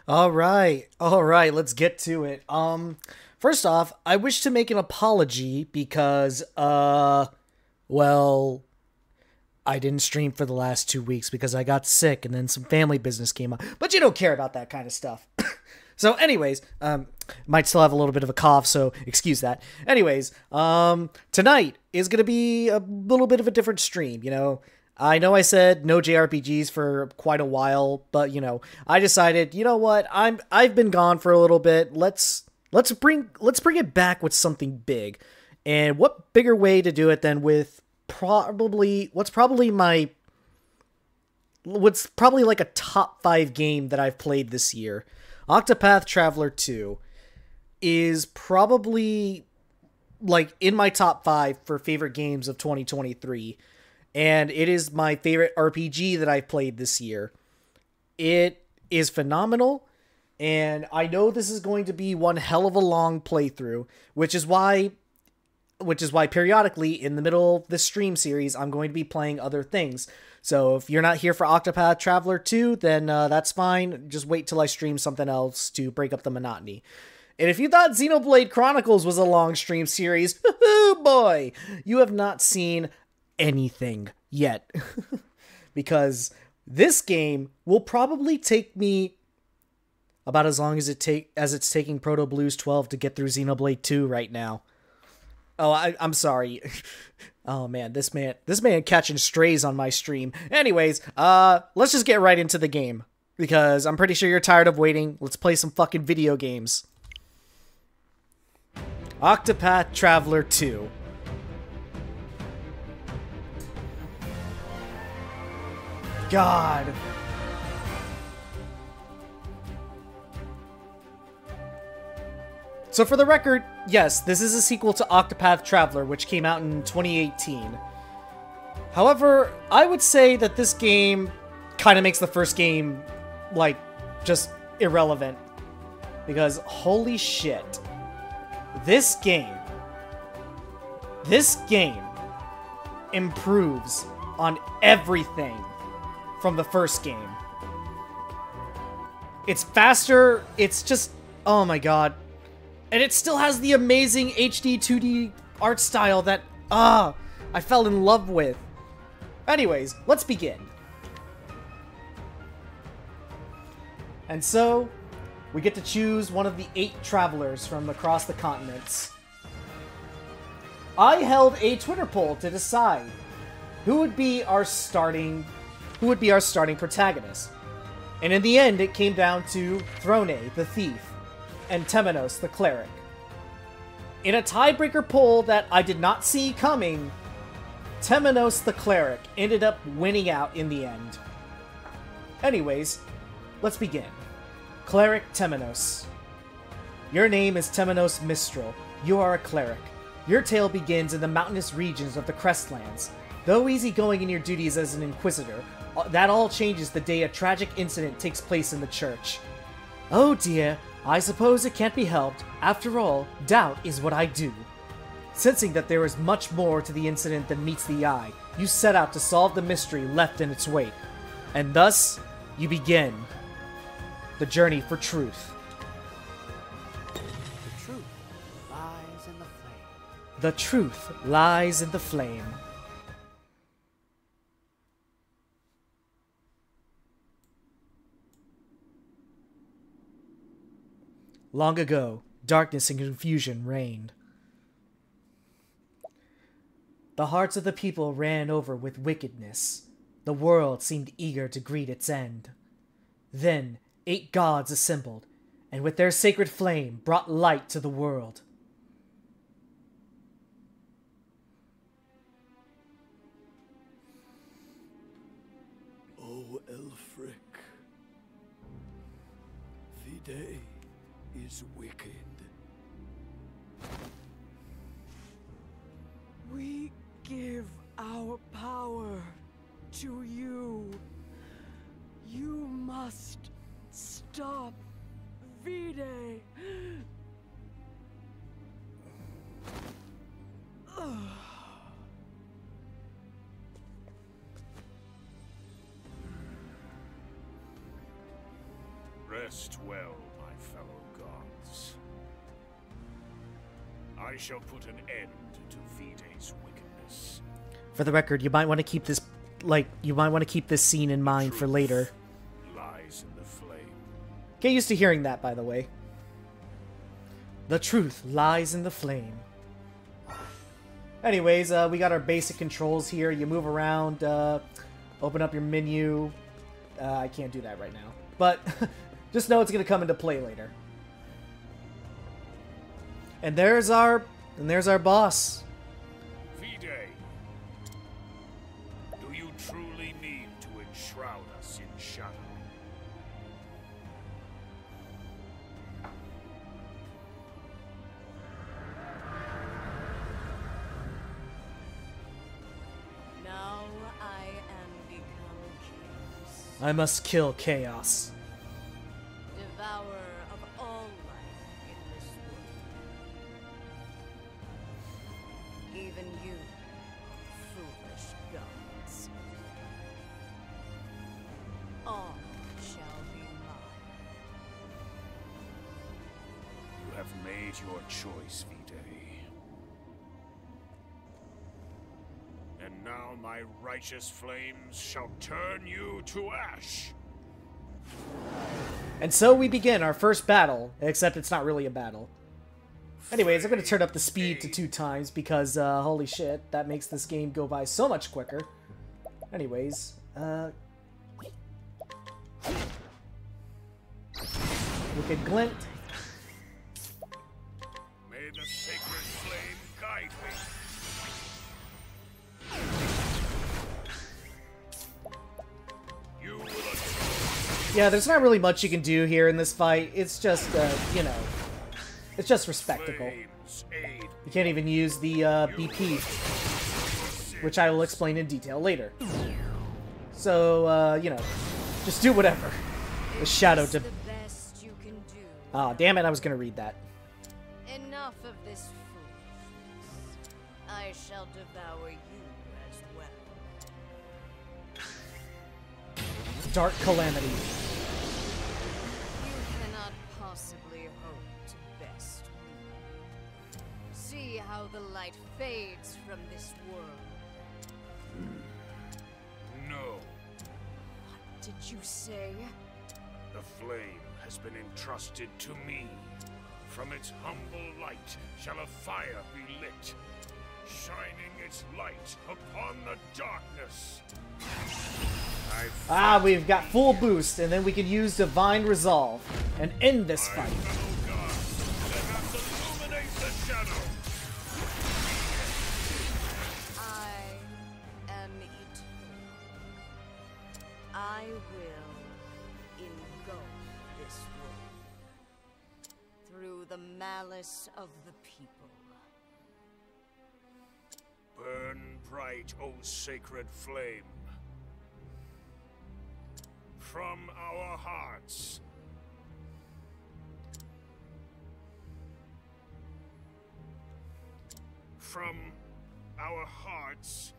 All right, let's get to it. First off, I wish to make an apology because well, I didn't stream for the last 2 weeks because I got sick and then some family business came up. But you don't care about that kind of stuff. So anyways, might still have a little bit of a cough, so excuse that. Anyways, tonight is going to be a little bit of a different stream, you know. I know I said no JRPGs for quite a while, but you know, I decided, you know what? I've been gone for a little bit. Let's bring it back with something big. And what bigger way to do it than with probably what's probably like a top 5 game that I've played this year. Octopath Traveler 2 is probably like in my top 5 for favorite games of 2023, and it is my favorite RPG that I've played this year. It is phenomenal, and I know this is going to be one hell of a long playthrough, which is why periodically in the middle of this stream series I'm going to be playing other things. So if you're not here for Octopath Traveler 2, then that's fine. Just wait till I stream something else to break up the monotony. And if you thought Xenoblade Chronicles was a long stream series, boy, you have not seen anything yet. Because this game will probably take me about as long as it's taking Proto Blues 12 to get through Xenoblade 2 right now. Oh, I'm sorry. Oh man, this man catching strays on my stream. Anyways, let's just get right into the game because I'm pretty sure you're tired of waiting. Let's play some fucking video games. Octopath Traveler 2. God. So for the record, yes, this is a sequel to Octopath Traveler, which came out in 2018. However, I would say that this game kind of makes the first game, like, just irrelevant. Because, holy shit. This game improves on everything from the first game. It's faster, it's just, oh my god. And it still has the amazing HD 2D art style that, I fell in love with. Anyways, let's begin. And so, we get to choose one of the 8 travelers from across the continents. I held a Twitter poll to decide who would be our starting protagonist. And in the end, it came down to Throne, the thief, and Temenos, the cleric. In a tiebreaker poll that I did not see coming, Temenos, the cleric, ended up winning out in the end. Anyways, let's begin. Cleric Temenos. Your name is Temenos Mistral. You are a cleric. Your tale begins in the mountainous regions of the Crestlands. Though easygoing in your duties as an inquisitor, that all changes the day a tragic incident takes place in the church. Oh dear, I suppose it can't be helped. After all, doubt is what I do. Sensing that there is much more to the incident than meets the eye, you set out to solve the mystery left in its wake. And thus, you begin the journey for truth. The truth lies in the flame. The truth lies in the flame. Long ago, darkness and confusion reigned. The hearts of the people ran over with wickedness. The world seemed eager to greet its end. Then 8 gods assembled, and with their sacred flame brought light to the world. O Elfric, the day is wicked. We give our power to you. You must stop Vide. Rest well, my fellow gods. I shall put an end to Vide's wickedness. For the record, you might want to keep this, scene in mind for later. Lies in the flame. Get used to hearing that, by the way. The truth lies in the flame. Anyways, we got our basic controls here. You move around, open up your menu. I can't do that right now. But just know it's going to come into play later. And there's our boss. Vide, do you truly mean to enshroud us in shadow? Now I am become chaos, I must kill chaos. devourer of all life in this world. Even you, foolish gods. All shall be mine. You have made your choice, Vide. And now my righteous flames shall turn you to ash. And so we begin our first battle, except it's not really a battle. Anyways, I'm going to turn up the speed to 2 times because, holy shit, that makes this game go by so much quicker. Anyways, Wicked Glint. May the sacred flame guide me. You will Yeah, there's not really much you can do here in this fight. It's just, you know, it's just respectable. flames aid. You can't even use the BP, which I will explain in detail later. So, you know, just do whatever. The shadow It's to... the best you can do. Ah, damn it, I was gonna read that. Enough of this foolishness. I shall devour you as well. Dark Calamity. You cannot possibly hope to best me. See how the light fades from this world. No, What did you say? the flame has been entrusted to me. From its humble light shall a fire be lit, shining its light upon the darkness. Ah, we've got full boost, and then we can use Divine Resolve and end this My fight. fellow gods that have to illuminate the shadow. I am eternal. I will engulf this world through the malice of the people. Burn bright, O sacred flame. From our hearts. From our hearts.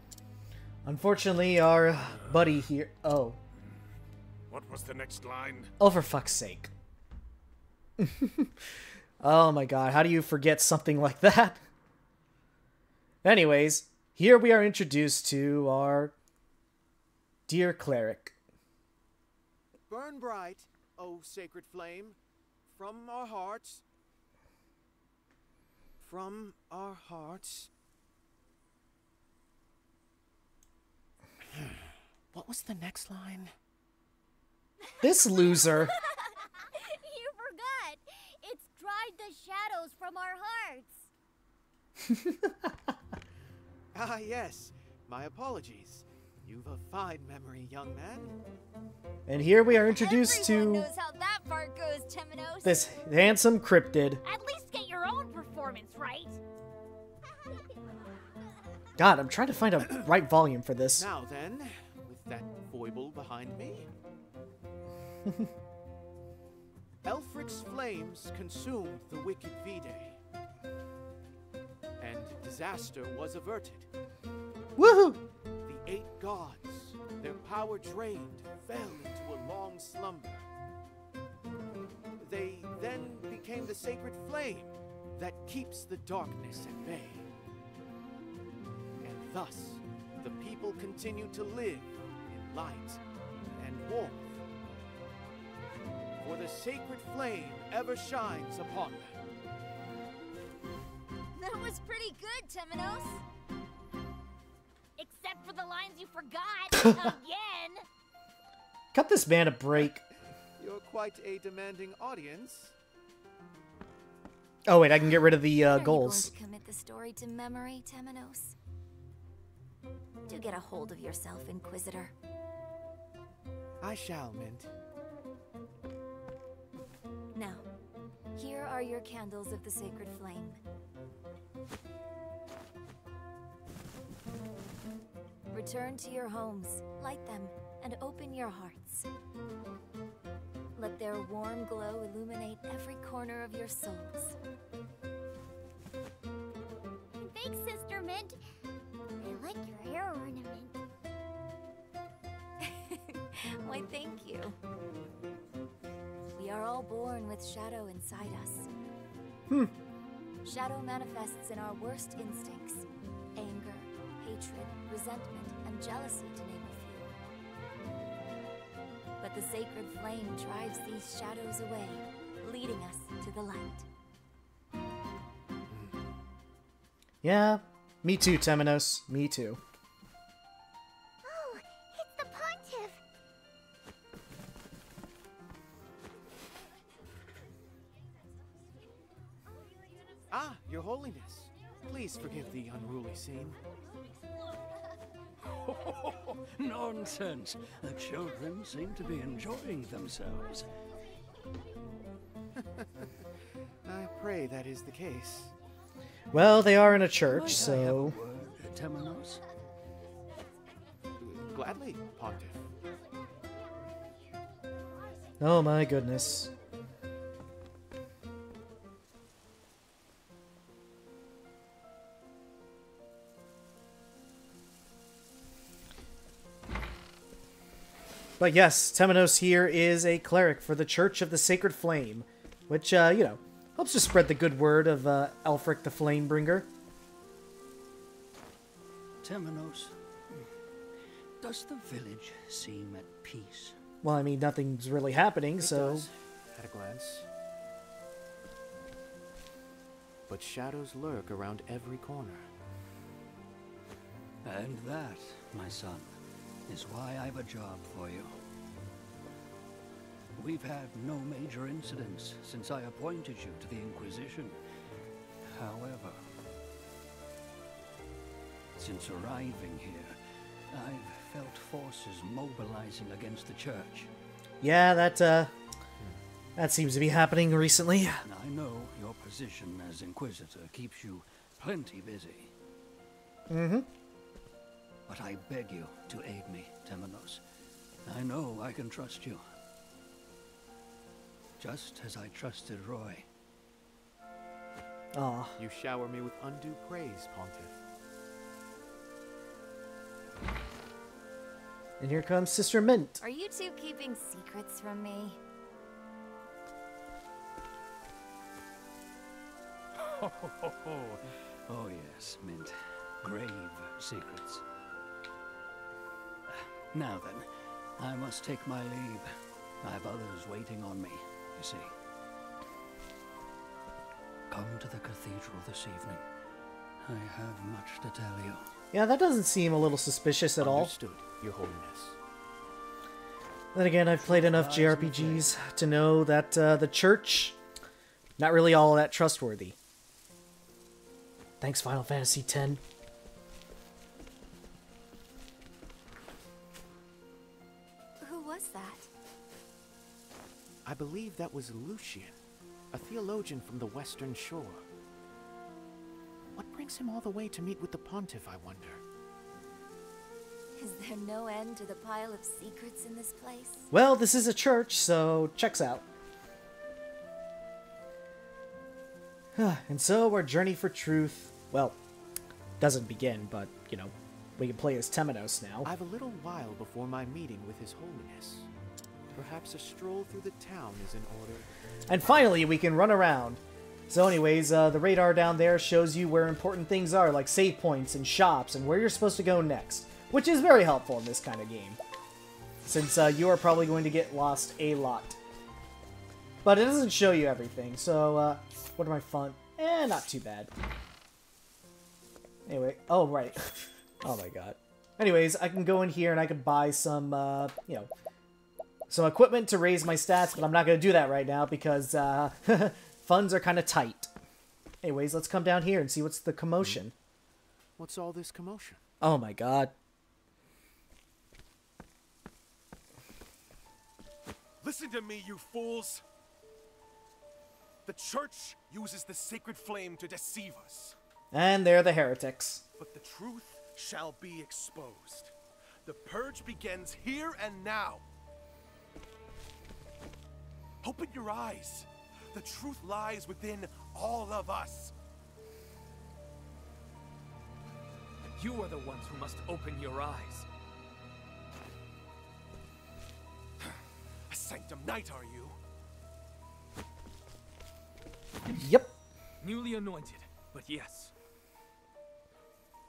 Unfortunately, our buddy here... Oh. What was the next line? Oh, for fuck's sake. Oh my god, how do you forget something like that? Anyways, here we are introduced to our dear cleric. Burn bright, O sacred flame, from our hearts. From our hearts. What was the next line? This loser. You forgot! It's dried the shadows from our hearts! Ah, yes. My apologies. You've a fine memory, young man. And here we are introduced Everyone to knows how that part goes, Temenos! this handsome cryptid. At least get your own performance right! God, I'm trying to find a right volume for this. Now then, with that foible behind me. Elfric's flames consumed the wicked Vide. And disaster was averted. Woohoo! The 8 gods, their power drained, fell into a long slumber. They then became the sacred flame that keeps the darkness at bay. And thus, the people continue to live in light and warmth. For the sacred flame ever shines upon them. That was pretty good, Temenos. Except for the lines you forgot again. Cut this man a break. You're quite a demanding audience. Oh wait, I can get rid of the When are goals. you going to commit the story to memory, Temenos? Do get a hold of yourself, Inquisitor. I shall, Mint. Now, here are your candles of the sacred flame. Return to your homes, light them, and open your hearts. Let their warm glow illuminate every corner of your souls. Thanks, Sister Mint. I like your hair ornament. Why, thank you. We are all born with shadow inside us. Shadow manifests in our worst instincts: anger, hatred, resentment, and jealousy, to name a few. But the sacred flame drives these shadows away, leading us to the light. Yeah, me too, Temenos. Me too. Oh, it's the Pontiff. Ah, Your Holiness. Please forgive the unruly scene. Nonsense. The children seem to be enjoying themselves. I pray that is the case. Well, they are in a Might church, I have a so... word, Temenos? Gladly, Pontiff. Oh my goodness. But yes, Temenos here is a cleric for the Church of the Sacred Flame, which, you know, helps to spread the good word of Elfric the Flamebringer. Temenos, does the village seem at peace? Well, I mean, nothing's really happening, It so... does, at a glance. But shadows lurk around every corner. And that, my son, is why I've a job for you. We've had no major incidents since I appointed you to the Inquisition. However, since arriving here, I've felt forces mobilizing against the church. Yeah, that seems to be happening recently. And I know your position as Inquisitor keeps you plenty busy. Mm-hmm. But I beg you to aid me, Temenos. I know I can trust you. Just as I trusted Roy. Aw. You shower me with undue praise, Pontiff. And here comes Sister Mint. Are you two keeping secrets from me? Oh yes, Mint. Grave secrets. Now then, I must take my leave. I have others waiting on me, you see. Come to the cathedral this evening. I have much to tell you. Yeah, that doesn't seem a little suspicious at all. Understood, Your Holiness. Then again, I've played enough JRPGs to know that the church, not really all that trustworthy. Thanks, Final Fantasy X. Who was that? I believe that was Lucian, a theologian from the Western Shore. What brings him all the way to meet with the Pontiff, I wonder? Is there no end to the pile of secrets in this place? Well, this is a church, so checks out. And so our journey for truth, well, doesn't begin, but, you know, we can play as Temenos now. I've a little while before my meeting with His Holiness. Perhaps a stroll through the town is in order. And finally, we can run around. So anyways, the radar down there shows you where important things are, like save points and shops, and where you're supposed to go next. Which is very helpful in this kind of game, since you are probably going to get lost a lot. But it doesn't show you everything, so what am I fun? Not too bad. Anyway, oh right. Oh my god. Anyways, I can go in here and I can buy some, you know, some equipment to raise my stats, but I'm not going to do that right now because funds are kind of tight. Anyways, let's come down here and see what's the commotion. What's all this commotion? Oh my god. Listen to me, you fools! The church uses the sacred flame to deceive us. And they're the heretics. But the truth shall be exposed. The purge begins here and now. Open your eyes. The truth lies within all of us. You are the ones who must open your eyes. A Sanctum Knight, are you? Yep. Newly anointed, but yes.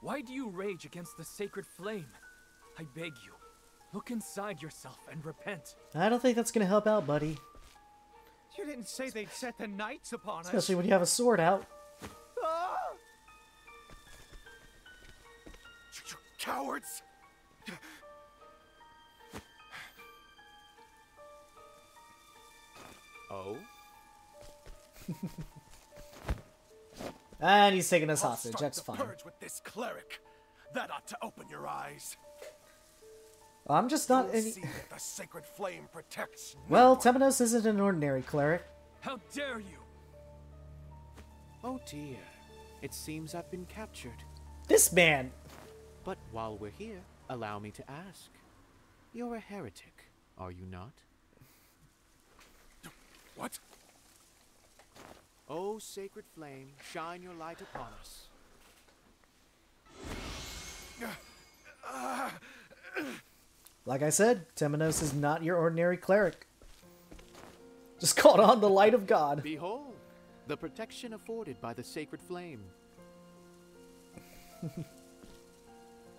Why do you rage against the sacred flame? I beg you, look inside yourself and repent. I don't think that's going to help out, buddy. You didn't say they'd set the knights upon us. Especially when you have a sword out. Ah! You cowards! Oh? And he's taking us I'll hostage, start that's the fine. purge with this cleric. That ought to open your eyes. I'm just not You'll any... see that the sacred flame protects no Well, one. Temenos isn't an ordinary cleric. How dare you? Oh dear. It seems I've been captured. This man! But while we're here, allow me to ask. You're a heretic, are you not? What? Oh, sacred flame, shine your light upon us. Like I said, Temenos is not your ordinary cleric. Just called on the light of God. Behold, the protection afforded by the sacred flame.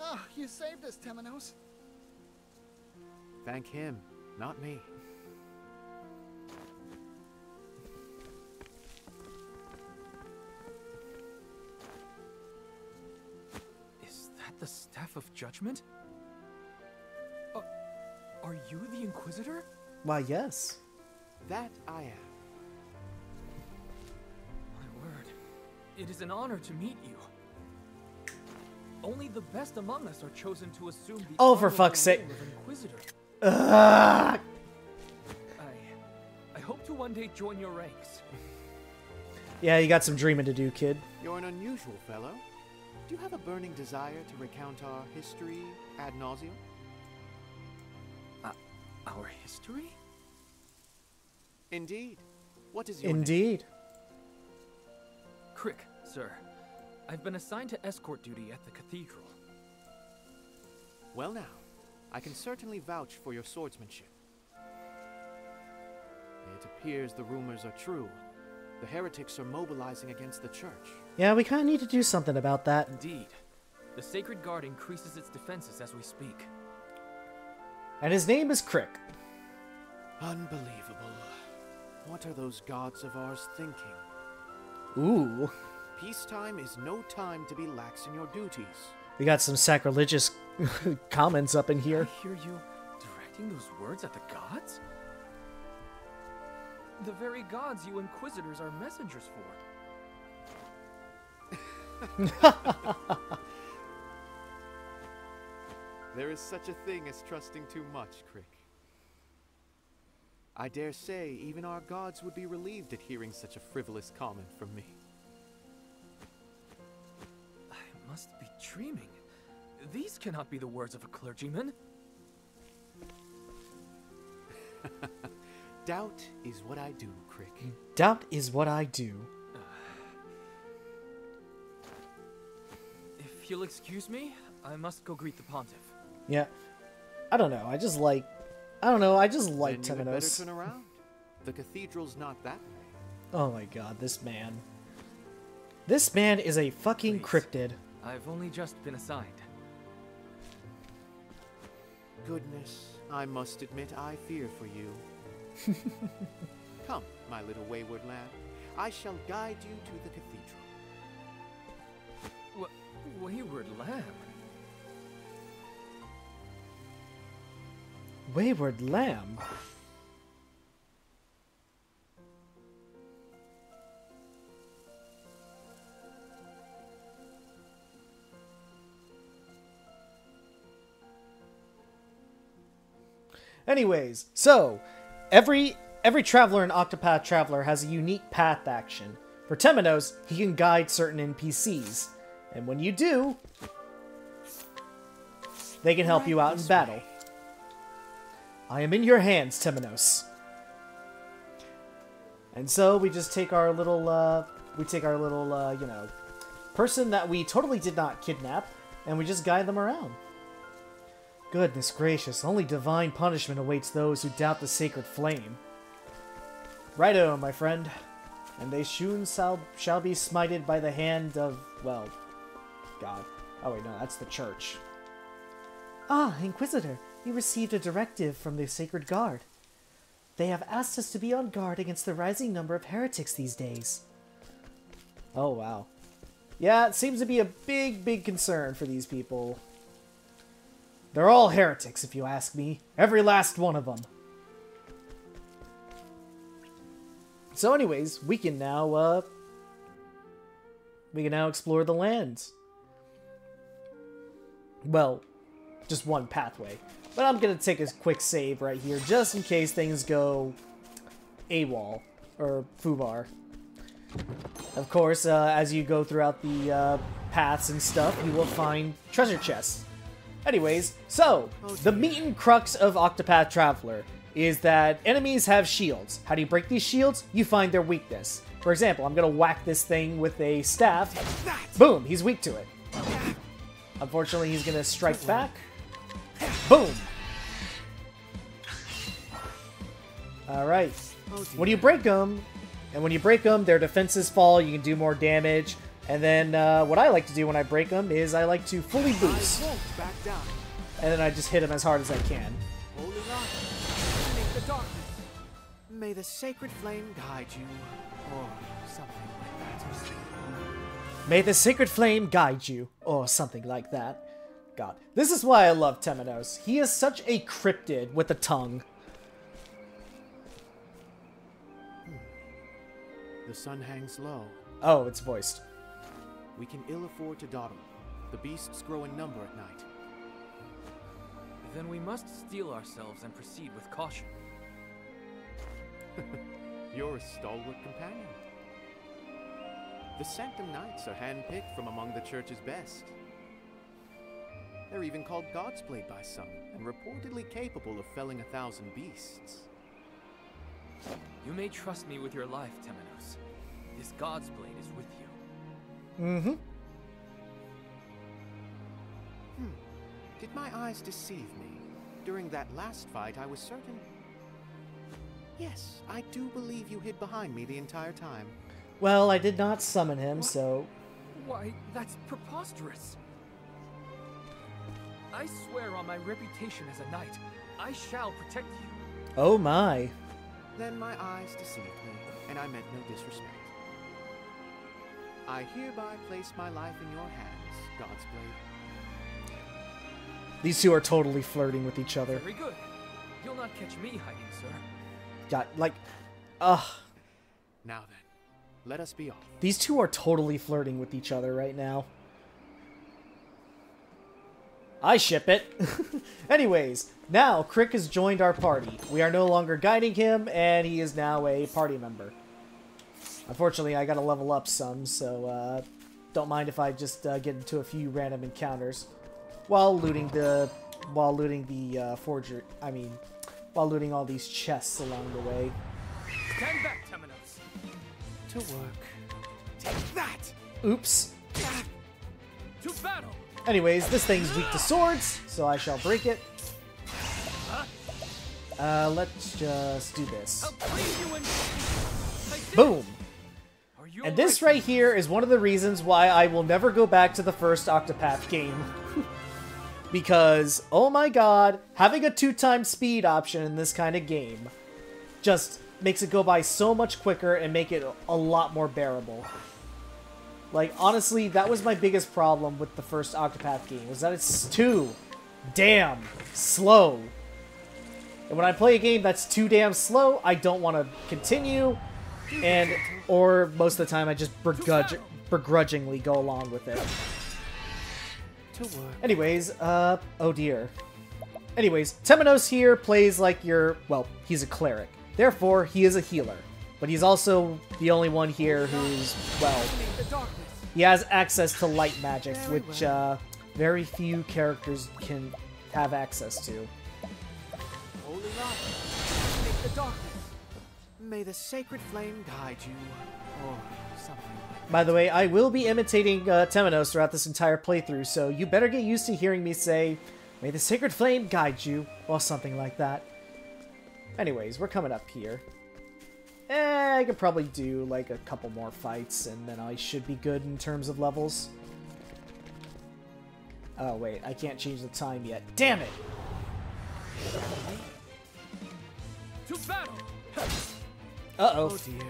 Ah, you saved us, Temenos. Thank him, not me. Is that the Staff of Judgment? Are you the Inquisitor? Why, yes. That I am. My word. It is an honor to meet you. Only the best among us are chosen to assume the Oh, for honorable fuck's sake. role of Inquisitor. Ugh. I hope to one day join your ranks. Yeah, you got some dreaming to do, kid. You're an unusual fellow. Do you have a burning desire to recount our history ad nauseum? Our history? Indeed. What is your name? Indeed. Crick, sir. I've been assigned to escort duty at the cathedral. Well now, I can certainly vouch for your swordsmanship. It appears the rumors are true. The heretics are mobilizing against the church. Yeah, we kind of need to do something about that. Indeed. The Sacred Guard increases its defenses as we speak. And his name is Crick. Unbelievable. What are those gods of ours thinking? Ooh. Peacetime is no time to be lax in your duties. We got some sacrilegious comments up in here. I hear you directing those words at the gods? The very gods you Inquisitors are messengers for. There is such a thing as trusting too much, Crick. I dare say even our gods would be relieved at hearing such a frivolous comment from me. I must be dreaming. These cannot be the words of a clergyman. Doubt is what I do, Crick. Doubt is what I do. If you'll excuse me, I must go greet the pontiff. Yeah. I don't know. I just like I don't know, I just like Then you had better Temenos. turn around. The cathedral's not that way. Oh my god, this man. This man is a fucking Please. cryptid. I've only just been assigned. Goodness, I must admit I fear for you. Come, my little wayward lamb. I shall guide you to the cathedral. Wayward lamb? Wayward lamb? Anyways, so every traveler in Octopath Traveler has a unique path action. For Temenos, he can guide certain NPCs, and when you do, they can help you out in battle. I am in your hands, Temenos. And so we just take our little, you know, person that we totally did not kidnap, and we just guide them around. Goodness gracious, only divine punishment awaits those who doubt the sacred flame. Righto, my friend. And they soon shall be smited by the hand of, well, God. Oh wait, no, that's the church. Ah, Inquisitor, you received a directive from the Sacred Guard. They have asked us to be on guard against the rising number of heretics these days. Oh, wow. Yeah, it seems to be a big concern for these people. They're all heretics, if you ask me. Every last one of them. So anyways, we can now explore the lands. Well, just one pathway. But I'm gonna take a quick save right here, just in case things go AWOL, or FUBAR. Of course, as you go throughout the paths and stuff, you will find treasure chests. Anyways, so, the meat and crux of Octopath Traveler is that enemies have shields. How do you break these shields? You find their weakness. For example, I'm gonna whack this thing with a staff. Boom, he's weak to it. Unfortunately, he's gonna strike back. Boom! Alright. When you break them, their defenses fall, you can do more damage. And then, what I like to do when I break them is I like to fully boost. And then I just hit them as hard as I can. Holding on. Eliminate the darkness. May the sacred flame guide you. Or something like that. May the sacred flame guide you. Or something like that. God. This is why I love Temenos. He is such a cryptid with a tongue. The sun hangs low. Oh, it's voiced. We can ill afford to dawdle. The beasts grow in number at night. Then we must steel ourselves and proceed with caution. You're a stalwart companion. The Sanctum Knights are handpicked from among the church's best. They're even called God's Blade by some, and reportedly capable of felling 1,000 beasts. You may trust me with your life, Temenos. This God's Blade is with you. Mm-hmm. Did my eyes deceive me? During that last fight, I was certain... Yes, I do believe you hid behind me the entire time. Well, I did not summon him, so... Why, that's preposterous. I swear on my reputation as a knight, I shall protect you. Oh my. Then my eyes deceived me, and I meant no disrespect. I hereby place my life in your hands, God's Blade. These two are totally flirting with each other. Very good. You'll not catch me hiding, sir. God, like, ugh. Now then, let us be off. These two are totally flirting with each other right now. I ship it. Anyways, now Crick has joined our party. We are no longer guiding him, and he is now a party member. Unfortunately, I gotta level up some, so don't mind if I just get into a few random encounters while looting the forger. I mean, while looting all these chests along the way. Stand back, Temenos. To work. Take that! Oops. To battle. Anyways, this thing's weak to swords, so I shall break it. Let's just do this. I'll please you and... Boom! Are you And this right here is one of the reasons why I will never go back to the first Octopath game. Because, oh my god, having a 2x speed option in this kind of game just makes it go by so much quicker and make it a lot more bearable. Like, honestly, that was my biggest problem with the first Octopath game, was that it's too damn slow. And when I play a game that's too damn slow, I don't want to continue, or most of the time I just begrudgingly go along with it. Anyways, oh dear. Anyways, Temenos here plays like well, he's a cleric. Therefore, he is a healer. But he's also the only one here who's, well, he has access to light magic, which very few characters can have access to. Holy light, make the darkness. May the sacred flame guide you, or something. By the way, I will be imitating Temenos throughout this entire playthrough, so you better get used to hearing me say, "May the sacred flame guide you," or something like that. Anyways, we're coming up here. I could probably do like a couple more fights, and then I should be good in terms of levels. Oh wait, I can't change the time yet. Damn it! To battle! Uh-oh. Oh dear.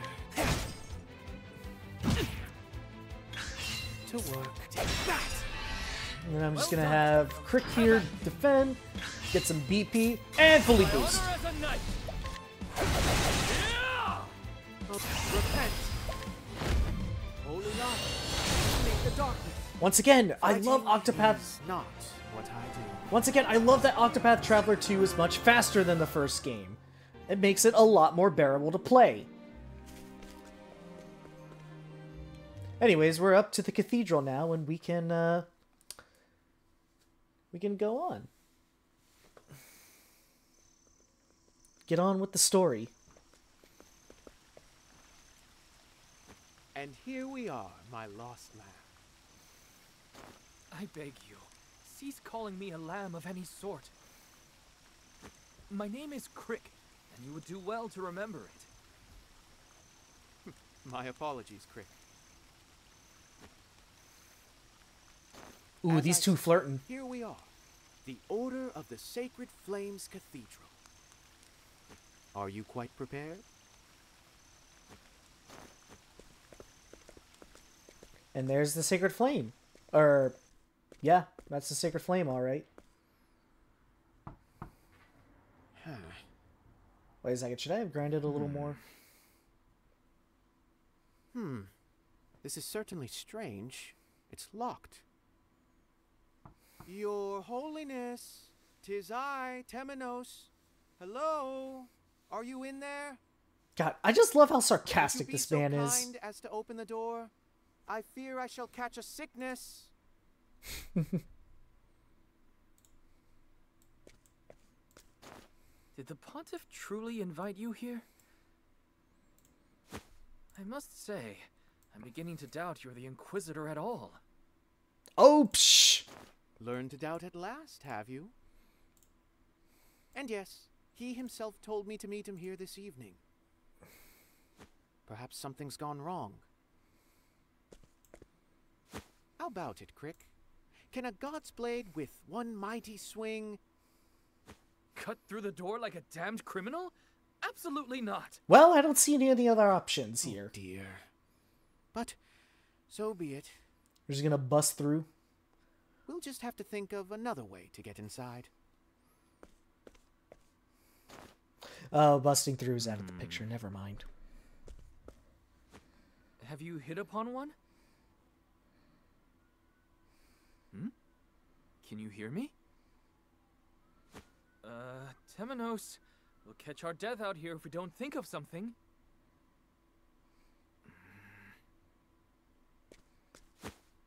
To work. Take that! And then I'm just gonna have Crick here defend, get some BP, and fully boost. Repent. Holy light, make the darkness. Once again, I love Octopath. Not what I do. Once again, I love that Octopath Traveler 2 is much faster than the first game. It makes it a lot more bearable to play. Anyways, we're up to the cathedral now, and we can go on. Get on with the story. And here we are, my lost lamb. I beg you, cease calling me a lamb of any sort. My name is Crick, and you would do well to remember it. My apologies, Crick. Ooh, these two flirting. Here we are, the Order of the Sacred Flames Cathedral. Are you quite prepared? And there's the Sacred Flame. Yeah, that's the Sacred Flame, alright. Wait a second, should I have grinded a little more? This is certainly strange. It's locked. Your Holiness, 'tis I, Temenos. Hello? Are you in there? God, I just love how sarcastic Would you be this man so is. kind as to open the door? I fear I shall catch a sickness. Did the Pontiff truly invite you here? I must say, I'm beginning to doubt you're the Inquisitor at all. Oh, psh! Learned to doubt at last, have you? And yes, he himself told me to meet him here this evening. Perhaps something's gone wrong. How about it, Crick? Can a god's blade with one mighty swing cut through the door like a damned criminal? Absolutely not. Well, I don't see any of the other options here. Oh dear. But so be it. We're just gonna bust through. We'll just have to think of another way to get inside. Oh, busting through is out of the picture. Never mind. Have you hit upon one? Can you hear me? Temenos, we'll catch our death out here if we don't think of something.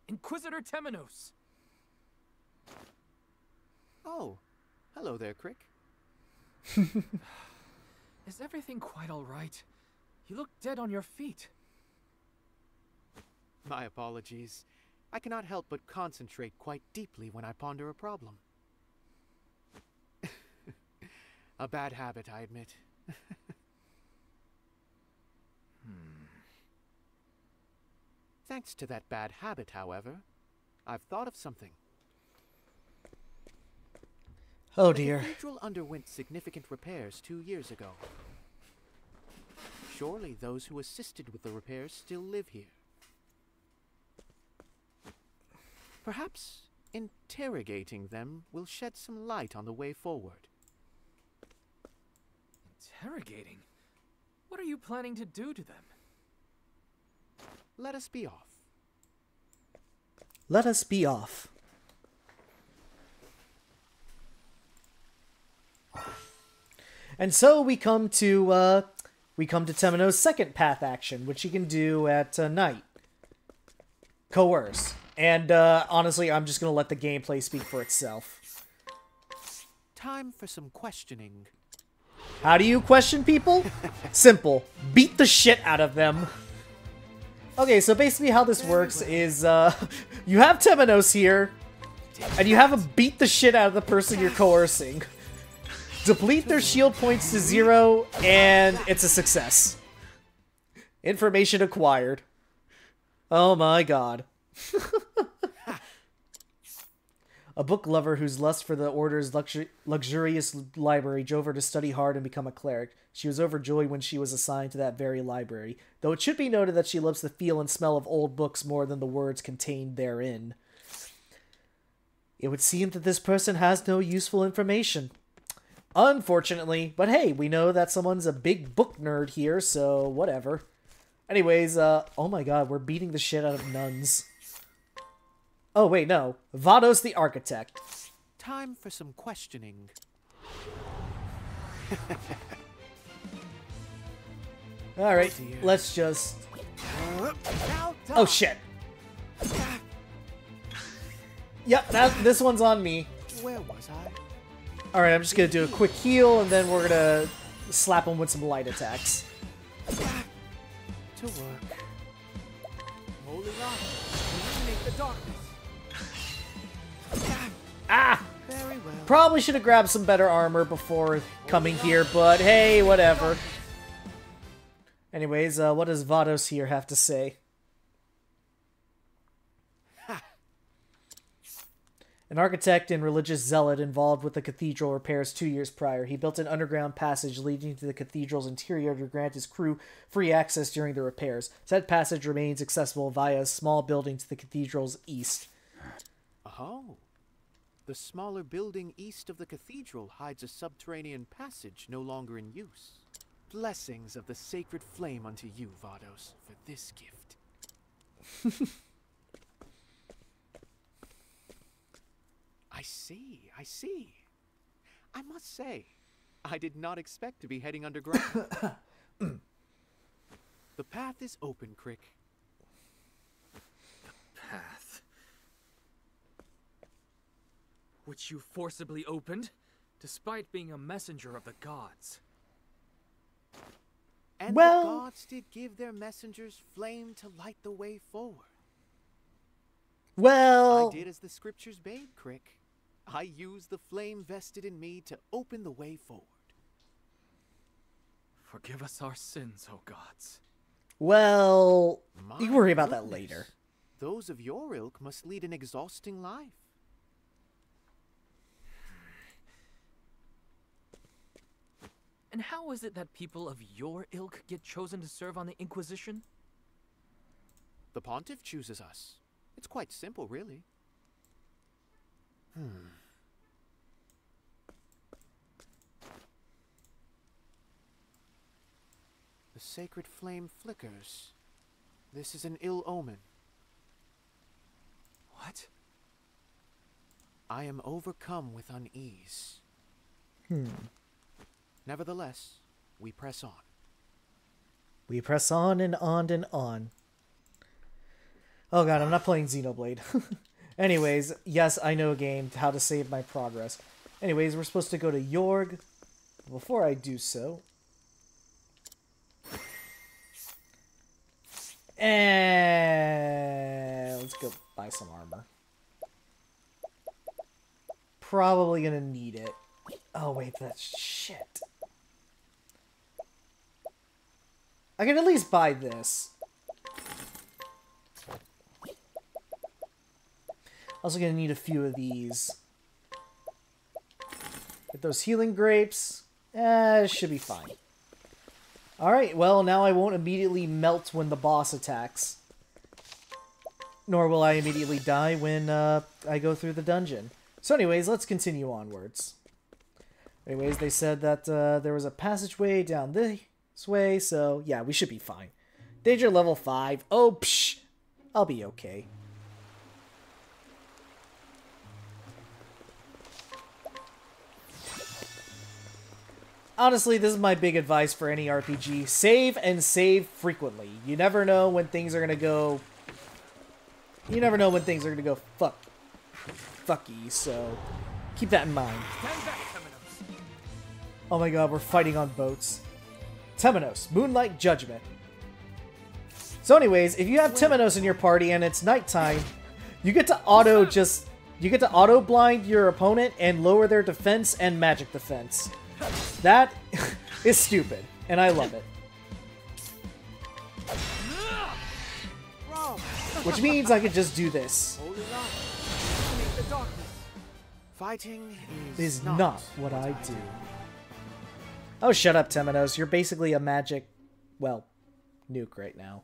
Inquisitor Temenos! Oh, hello there, Crick. Is everything quite all right? You look dead on your feet. My apologies. I cannot help but concentrate quite deeply when I ponder a problem. A bad habit, I admit. Thanks to that bad habit, however, I've thought of something. Oh The dear. cathedral underwent significant repairs 2 years ago. Surely those who assisted with the repairs still live here. Perhaps interrogating them will shed some light on the way forward. Interrogating? What are you planning to do to them? Let us be off. Let us be off. And so we come to Temeno's second path action, which he can do at night. Coerce. And honestly, I'm just gonna let the gameplay speak for itself. Time for some questioning. How do you question people? Simple. Beat the shit out of them. Okay, so basically how this works is, you have Temenos here, and you have him beat the shit out of the person you're coercing. Deplete their shield points to 0, and it's a success. Information acquired. Oh my god. A book lover whose lust for the Order's luxurious library drove her to study hard and become a cleric. She was overjoyed when she was assigned to that very library, though it should be noted that she loves the feel and smell of old books more than the words contained therein. It would seem that this person has no useful information. Unfortunately, but hey, we know that someone's a big book nerd here, so whatever. Anyways, oh my god, we're beating the shit out of nuns. Oh wait, no. Vados the Architect. Time for some questioning. Alright, let's just... Oh shit. Yep, this one's on me. Where was I? Alright, I'm just gonna do a quick heal, and then we're gonna slap him with some light attacks. To work. Holding on. Eliminate the darkness. Ah! Very well. Probably should have grabbed some better armor before coming here, but hey, whatever. Anyways, what does Vados here have to say? An architect and religious zealot involved with the cathedral repairs 2 years prior. He built an underground passage leading to the cathedral's interior to grant his crew free access during the repairs. Said passage remains accessible via a small building to the cathedral's east. Oh. The smaller building east of the cathedral hides a subterranean passage no longer in use. Blessings of the sacred flame unto you, Vados, for this gift. I see. I must say, I did not expect to be heading underground. The path is open, Crick. Path. Which you forcibly opened, despite being a messenger of the gods. And well, the gods did give their messengers flame to light the way forward. Well, I did as the scriptures bade, Crick. I used the flame vested in me to open the way forward. Forgive us our sins, O gods. Well, you can worry about that goodness. later. Those of your ilk must lead an exhausting life. And how is it that people of your ilk get chosen to serve on the Inquisition? The Pontiff chooses us. It's quite simple, really. The sacred flame flickers. This is an ill omen. What? I am overcome with unease. Nevertheless, we press on. We press on and on and on. Oh god, I'm not playing Xenoblade. Anyways, yes, I know a game, how to save my progress. Anyways, we're supposed to go to Yorg. Before I do so... And let's go buy some armor. Probably gonna need it. Oh, wait, that's shit. I can at least buy this. Also gonna need a few of these. Get those healing grapes. Should be fine. Alright, well, now I won't immediately melt when the boss attacks. Nor will I immediately die when I go through the dungeon. So anyways, let's continue onwards. Anyways, they said that there was a passageway down this way, so yeah, we should be fine. Danger level 5. Oh, psh! I'll be okay. Honestly, this is my big advice for any RPG. Save and save frequently. You never know when things are gonna go... You never know when things are gonna go fucky, so keep that in mind. Oh my god, we're fighting on boats. Temenos, Moonlight Judgment. So anyways, if you have Temenos in your party and it's nighttime, you get to auto blind your opponent and lower their defense and magic defense. That is stupid, and I love it. Which means I could just do this. Fighting is not what I do. Oh, shut up, Temenos. You're basically a magic, well, nuke right now.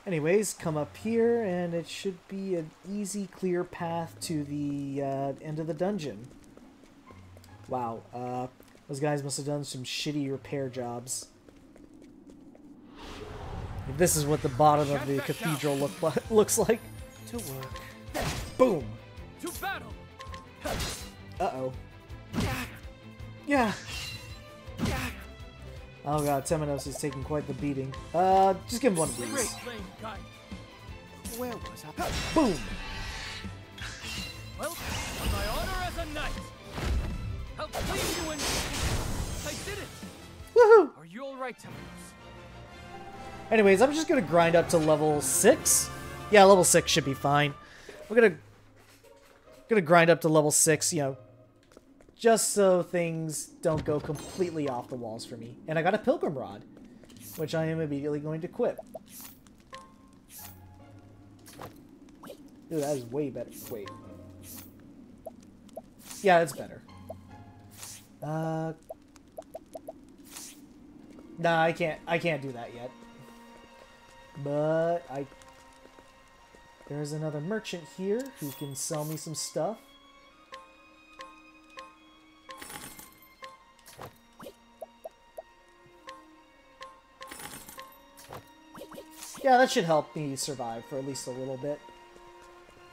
Anyways, come up here, and it should be an easy, clear path to the end of the dungeon. Wow, those guys must have done some shitty repair jobs. This is what the bottom of the cathedral looks like. To work. Boom! To battle! Uh-oh. Yeah! Oh god, Temenos is taking quite the beating. Just give him one of these. Where was I? Boom! Well, on my honor as a knight, I'll clean you in. I did it! Woohoo! Are you alright, Temenos? Anyways, I'm just gonna grind up to level 6. Yeah, level 6 should be fine. We're gonna grind up to level 6, you know, just so things don't go completely off the walls for me. And I got a Pilgrim Rod, which I am immediately going to equip. Dude, that is way better. Wait. Yeah, that's better. Nah, I can't do that yet. But there's another merchant here who can sell me some stuff. Yeah, that should help me survive for at least a little bit.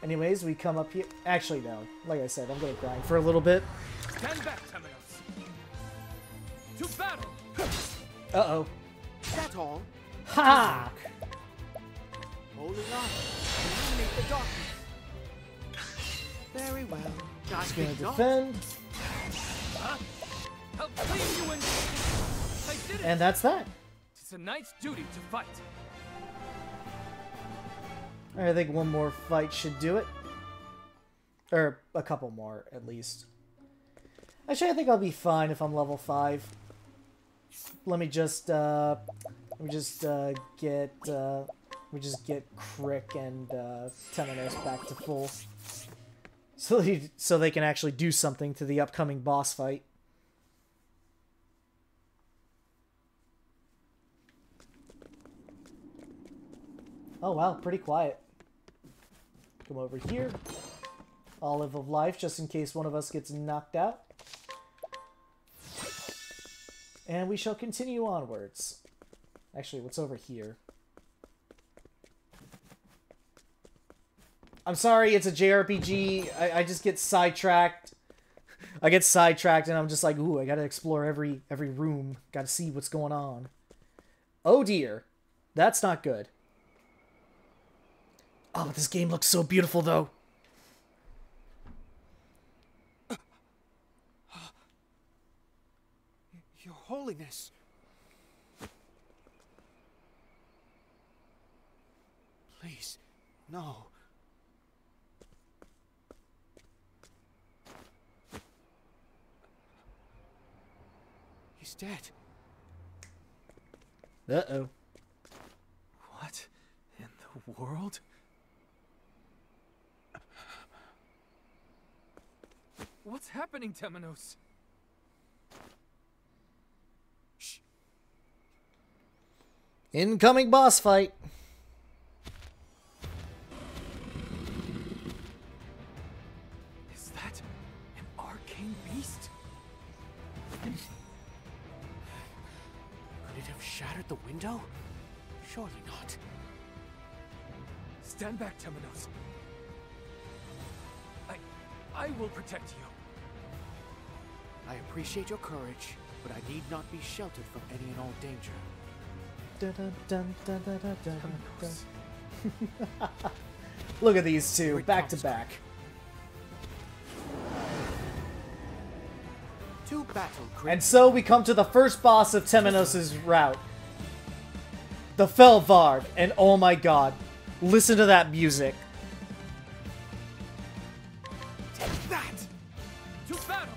Anyways, we come up here. Actually, no. Like I said, I'm gonna grind for a little bit. Stand back, Temenos. To battle. Uh-oh. That's all. Ha! Holding on. Illuminate the darkness. Very well. Just gonna defend. I'll clean you in. I did it. And that's that. It's a knight's duty to fight. I think one more fight should do it. Or a couple more, at least. Actually, I think I'll be fine if I'm level 5. Let me just get Crick and Temenos back to full. So they can actually do something to the upcoming boss fight. Oh wow, pretty quiet. Come over here. Olive of Life, just in case one of us gets knocked out. And we shall continue onwards. Actually, what's over here? I'm sorry, it's a JRPG. I just get sidetracked. I get sidetracked and I'm just like, ooh, I gotta explore every room. Gotta see what's going on. Oh dear. That's not good. Oh, but this game looks so beautiful, though. Your Holiness. Please, no. He's dead. Uh-oh. What in the world? What's happening, Temenos? Shh. Incoming boss fight. Is that an arcane beast? Could it have shattered the window? Surely not. Stand back, Temenos. I will protect you. I appreciate your courage, but I need not be sheltered from any and all danger. Dun, dun, dun, dun, dun, dun, dun, dun. Look at these two, back to back. To battle, And so we come to the first boss of Temenos' route. The Felvard, and oh my god, listen to that music. Take that! To battle!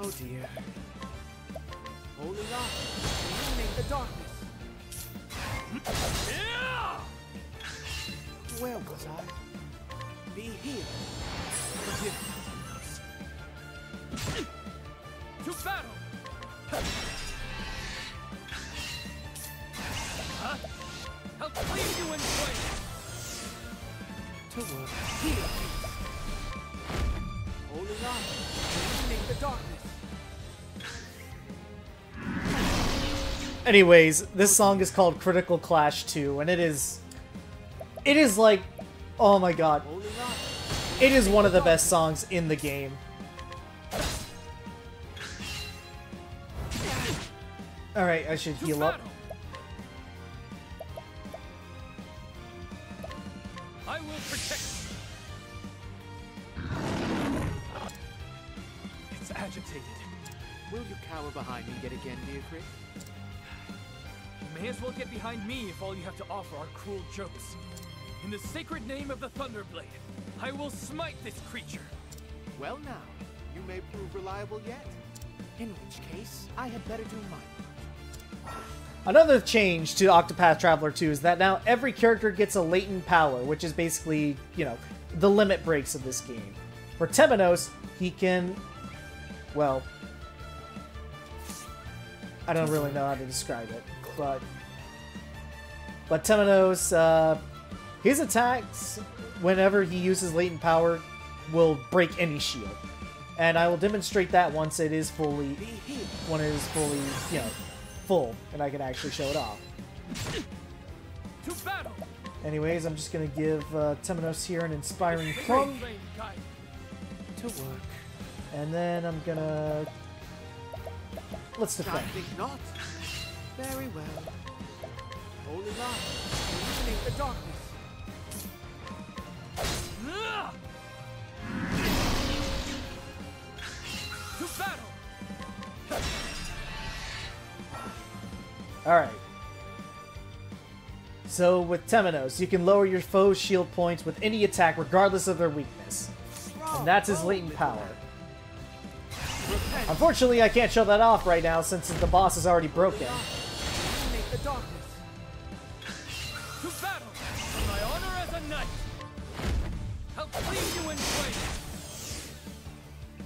Oh dear. Holy light, illuminate the darkness. Where was I? Be here. Forgive me, Temenos. To battle! I'll cleave you in flames! To work. Here. Holy light, illuminate the darkness. Anyways, this song is called Critical Clash 2, and it is like, oh my god, Holy light. it is one of the best songs in the game. Alright, I should heal up. I will protect you. It's agitated. Will you cower behind me yet again, Beatrice? You may as well get behind me if all you have to offer are cruel jokes. In the sacred name of the Thunderblade, I will smite this creature. Well now, you may prove reliable yet. In which case, I had better do mine. Another change to Octopath Traveler 2 is that now every character gets a latent power, which is basically, you know, the limit breaks of this game. For Temenos, he can, well, I don't really know how to describe it, but Temenos, his attacks, whenever he uses latent power, will break any shield. And I will demonstrate that once it is fully, you know, full, and I can actually show it off. To battle! Anyways, I'm just gonna give Temenos here an Inspiring Plum. To work. And then I'm gonna... let's defend. I think not. Very well. Holy light, illuminate the darkness. To battle! Alright. So with Temenos, you can lower your foe's shield points with any attack regardless of their weakness. And that's his latent power. Unfortunately, I can't show that off right now since the boss is already broken. Illuminate the darkness. To battle! For my honor as a knight! I'll cleave you in flames!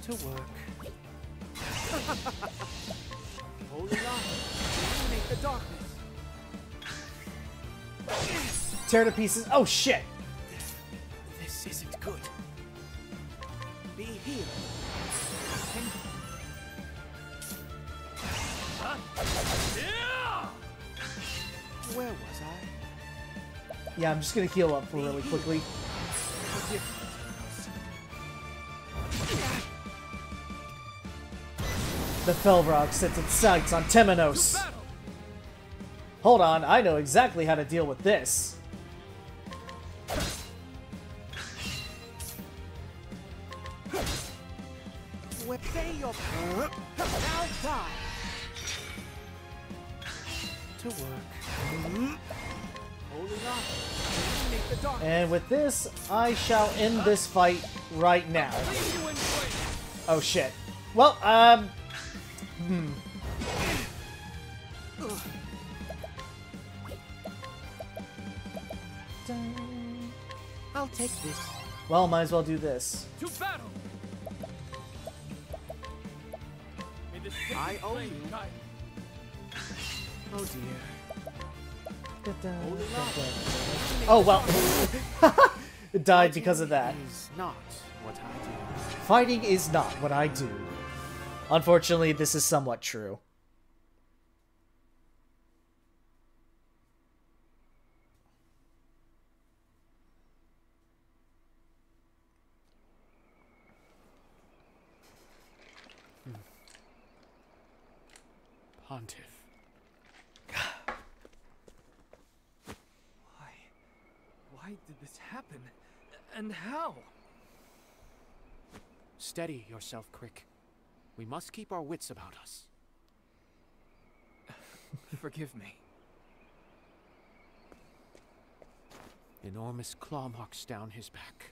To work. Holy light, illuminate the darkness. Tear to pieces. Oh shit! This isn't good. Be healed. Where was I? Yeah, I'm just gonna heal up really quickly. The Felrog sets its sights on Temenos. Hold on, I know exactly how to deal with this. Say your now die. To work. Holy light, illuminate the darkness. And with this, I shall end this fight right now. Oh shit. Well, I'll take this. Well, might as well do this. To battle! I owe you. Oh dear. Oh well. It died because of that. Is not what I do. Fighting is not what I do. Unfortunately, this is somewhat true. Pontiff. Why did this happen? And how? Steady yourself, Crick. We must keep our wits about us. Forgive me. Enormous claw marks down his back.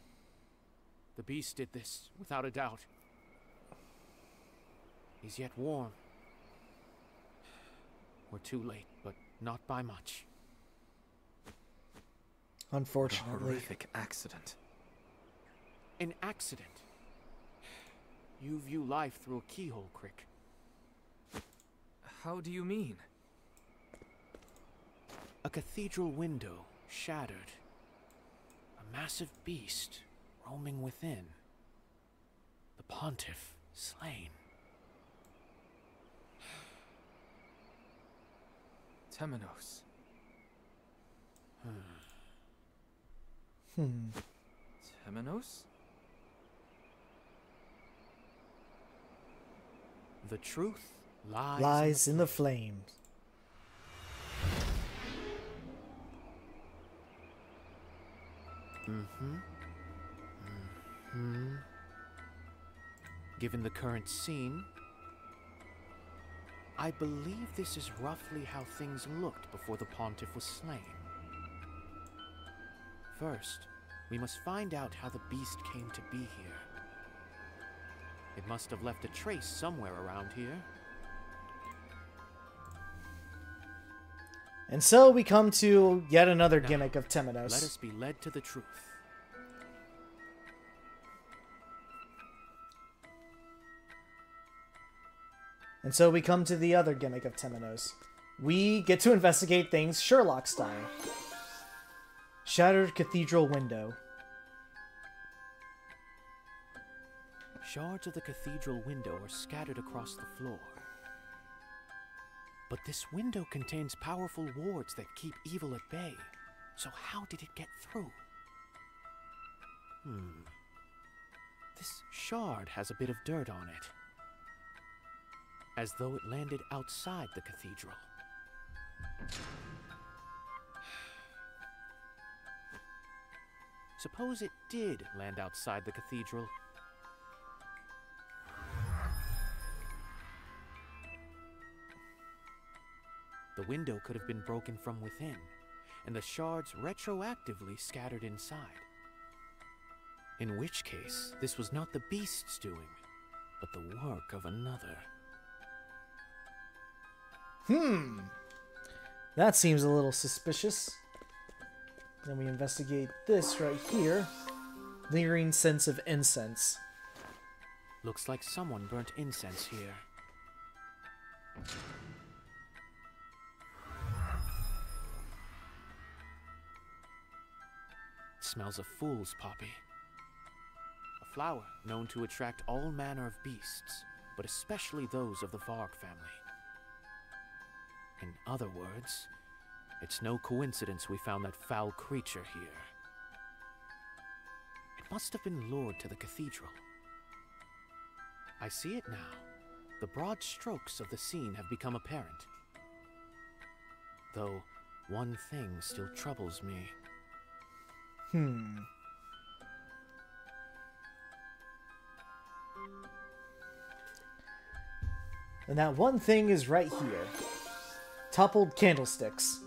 The beast did this, without a doubt. He's yet warm. We're too late, but not by much. Unfortunately. A horrific accident. An accident? You view life through a keyhole, Crick. How do you mean? A cathedral window shattered. A massive beast roaming within. The Pontiff slain. Temenos. Temenos? The truth lies in the flames. Given the current scene, I believe this is roughly how things looked before the Pontiff was slain. First, we must find out how the beast came to be here. It must have left a trace somewhere around here. And so we come to yet another Now, gimmick of Temenos. Let us be led to the truth. And so we come to the other gimmick of Temenos. We get to investigate things Sherlock style. Shattered cathedral window. Shards of the cathedral window are scattered across the floor. But this window contains powerful wards that keep evil at bay. So how did it get through? This shard has a bit of dirt on it. As though it landed outside the cathedral. Suppose it did land outside the cathedral. The window could have been broken from within, and the shards retroactively scattered inside. In which case, this was not the beast's doing, but the work of another. That seems a little suspicious. Then we investigate this right here. Lingering sense of incense. Looks like someone burnt incense here. It smells of fool's poppy. A flower known to attract all manner of beasts, but especially those of the Varg family. In other words, it's no coincidence we found that foul creature here. It must have been lured to the cathedral. I see it now. The broad strokes of the scene have become apparent. Though, one thing still troubles me. And that one thing is right here. Toppled candlesticks.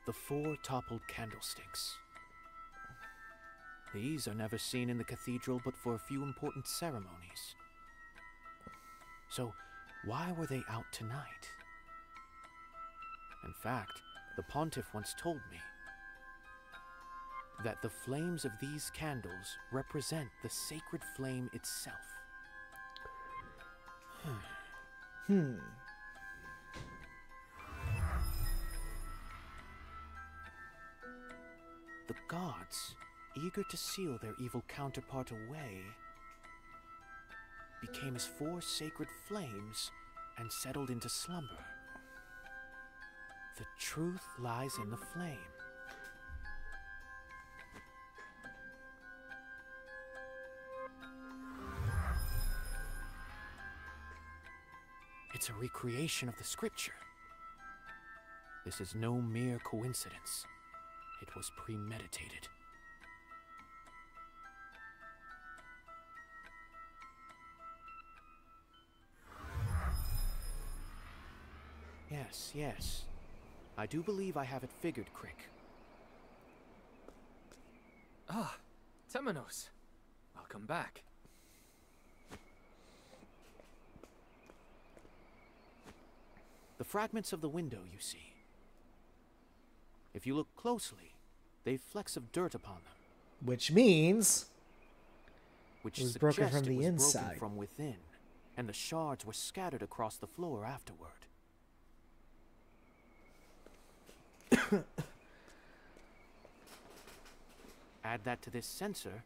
The 4 toppled candlesticks. These are never seen in the cathedral but for a few important ceremonies. So, why were they out tonight? In fact, the Pontiff once told me that the flames of these candles represent the sacred flame itself. The gods, eager to seal their evil counterpart away, became as 4 sacred flames and settled into slumber. The truth lies in the flame. It's a recreation of the scripture. This is no mere coincidence. It was premeditated. Yes. I do believe I have it figured, Crick. Ah, Temenos. Welcome back. The fragments of the window, you see. If you look closely, they've flecks of dirt upon them. Which means... Which it was broken from the broken inside. From within, and the shards were scattered across the floor afterward. Add that to this censer,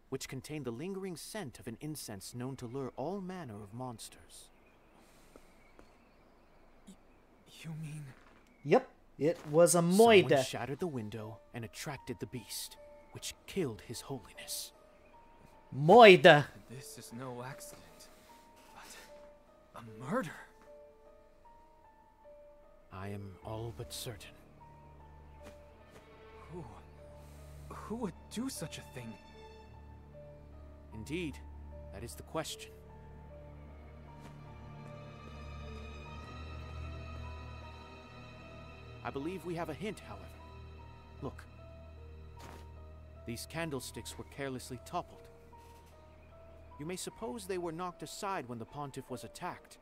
which contained the lingering scent of an incense known to lure all manner of monsters. You mean... Yep, it was a moide. Someone shattered the window and attracted the beast, which killed His Holiness. Moide. This is no accident, but a murder. I am all but certain. Who would do such a thing? Indeed, that is the question. I believe we have a hint, however. Look. These candlesticks were carelessly toppled. You may suppose they were knocked aside when the Pontiff was attacked.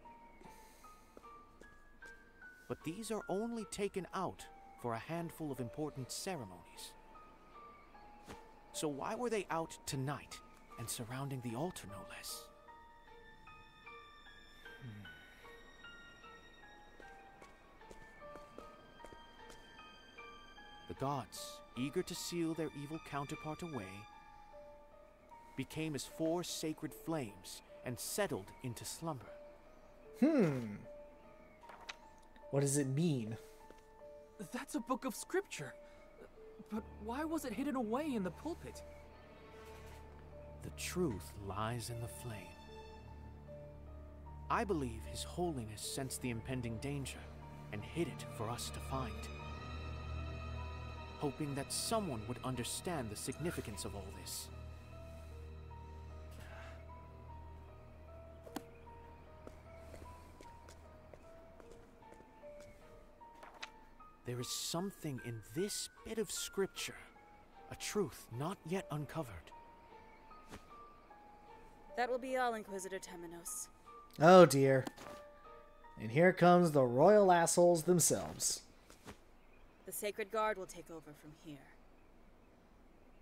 But these are only taken out for a handful of important ceremonies. So why were they out tonight and surrounding the altar, no less? The gods, eager to seal their evil counterpart away, became as 4 sacred flames and settled into slumber. What does it mean? That's a book of scripture. But why was it hidden away in the pulpit? The truth lies in the flame. I believe His Holiness sensed the impending danger and hid it for us to find, hoping that someone would understand the significance of all this. There is something in this bit of scripture, a truth not yet uncovered. That will be all, Inquisitor Temenos. Oh dear. And here comes the royal assholes themselves. The Sacred Guard will take over from here.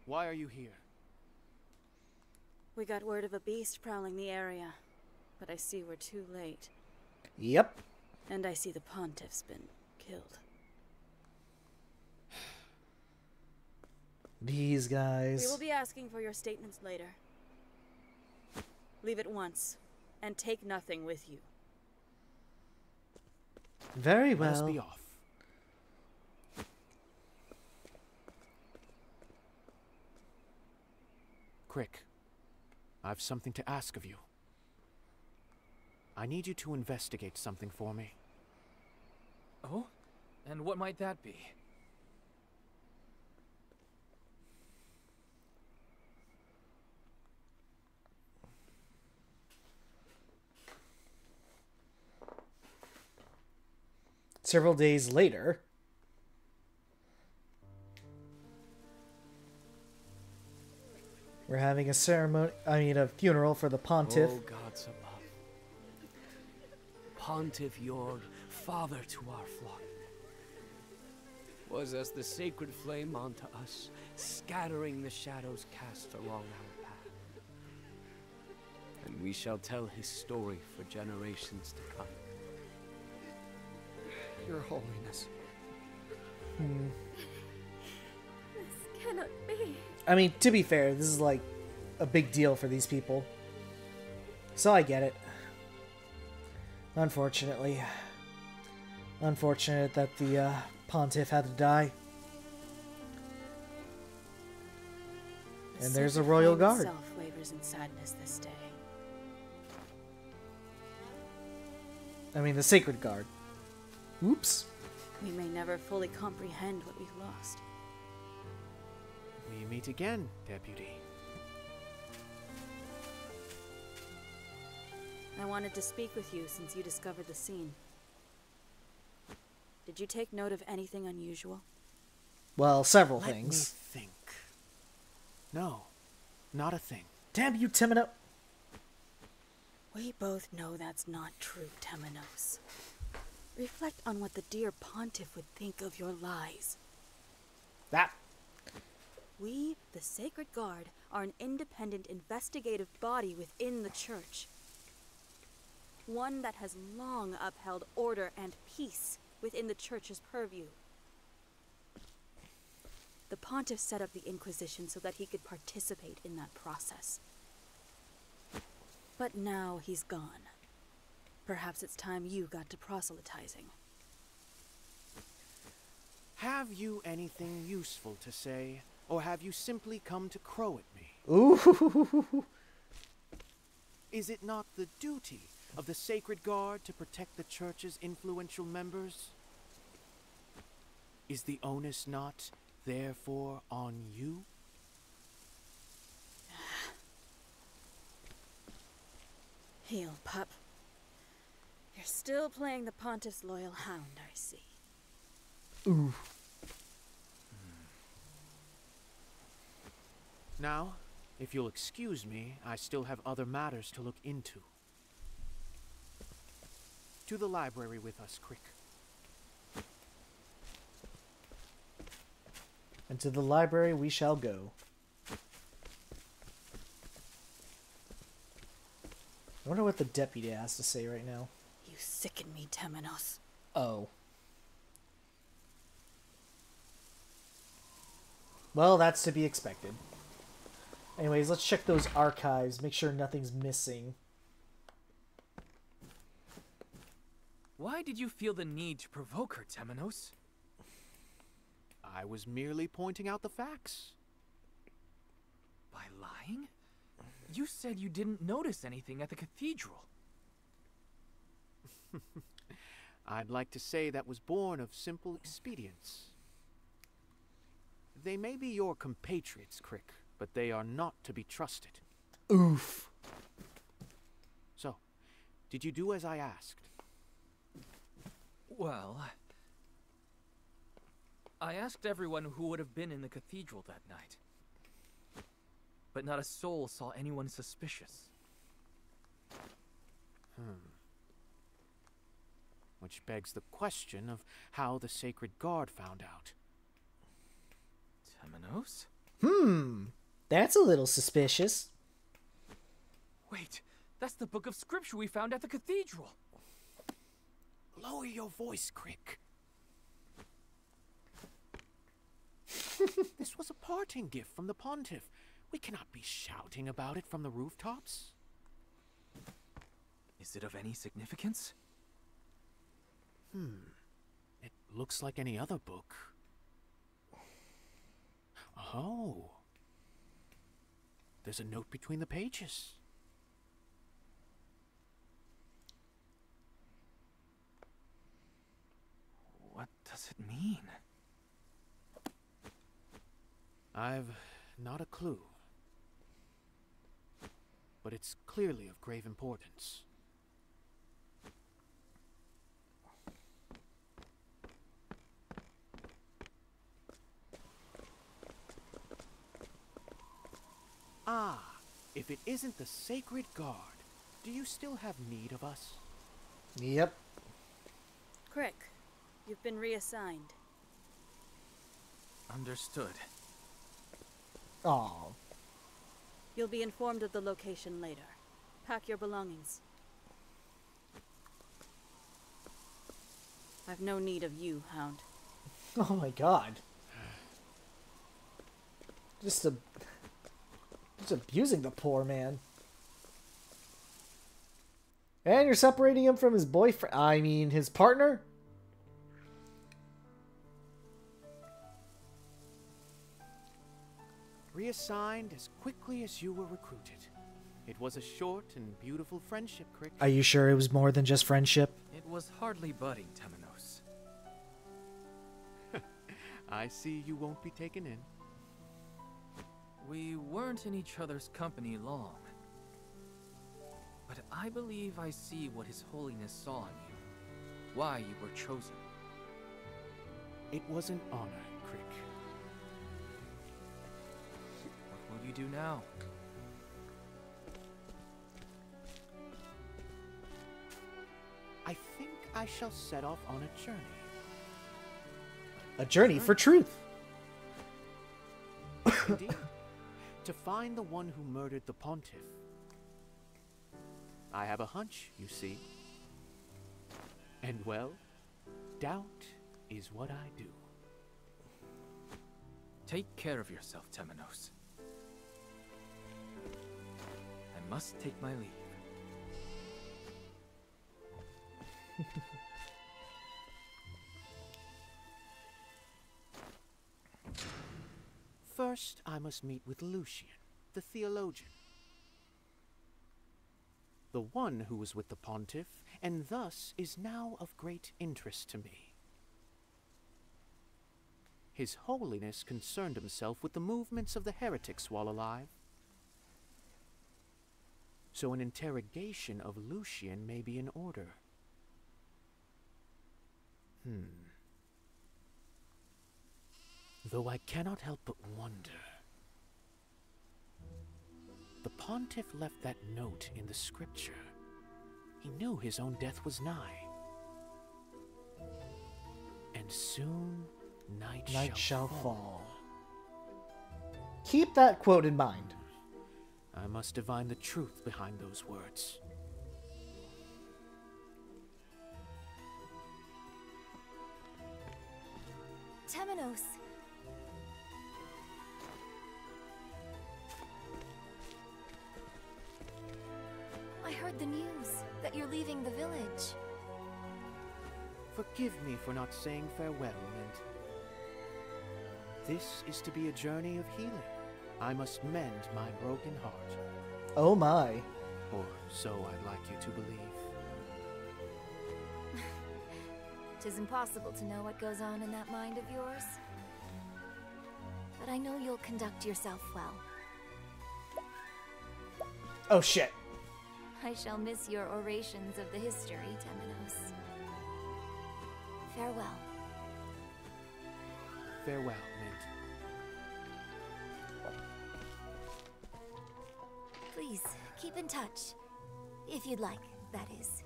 Why are you here? We got word of a beast prowling the area, but I see we're too late. Yep. And I see the Pontiff's been killed. These guys. We will be asking for your statements later. Leave at once, and take nothing with you. Very Let us well. be off. Crick, I've something to ask of you. I need you to investigate something for me. Oh? And what might that be? Several days later. We're having a ceremony, a funeral for the Pontiff. O gods above, Pontiff Jorg, father to our flock, was as the sacred flame unto us, scattering the shadows cast along our path. And we shall tell his story for generations to come. Your Holiness. This cannot be. I mean, to be fair, this is like a big deal for these people. So I get it. Unfortunately. Unfortunate that the Pontiff had to die. And there's a royal guard. Itself wavers in sadness this day. I mean, the Sacred Guard. Oops. We may never fully comprehend what we've lost. We meet again, Deputy. I wanted to speak with you since you discovered the scene. Did you take note of anything unusual? Well, several Let things. me think. No, not a thing. Damn you, Timino! We both know that's not true, Temenos. Reflect on what the dear Pontiff would think of your lies. That. We, the Sacred Guard, are an independent investigative body within the Church. One that has long upheld order and peace within the Church's purview. The Pontiff set up the Inquisition so that he could participate in that process. But now he's gone. Perhaps it's time you got to proselytizing. Have you anything useful to say, or have you simply come to crow at me? Ooh. Is it not the duty of the Sacred Guard to protect the Church's influential members? Is the onus not, therefore, on you? Heel, pup. You're still playing the Pontiff's loyal hound, I see. Ooh. Now, if you'll excuse me, I still have other matters to look into. To the library with us, Crick. And to the library we shall go. I wonder what the deputy has to say right now. You sicken me, Temenos. Oh. Well, that's to be expected. Anyways, let's check those archives, make sure nothing's missing. Why did you feel the need to provoke her, Temenos? I was merely pointing out the facts. By lying? You said you didn't notice anything at the cathedral. I'd like to say that was born of simple expedience. They may be your compatriots, Crick, but they are not to be trusted. Oof. So, did you do as I asked? Well, I asked everyone who would have been in the cathedral that night. But not a soul saw anyone suspicious. Which begs the question of how the Sacred Guard found out. Temenos? That's a little suspicious. Wait, that's the book of scripture we found at the cathedral. Lower your voice, Crick. This was a parting gift from the Pontiff. We cannot be shouting about it from the rooftops. Is it of any significance? It looks like any other book. Oh. There's a note between the pages. What does it mean? I've not a clue. But it's clearly of grave importance. Ah, if it isn't the Sacred Guard, do you still have need of us? Yep. Crick, you've been reassigned. Understood. Aw. You'll be informed of the location later. Pack your belongings. I've no need of you, Hound. Oh my god. Just abusing the poor man. And you're separating him from his boyfriend. I mean, his partner? Reassigned as quickly as you were recruited. It was a short and beautiful friendship, Crick. Are you sure it was more than just friendship? It was hardly budding, Temenos. I see you won't be taken in. We weren't in each other's company long. But I believe I see what His Holiness saw in you. Why you were chosen. It was an honor, Crick. What will you do now? I think I shall set off on a journey. A journey for truth. Indeed. To find the one who murdered the Pontiff. I have a hunch, you see. And well, doubt is what I do. Take care of yourself, Temenos. I must take my leave. First, I must meet with Lucian, the theologian. The one who was with the Pontiff, and thus is now of great interest to me. His Holiness concerned himself with the movements of the heretics while alive. So an interrogation of Lucian may be in order. Though I cannot help but wonder. The Pontiff left that note in the scripture. He knew his own death was nigh. And soon night shall fall. Keep that quote in mind. I must divine the truth behind those words. Temenos. I heard the news that you're leaving the village. Forgive me for not saying farewell, Mint. This is to be a journey of healing. I must mend my broken heart. Oh my. Or so I'd like you to believe. 'Tis impossible to know what goes on in that mind of yours. But I know you'll conduct yourself well. Oh shit. I shall miss your orations of the history, Temenos. Farewell. Farewell, Mint. Please, keep in touch. If you'd like, that is.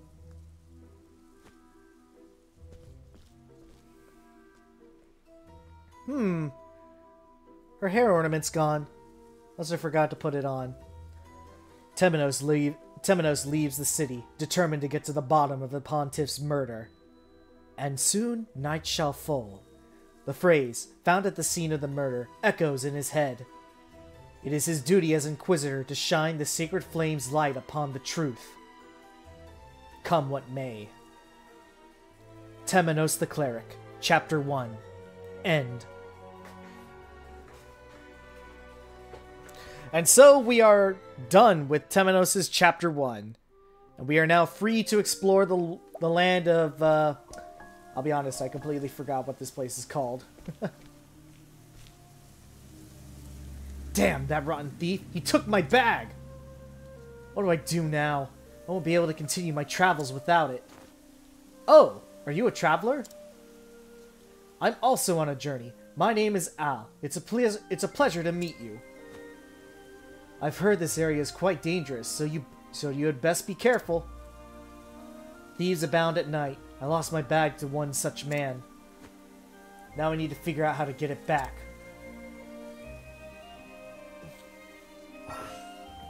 Her hair ornament's gone. Unless I forgot to put it on. Temenos leaves the city, determined to get to the bottom of the Pontiff's murder. And soon night shall fall. The phrase, found at the scene of the murder, echoes in his head. It is his duty as Inquisitor to shine the sacred flame's light upon the truth. Come what may. Temenos the Cleric, Chapter 1. End. And so we are done with Temenos' Chapter 1. And we are now free to explore the land of... I'll be honest, I completely forgot what this place is called. Damn, that rotten thief! He took my bag! What do I do now? I won't be able to continue my travels without it. Oh, are you a traveler? I'm also on a journey. My name is Al. It's a pleasure to meet you. I've heard this area is quite dangerous, so you had best be careful. Thieves abound at night. I lost my bag to one such man. Now I need to figure out how to get it back.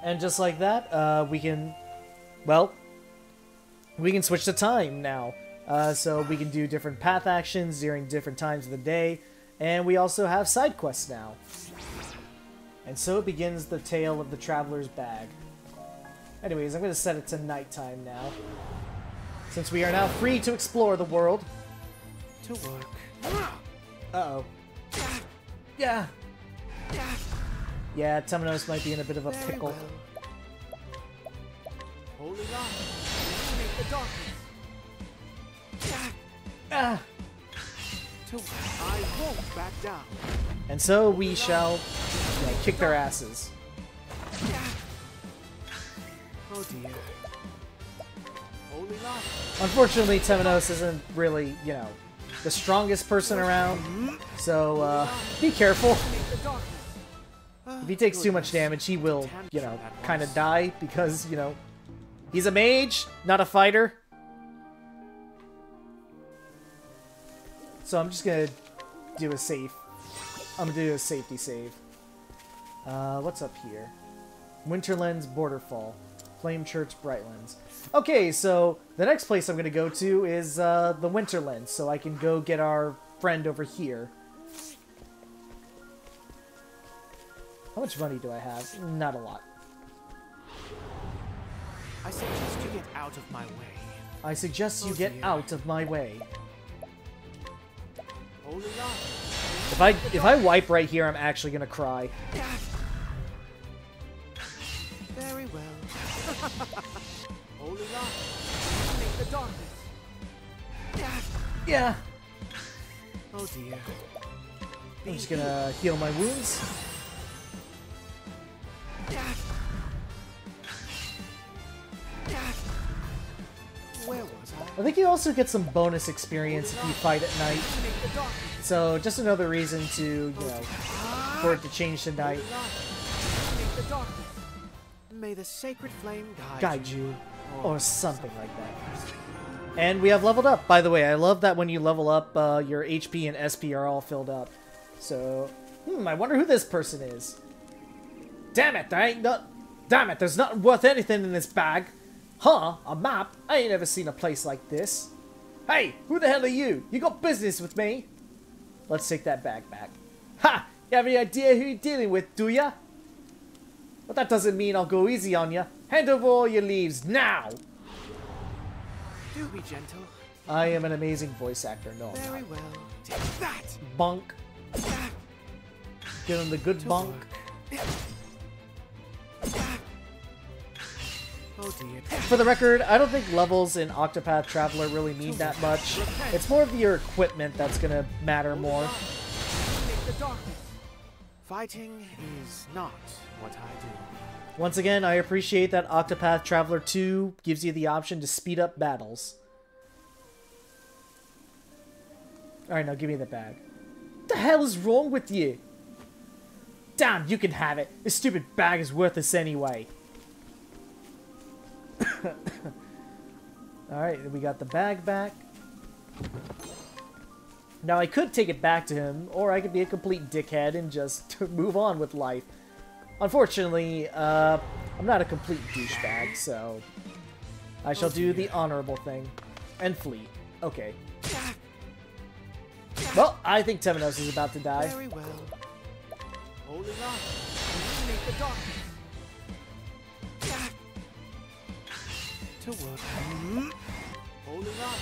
And just like that, we can switch the time now. So we can do different path actions during different times of the day. And we also have side quests now. And so begins the tale of the Traveler's Bag. Anyways, I'm going to set it to nighttime now. Since we are now free to explore the world. To work. Uh-oh. Yeah. Yeah, Temenos might be in a bit of a pickle. Holy light, illuminate the darkness. Ah! I won't back down. And so we shall kick their asses. Oh dear. Holy light. Unfortunately, Temenos isn't really, the strongest person around. So, be careful. If he takes too much damage, he will, kind of die because, he's a mage, not a fighter. So I'm just gonna do a safe. I'm gonna do a safety save. What's up here? Winterlands Borderfall. Flame Church Brightlands. Okay, so the next place I'm gonna go to is the Winterlands, so I can go get our friend over here. How much money do I have? Not a lot. I suggest you get out of my way. I suggest you get out of my way. Holy light. If I wipe right here, I'm actually gonna cry. Very well. Holy light. Illuminate the darkness. Yeah. Oh dear. I'm just gonna heal my wounds. Where was I? I think you also get some bonus experience if you fight at night. So just another reason to, for it to change to night. May the sacred flame guide you. Or something like that. And we have leveled up. By the way, I love that when you level up, your HP and SP are all filled up. So, I wonder who this person is. Damn it, damn it, there's nothing worth anything in this bag. Huh? A map? I ain't ever seen a place like this. Hey, who the hell are you? You got business with me? Let's take that bag back. Ha! You have any idea who you're dealing with, do ya? But that doesn't mean I'll go easy on ya. Hand over all your leaves, now! Do be gentle. I am an amazing voice actor, no. Very well. Take that! Bonk. Give him the good bonk. Oh dear. For the record, I don't think levels in Octopath Traveler really mean that much. It's more of your equipment that's gonna matter more. Fighting is not what I do. Once again, I appreciate that Octopath Traveler 2 gives you the option to speed up battles. Alright, now give me the bag. What the hell is wrong with you? Damn, you can have it. This stupid bag is worthless anyway. Alright, we got the bag back. Now I could take it back to him, or I could be a complete dickhead and just move on with life. Unfortunately, I'm not a complete douchebag, so I shall do the honorable thing and flee. Okay. Well, I think Temenos is about to die. Very well. Holy light, illuminate the darkness. To work. Holy light,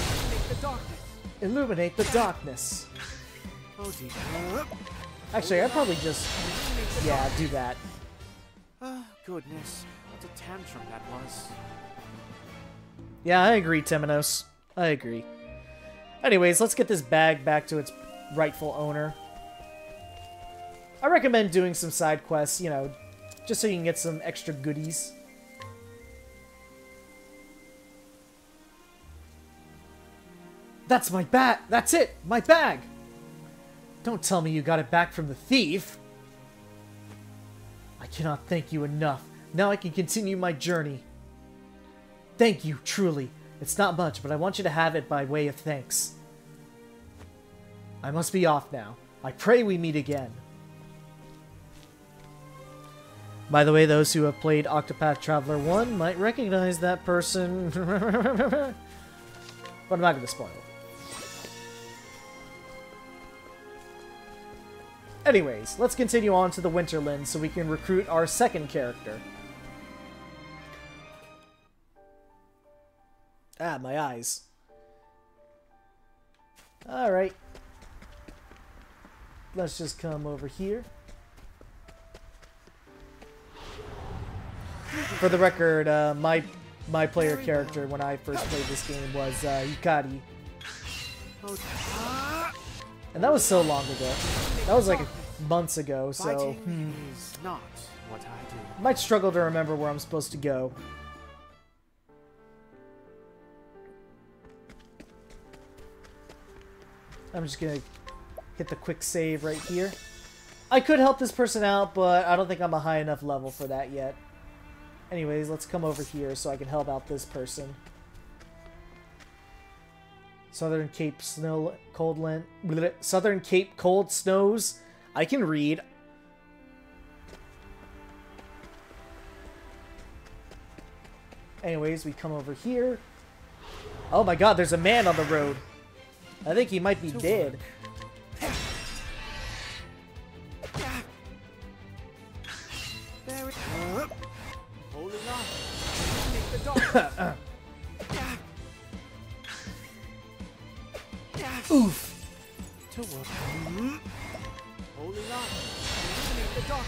illuminate the darkness. Illuminate the darkness. Oh dear. Actually, I'd probably just, yeah, do that. Goodness, what a tantrum that was. Yeah, I agree, Temenos. I agree. Anyways, let's get this bag back to its rightful owner. I recommend doing some side quests, just so you can get some extra goodies. That's my bag! That's it! My bag! Don't tell me you got it back from the thief! I cannot thank you enough. Now I can continue my journey. Thank you, truly. It's not much, but I want you to have it by way of thanks. I must be off now. I pray we meet again. By the way, those who have played Octopath Traveler 1 might recognize that person. But I'm not going to spoil it. Anyways, let's continue on to the Winterlands so we can recruit our second character. Ah, my eyes. Alright. Let's just come over here. For the record, my player character when I first played this game was Yukari. And that was so long ago. That was like months ago, so is not what I do. might struggle to remember where I'm supposed to go. I'm just gonna hit the quick save right here. I could help this person out, but I don't think I'm a high enough level for that yet. Anyways, let's come over here so I can help out this person. Southern Cape Southern Cape Cold Snows. I can read. Anyways, we come over here. Oh my god, there's a man on the road. I think he might be dead. Oof.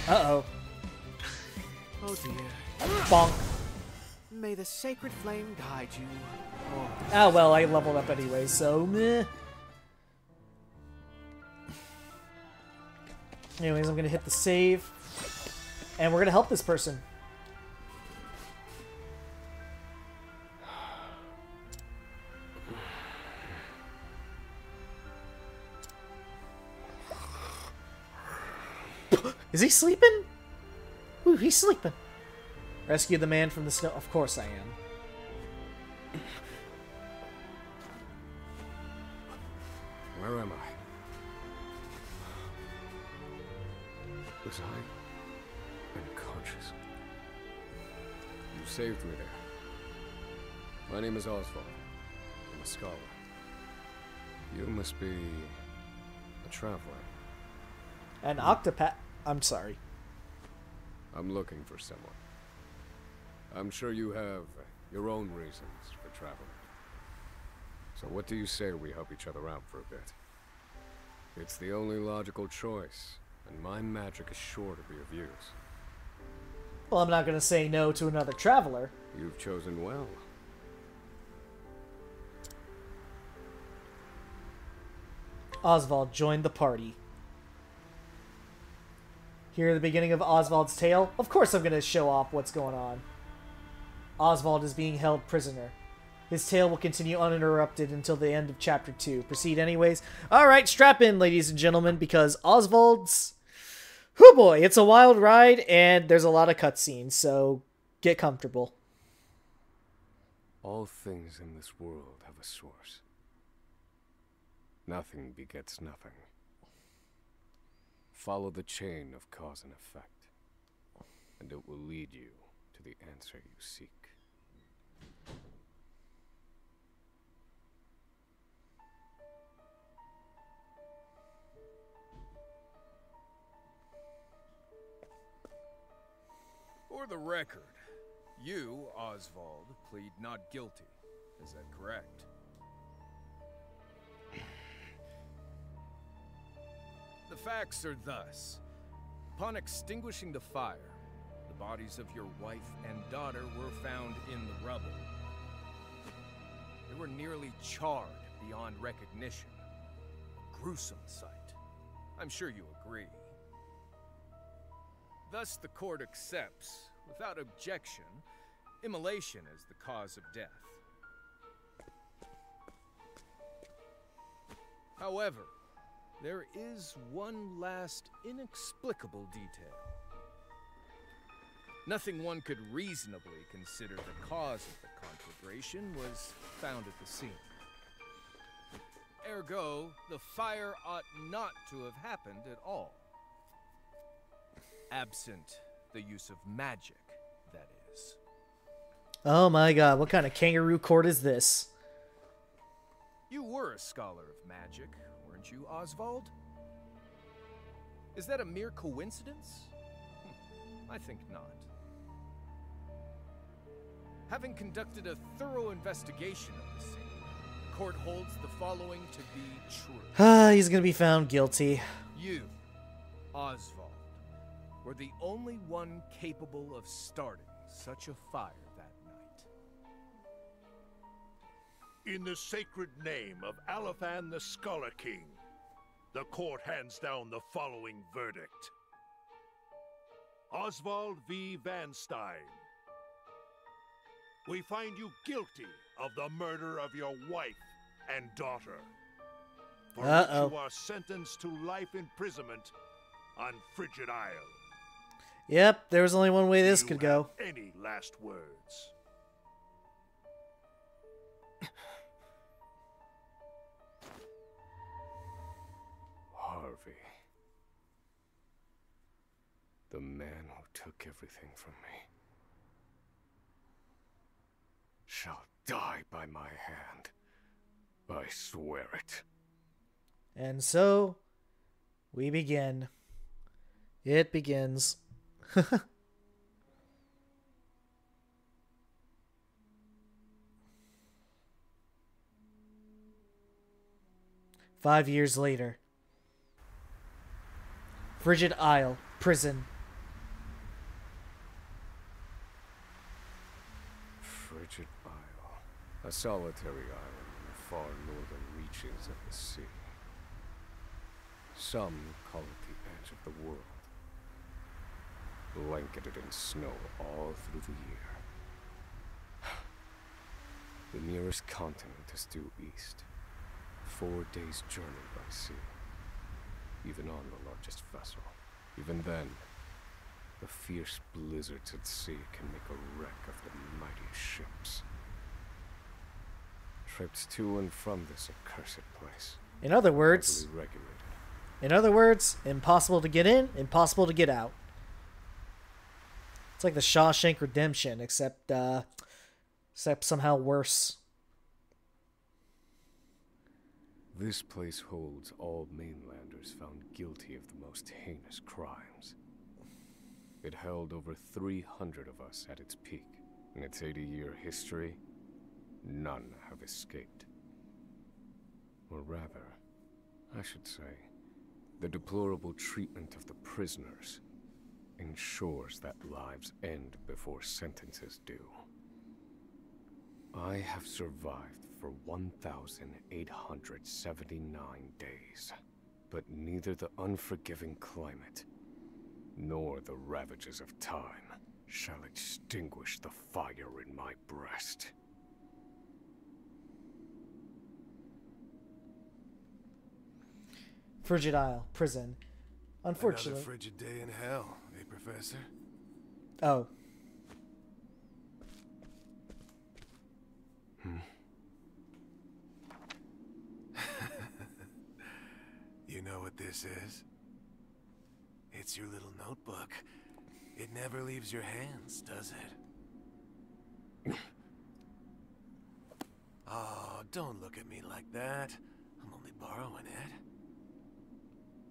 Uh-oh. Oh dear. Bonk. May the sacred flame guide you. Ah, well, I leveled up anyway, so meh. Anyways, I'm gonna hit the save. And we're gonna help this person. Is he sleeping? Ooh, he's sleeping. Rescue the man from the snow. Of course I am. Where am I? Was I unconscious? You saved me there. My name is Oswald. I'm a scholar. You must be a traveler. An Octopath. I'm sorry. I'm looking for someone. I'm sure you have your own reasons for traveling. So what do you say we help each other out for a bit? It's the only logical choice, and my magic is sure to be of use. Well, I'm not going to say no to another traveler. You've chosen well. Oswald joined the party. Here at the beginning of Oswald's tale, of course I'm going to show off what's going on. Oswald is being held prisoner. His tale will continue uninterrupted until the end of Chapter 2. Proceed anyways. Alright, strap in, ladies and gentlemen, because Oswald's... Whew boy, it's a wild ride, and there's a lot of cutscenes, so get comfortable. All things in this world have a source. Nothing begets nothing. Follow the chain of cause and effect, and it will lead you to the answer you seek. For the record, you, Oswald, plead not guilty. Is that correct? The facts are thus. Upon extinguishing the fire, the bodies of your wife and daughter were found in the rubble. They were nearly charred beyond recognition. A gruesome sight. I'm sure you agree. Thus, the court accepts, without objection, immolation as the cause of death. However, there is one last inexplicable detail. Nothing one could reasonably consider the cause of the conflagration was found at the scene. Ergo, the fire ought not to have happened at all. Absent the use of magic, that is. Oh my god, what kind of kangaroo court is this? You were a scholar of magic, weren't you, Oswald? Is that a mere coincidence? I think not. Having conducted a thorough investigation of the scene, the court holds the following to be true. Ah, he's gonna be found guilty. You, Oswald, were the only one capable of starting such a fire that night. In the sacred name of Alephan the Scholar King, the court hands down the following verdict. Oswald V. Van Stein, we find you guilty of the murder of your wife and daughter, for which you are sentenced to life imprisonment on Frigid Isle. Yep, there was only one way this could go. Any last words? Harvey. The man who took everything from me shall die by my hand. I swear it. And so, we begin. It begins. 5 years later. Frigid Isle, prison. Frigid Isle. A solitary island in the far northern reaches of the sea. Some call it the edge of the world. Blanketed in snow all through the year. The nearest continent is due east. 4 days' journey by sea. Even on the largest vessel. Even then, the fierce blizzards at sea can make a wreck of the mightiest ships. Trips to and from this accursed place. In other words, impossible to get in, impossible to get out. It's like the Shawshank Redemption, except somehow worse. This place holds all mainlanders found guilty of the most heinous crimes. It held over 300 of us at its peak. In its 80-year history, none have escaped. Or rather, I should say, the deplorable treatment of the prisoners ensures that lives end before sentences do. I have survived for 1,879 days, but neither the unforgiving climate nor the ravages of time shall extinguish the fire in my breast. Frigid Isle, prison. Unfortunately. Another frigid day in hell, eh, Professor? Oh. You know what this is? It's your little notebook. It never leaves your hands, does it? Oh, don't look at me like that. I'm only borrowing it.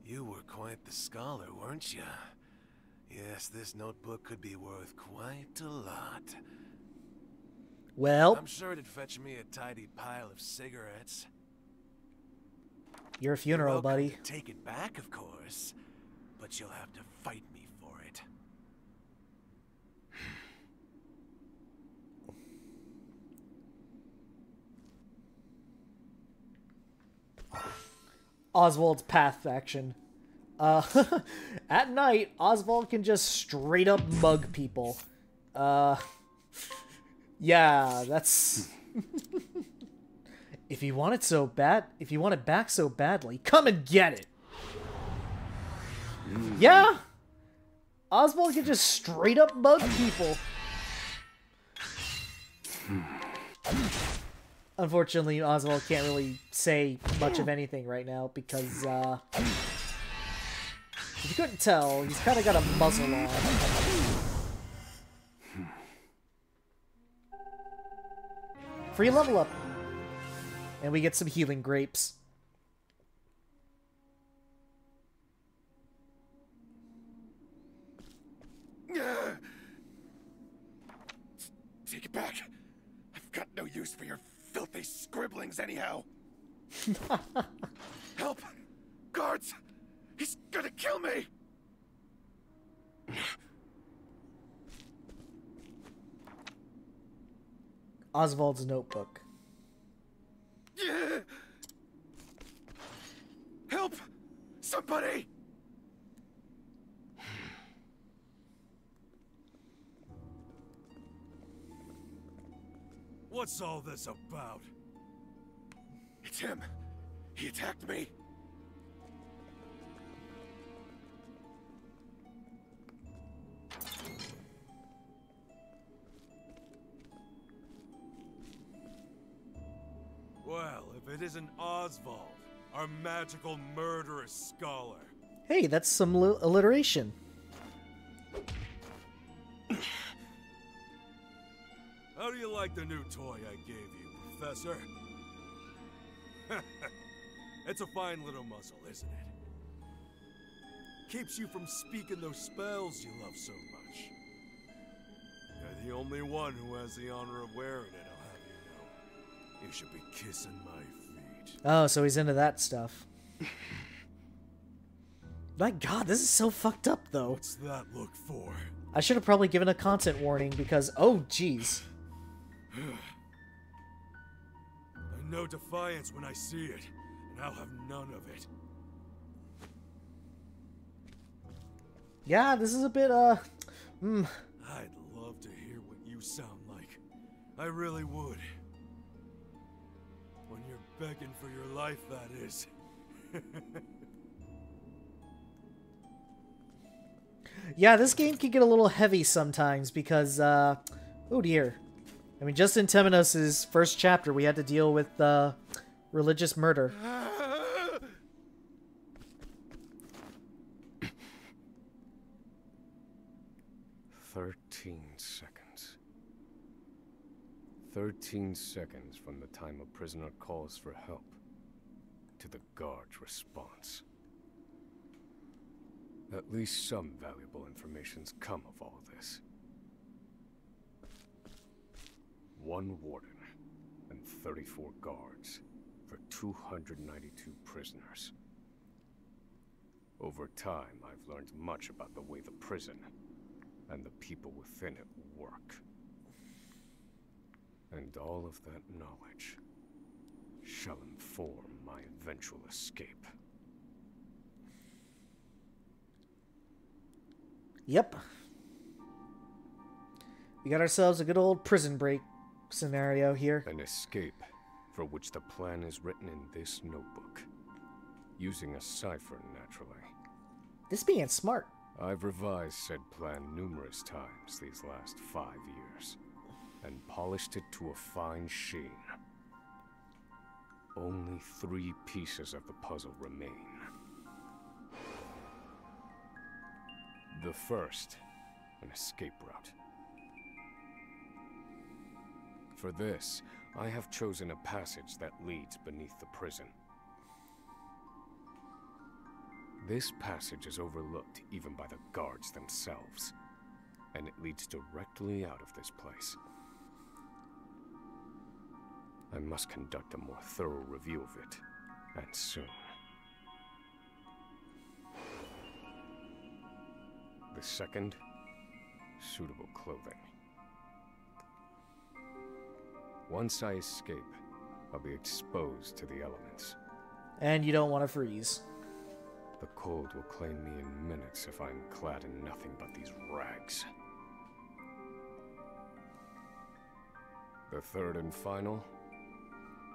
You were quite the scholar, weren't you? Yes, this notebook could be worth quite a lot. Well, I'm sure it'd fetch me a tidy pile of cigarettes. Your funeral, buddy. To take it back, of course, but you'll have to fight me for it. Oswald's path faction. At night, Oswald can just straight up mug people. Yeah, that's... If you want it so bad, if you want it back so badly, come and get it. Yeah? Oswald can just straight up bug people. Unfortunately, Oswald can't really say much of anything right now because, if you couldn't tell, he's kind of got a muzzle on. Free level up. And we get some healing grapes. Take it back. I've got no use for your filthy scribblings anyhow. Help! Guards! He's gonna kill me! Oswald's notebook. Help! Somebody! What's all this about? It's him. He attacked me. Well, if it isn't Oswald, our magical murderous scholar. Hey, that's some alliteration. How do you like the new toy I gave you, Professor? It's a fine little muzzle, isn't it? Keeps you from speaking those spells you love so much. You're the only one who has the honor of wearing it, I'll have you know. You should be kissing my feet. Oh, so he's into that stuff. My god, this is so fucked up, though. What's that look for? I should have probably given a content warning because, oh, jeez. I know defiance when I see it, and I'll have none of it. Yeah, this is a bit, I'd love to hear what you sound like. I really would. When you're begging for your life, that is. Yeah, this game can get a little heavy sometimes because, oh dear. I mean, just in Temenos' first chapter, we had to deal with, religious murder. 13 seconds. 13 seconds from the time a prisoner calls for help to the guard's response. At least some valuable information's come of all this. 1 warden and 34 guards for 292 prisoners. Over time, I've learned much about the way the prison and the people within it work. And all of that knowledge shall inform my eventual escape. Yep. We got ourselves a good old prison break scenario here. An escape for which the plan is written in this notebook. Using a cipher, naturally. This being smart. I've revised said plan numerous times these last 5 years, and polished it to a fine sheen. Only 3 pieces of the puzzle remain. The first, an escape route. For this, I have chosen a passage that leads beneath the prison. This passage is overlooked even by the guards themselves, and it leads directly out of this place. I must conduct a more thorough review of it, and soon. The second, suitable clothing. Once I escape, I'll be exposed to the elements. And you don't want to freeze. The cold will claim me in minutes if I'm clad in nothing but these rags. The third and final,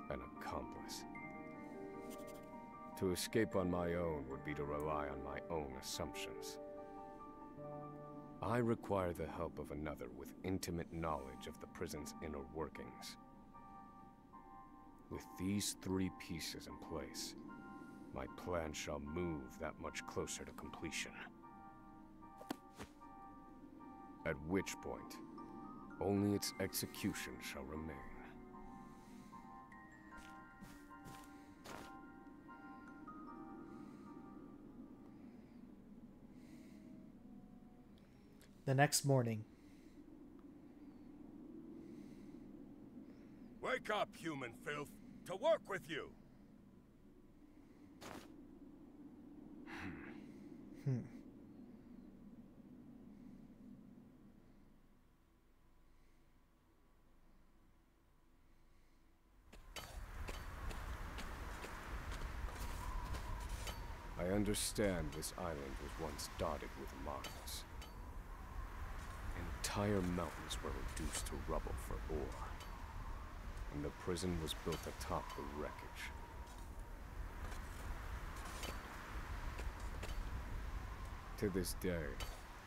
an accomplice. To escape on my own would be to rely on my own assumptions. I require the help of another with intimate knowledge of the prison's inner workings. With these 3 pieces in place, my plan shall move that much closer to completion. At which point, only its execution shall remain. The next morning. Wake up, human filth! To work with you! I understand this island was once dotted with mines. Entire mountains were reduced to rubble for ore, and the prison was built atop the wreckage. To this day,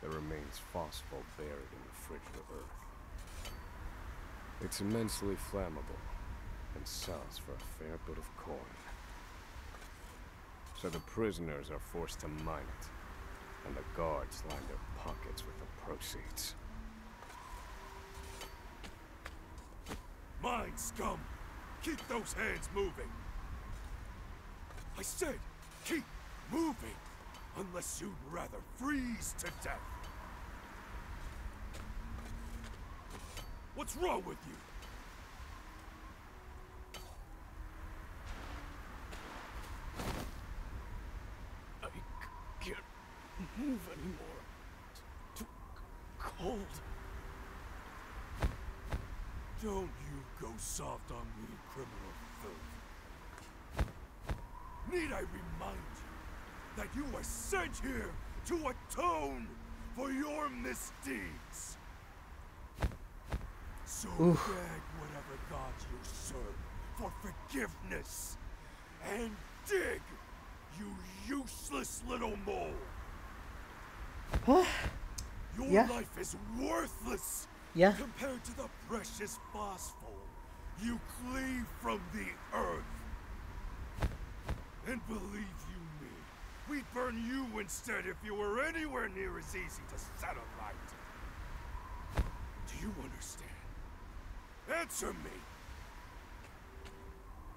there remains phosphate buried in the frigid earth. It's immensely flammable, and sells for a fair bit of coin. So the prisoners are forced to mine it, and the guards line their pockets with the proceeds. Mine, scum! Keep those hands moving! I said, keep moving! Unless you'd rather freeze to death! What's wrong with you? I can't move anymore. It's too cold. Don't you go soft on me, criminal filth. Need I remind you that you were sent here to atone for your misdeeds? So beg whatever god you serve for forgiveness, and dig, you useless little mole. Your life is worthless compared to the precious phosphor you cleave from the earth. And believe you me, we'd burn you instead if you were anywhere near as easy to set alight. Do you understand? Answer me!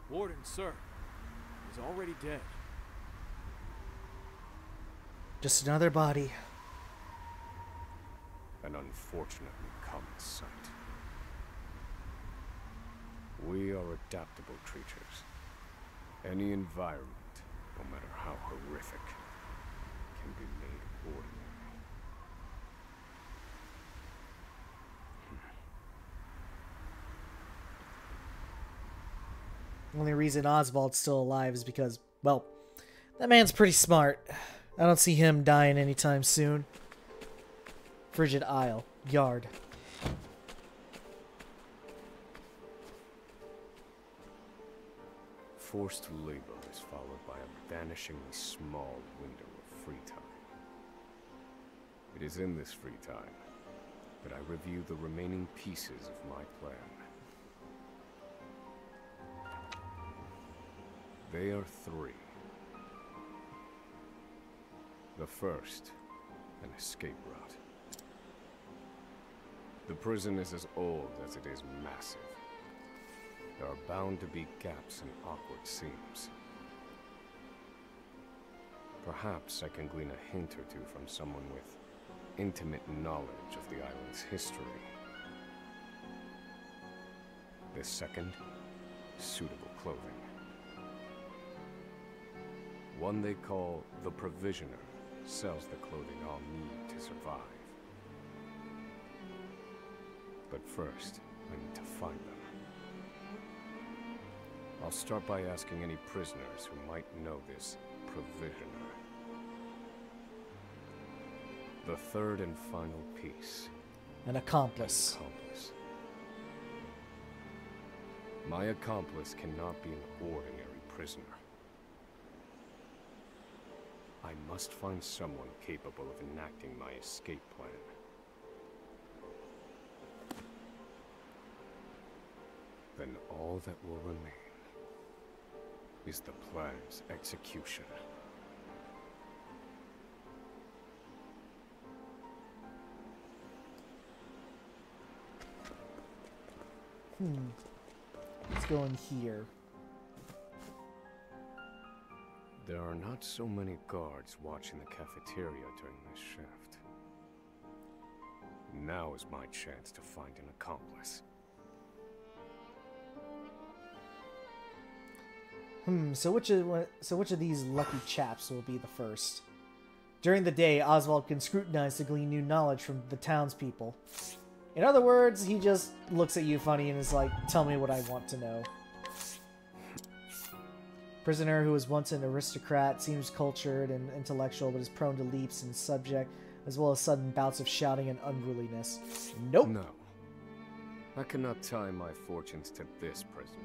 Warden, sir. He's already dead. Just another body. An unfortunately common sight. We are adaptable creatures. Any environment, no matter how horrific, can be made ordinary. The only reason Oswald's still alive is because, well, that man's pretty smart. I don't see him dying anytime soon. Frigid Isle. Yard. Forced labor is followed by a vanishingly small window of free time. It is in this free time that I review the remaining pieces of my plan. They are 3. The first, an escape route. The prison is as old as it is massive. There are bound to be gaps and awkward seams. Perhaps I can glean a hint or two from someone with intimate knowledge of the island's history. The second, suitable clothing. One they call the Provisioner sells the clothing I'll need to survive. But first, I need to find them. I'll start by asking any prisoners who might know this Provisioner. The third and final piece. An accomplice. My accomplice cannot be an ordinary prisoner. I must find someone capable of enacting my escape plan. Then all that will remain is the plan's execution. Let's go in here. There are not so many guards watching the cafeteria during this shift. Now is my chance to find an accomplice. So which of these lucky chaps will be the first? During the day, Oswald can scrutinize to glean new knowledge from the townspeople. In other words, he just looks at you funny and is like, tell me what I want to know. Prisoner who was once an aristocrat, seems cultured and intellectual, but is prone to leaps and subject, as well as sudden bouts of shouting and unruliness. Nope. No. I cannot tie my fortunes to this prisoner.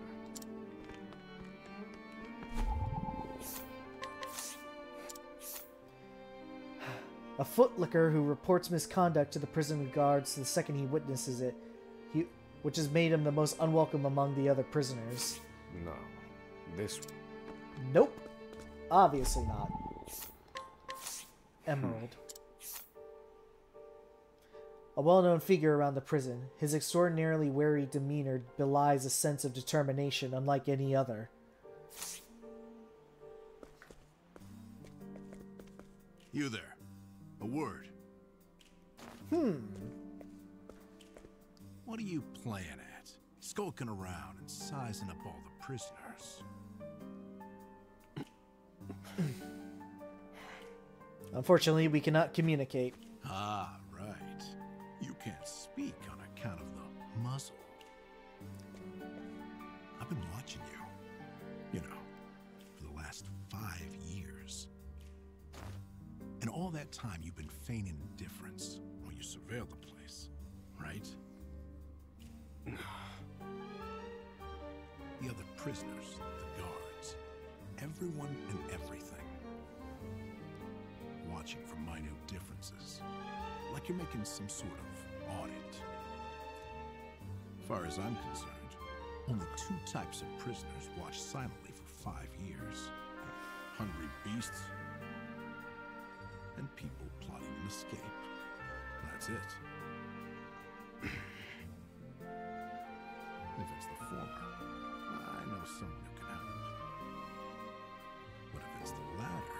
A footlicker who reports misconduct to the prison guards the second he witnesses it, which has made him the most unwelcome among the other prisoners. No. This... Nope. Obviously not. Emerald. A well-known figure around the prison, his extraordinarily wary demeanor belies a sense of determination unlike any other. You there. A word. What are you playing at? Skulking around and sizing up all the prisoners. Unfortunately, we cannot communicate. Ah, right. You can't speak on account of the muzzle. I've been watching you. You know, for the last 5 years. And all that time you've been feigning indifference while you surveil the place, right? The other prisoners, the guards, everyone and everything. Watching for minute differences, like you're making some sort of audit. As far as I'm concerned, only 2 types of prisoners watch silently for 5 years. Hungry beasts and people plotting an escape. That's it. If it's the former, I know someone who can help. But if it's the latter...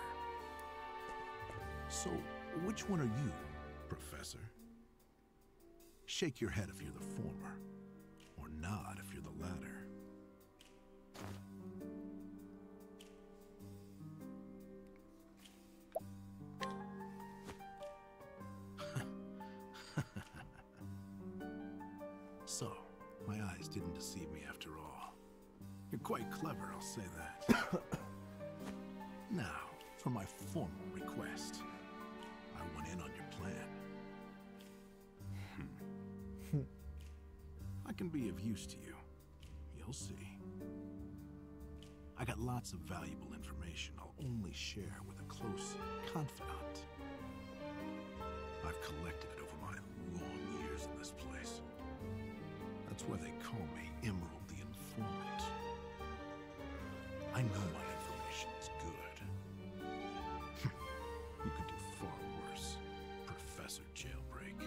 So, which one are you, Professor? Shake your head if you're the former, or nod if you're the latter. So, my eyes didn't deceive me after all. You're quite clever, I'll say that. Now, for my formal request. I went in on your plan. I can be of use to you. You'll see. I got lots of valuable information I'll only share with a close confidant. I've collected it over my long years in this place. That's why they call me Emerald the Informant. I know my information is good. You could do far worse, Professor Jailbreak.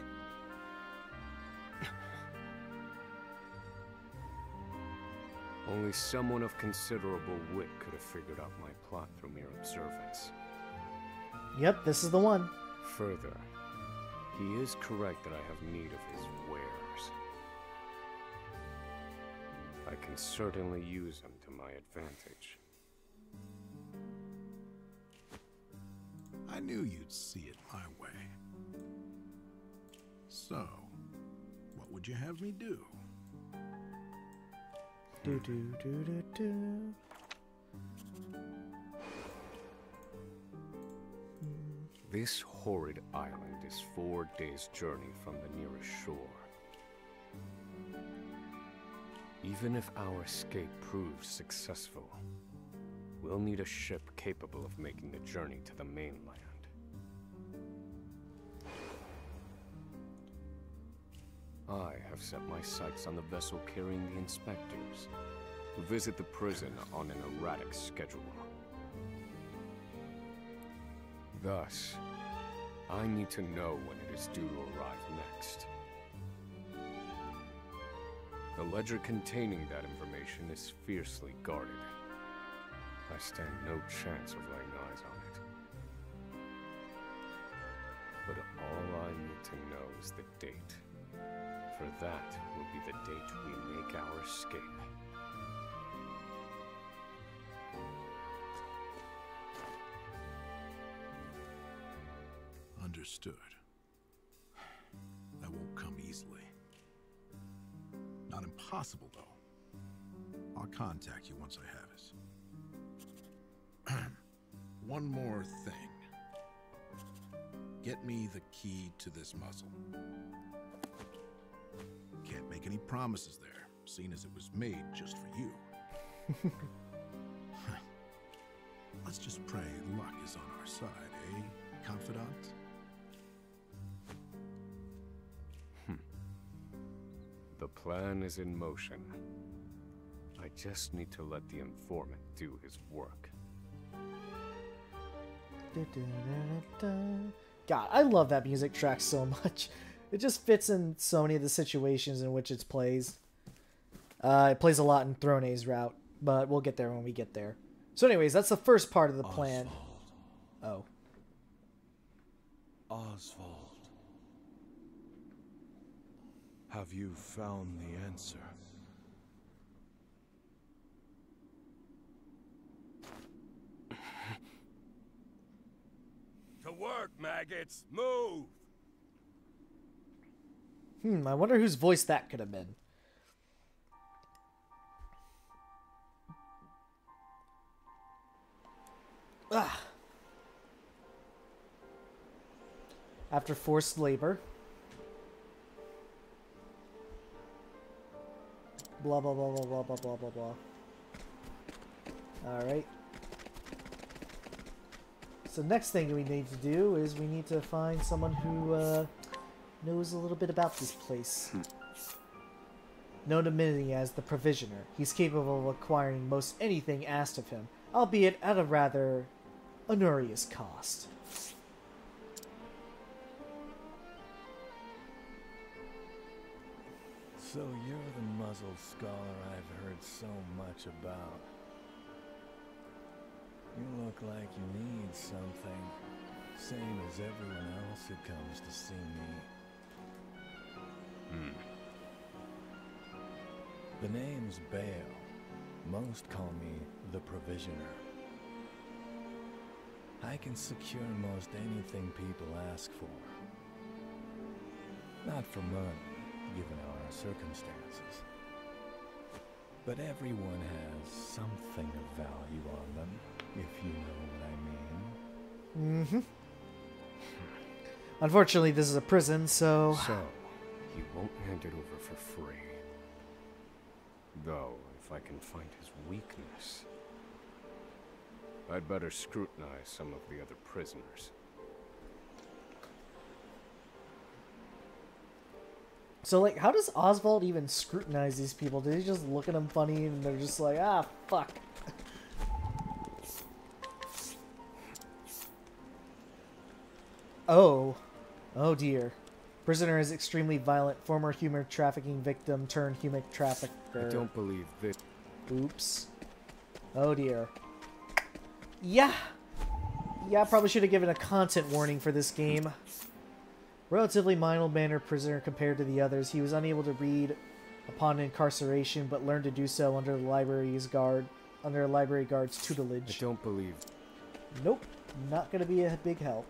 Only someone of considerable wit could have figured out my plot through mere observance. Yep, this is the one. Further, he is correct that I have need of his wares. I can certainly use them to my advantage. I knew you'd see it my way. So, what would you have me do? This horrid island is 4 days' journey from the nearest shore. Even if our escape proves successful, we'll need a ship capable of making the journey to the mainland. I have set my sights on the vessel carrying the inspectors, who visit the prison on an erratic schedule. Thus, I need to know when it is due to arrive next. The ledger containing that information is fiercely guarded. I stand no chance of laying eyes on it. But all I need to know is the date. For that will be the date we make our escape. Understood. That won't come easily. Not impossible, though. I'll contact you once I have it. One more thing. Get me the key to this muzzle. Can't make any promises there, seeing as it was made just for you. Let's just pray luck is on our side, eh, confidant? The plan is in motion. I just need to let the informant do his work. God, I love that music track so much. It just fits in so many of the situations in which it plays. It plays a lot in Throne's route, but we'll get there when we get there. So anyways, that's the first part of the plan. Oswald. Oh. Oswald. Have you found the answer? To work, maggots! Move! I wonder whose voice that could have been. Ah. After forced labor. Blah, blah, blah, blah, blah, blah, blah, blah, blah. Alright. So next thing we need to do is we need to find someone who knows a little bit about this place. Known to many as the Provisioner, he's capable of acquiring most anything asked of him, albeit at a rather onerous cost. So you're the muzzled scholar I've heard so much about. You look like you need something, same as everyone else who comes to see me. The name's Bale. Most call me the Provisioner. I can secure most anything people ask for. Not for money, given our circumstances. But everyone has something of value on them, if you know what I mean. Mm-hmm. Unfortunately, this is a prison, so... So, he won't hand it over for free. Though, if I can find his weakness, I'd better scrutinize some of the other prisoners. So, like, how does Oswald even scrutinize these people? Did he just look at them funny and they're just like, ah, fuck. Oh. Oh dear. Prisoner is extremely violent, former human trafficking victim turned human trafficker. I don't believe that. Oops. Oh dear. Yeah. Yeah, I probably should have given a content warning for this game. Relatively mild-mannered prisoner compared to the others, he was unable to read upon incarceration, but learned to do so under the library's under a library guard's tutelage. I don't believe. Nope, not gonna be a big help.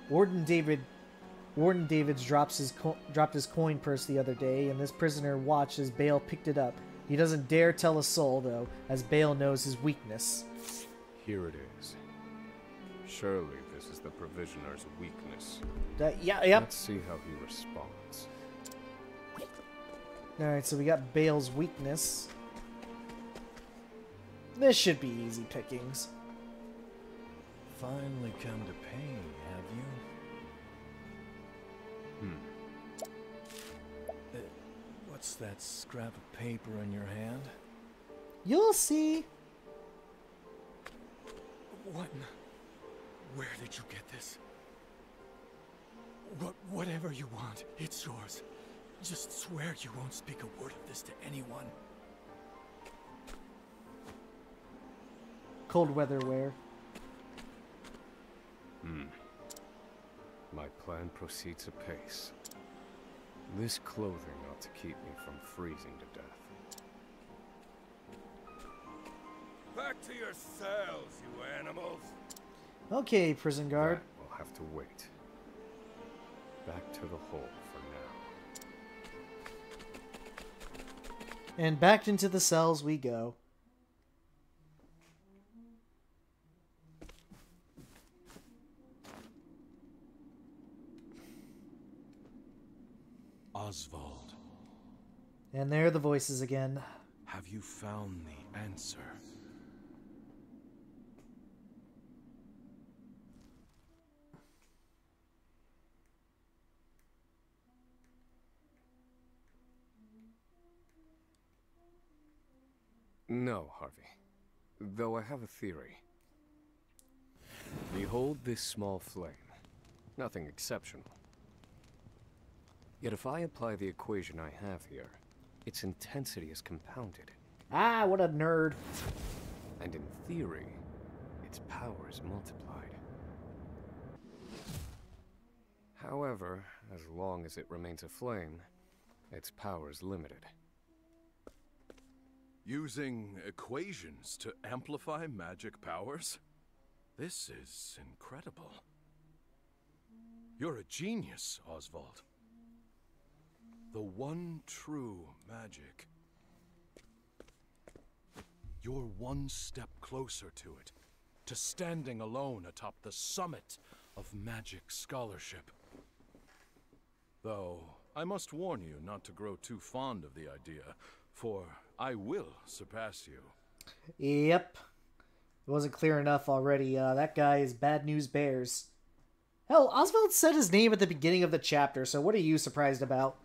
Warden Davids dropped his coin purse the other day, and this prisoner watched as Bale picked it up. He doesn't dare tell a soul, though, as Bale knows his weakness. Here it is. Surely this is the Provisioner's weakness. Yeah, yep. Let's see how he responds. Alright, so we got Bale's weakness. This should be easy pickings. Finally come to pay, have you? What's that scrap of paper in your hand? You'll see. What? Where did you get this? Whatever you want, it's yours. Just swear you won't speak a word of this to anyone. Cold weather wear. My plan proceeds apace. This clothing ought to keep me from freezing to death. Back to your cells, you animals! Okay, prison guard. That will have to wait. Back to the hole for now. And back into the cells we go. Oswald. And there are the voices again. Have you found the answer? No, Harvey. Though I have a theory. Behold this small flame. Nothing exceptional. Yet if I apply the equation I have here, its intensity is compounded. Ah, what a nerd. And in theory, its power is multiplied. However, as long as it remains a flame, its power is limited. Using equations to amplify magic powers? This is incredible. You're a genius, Oswald. The one true magic. You're one step closer to it, to standing alone atop the summit of magic scholarship. Though, I must warn you not to grow too fond of the idea, for I will surpass you. Yep. It wasn't clear enough already. That guy is Bad News Bears. Hell, Oswald said his name at the beginning of the chapter, so what are you surprised about?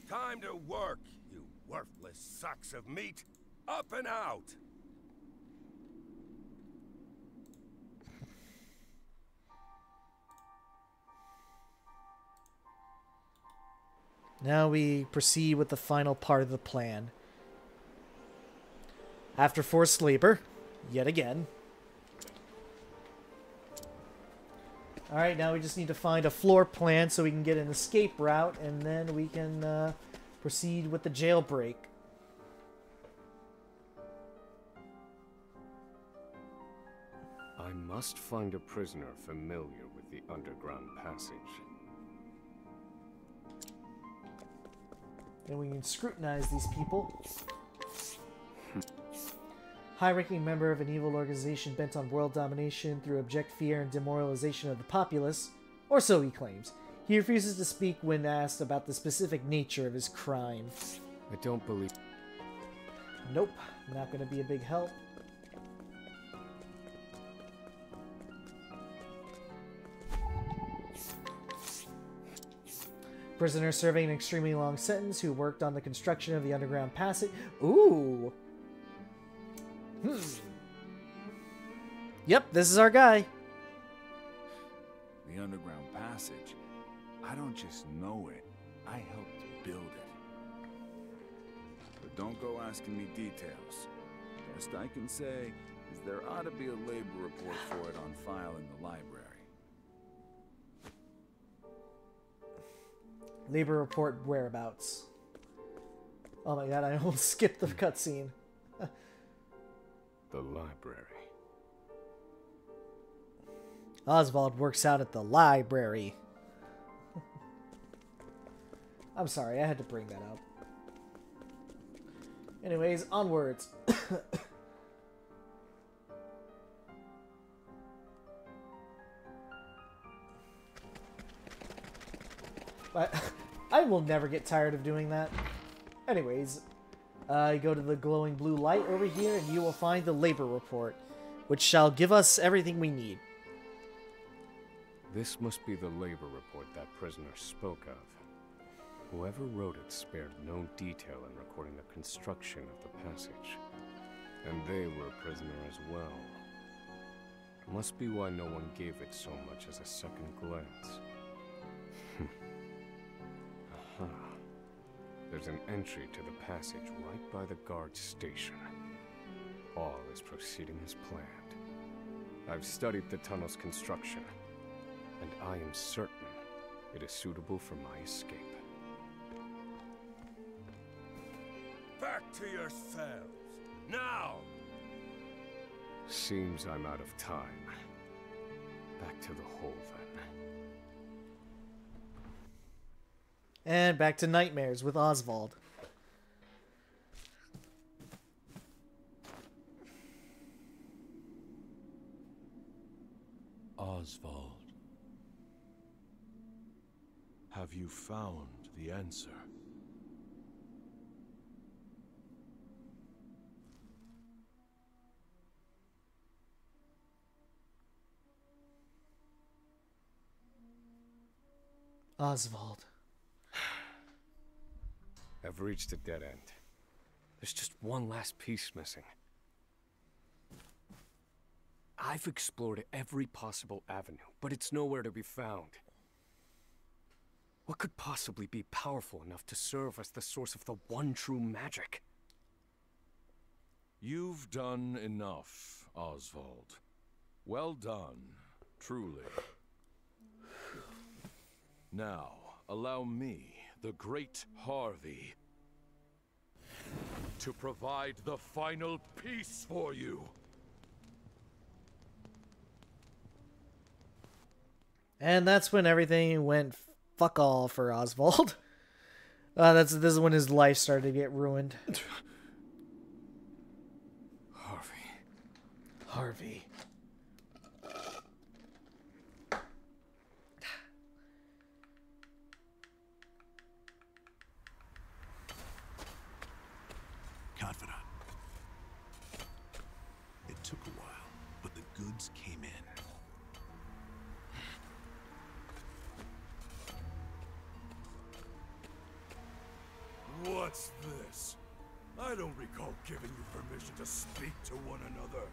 Time to work, you worthless sacks of meat! Up and out! Now we proceed with the final part of the plan. After forced labor, yet again. Alright, now we just need to find a floor plan so we can get an escape route, and then we can proceed with the jailbreak. I must find a prisoner familiar with the underground passage. Then we can scrutinize these people. High-ranking member of an evil organization bent on world domination through abject fear and demoralization of the populace, or so he claims. He refuses to speak when asked about the specific nature of his crime. I don't believe... Nope, not going to be a big help. Prisoner serving an extremely long sentence who worked on the construction of the underground passage. Ooh! Yep, this is our guy. The underground passage. I don't just know it. I helped build it. But don't go asking me details. Best I can say is there ought to be a labor report for it on file in the library. Labor report whereabouts. Oh my god, I almost skipped the cutscene. The library. Oswald works out at the library. I'm sorry, I had to bring that up. Anyways, onwards. But I will never get tired of doing that. Anyways, you go to the glowing blue light over here and you will find the labor report, which shall give us everything we need. This must be the labor report that prisoner spoke of. Whoever wrote it spared no detail in recording the construction of the passage. And they were a prisoner as well. Must be why no one gave it so much as a second glance. Aha. There's an entry to the passage right by the guard station. All is proceeding as planned. I've studied the tunnel's construction, and I am certain it is suitable for my escape. Back to yourselves, now! Seems I'm out of time. Back to the hole, then. And back to nightmares with Oswald. Oswald, have you found the answer? Oswald. I've reached a dead end. There's just one last piece missing. I've explored every possible avenue, but it's nowhere to be found. What could possibly be powerful enough to serve as the source of the one true magic? You've done enough, Oswald. Well done, truly. Now, allow me, the great Harvey, to provide the final piece for you. And that's when everything went fuck all for Oswald. This is when his life started to get ruined. Harvey. Confidant. It took a while, but the goods came in. What's this? I don't recall giving you permission to speak to one another.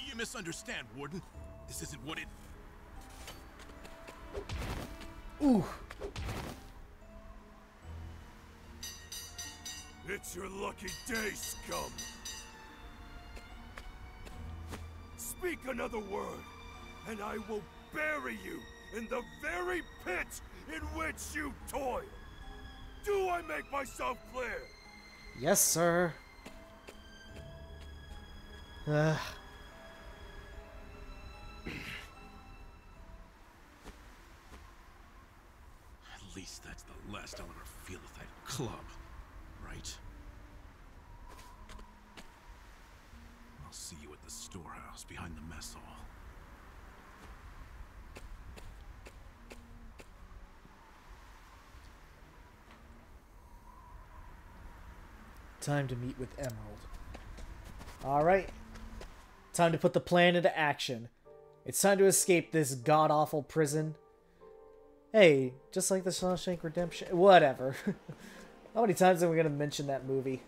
You misunderstand, Warden. This isn't what it... Ooh. It's your lucky day, scum! Speak another word, and I will bury you in the very pit in which you toil! Do I make myself clear? Yes, sir. At least that's the last I'll ever feel of that club, right? I'll see you at the storehouse behind the mess hall. Time to meet with Emerald. Alright. Time to put the plan into action. It's time to escape this god-awful prison. Hey, just like the Shawshank Redemption. Whatever. How many times are we going to mention that movie?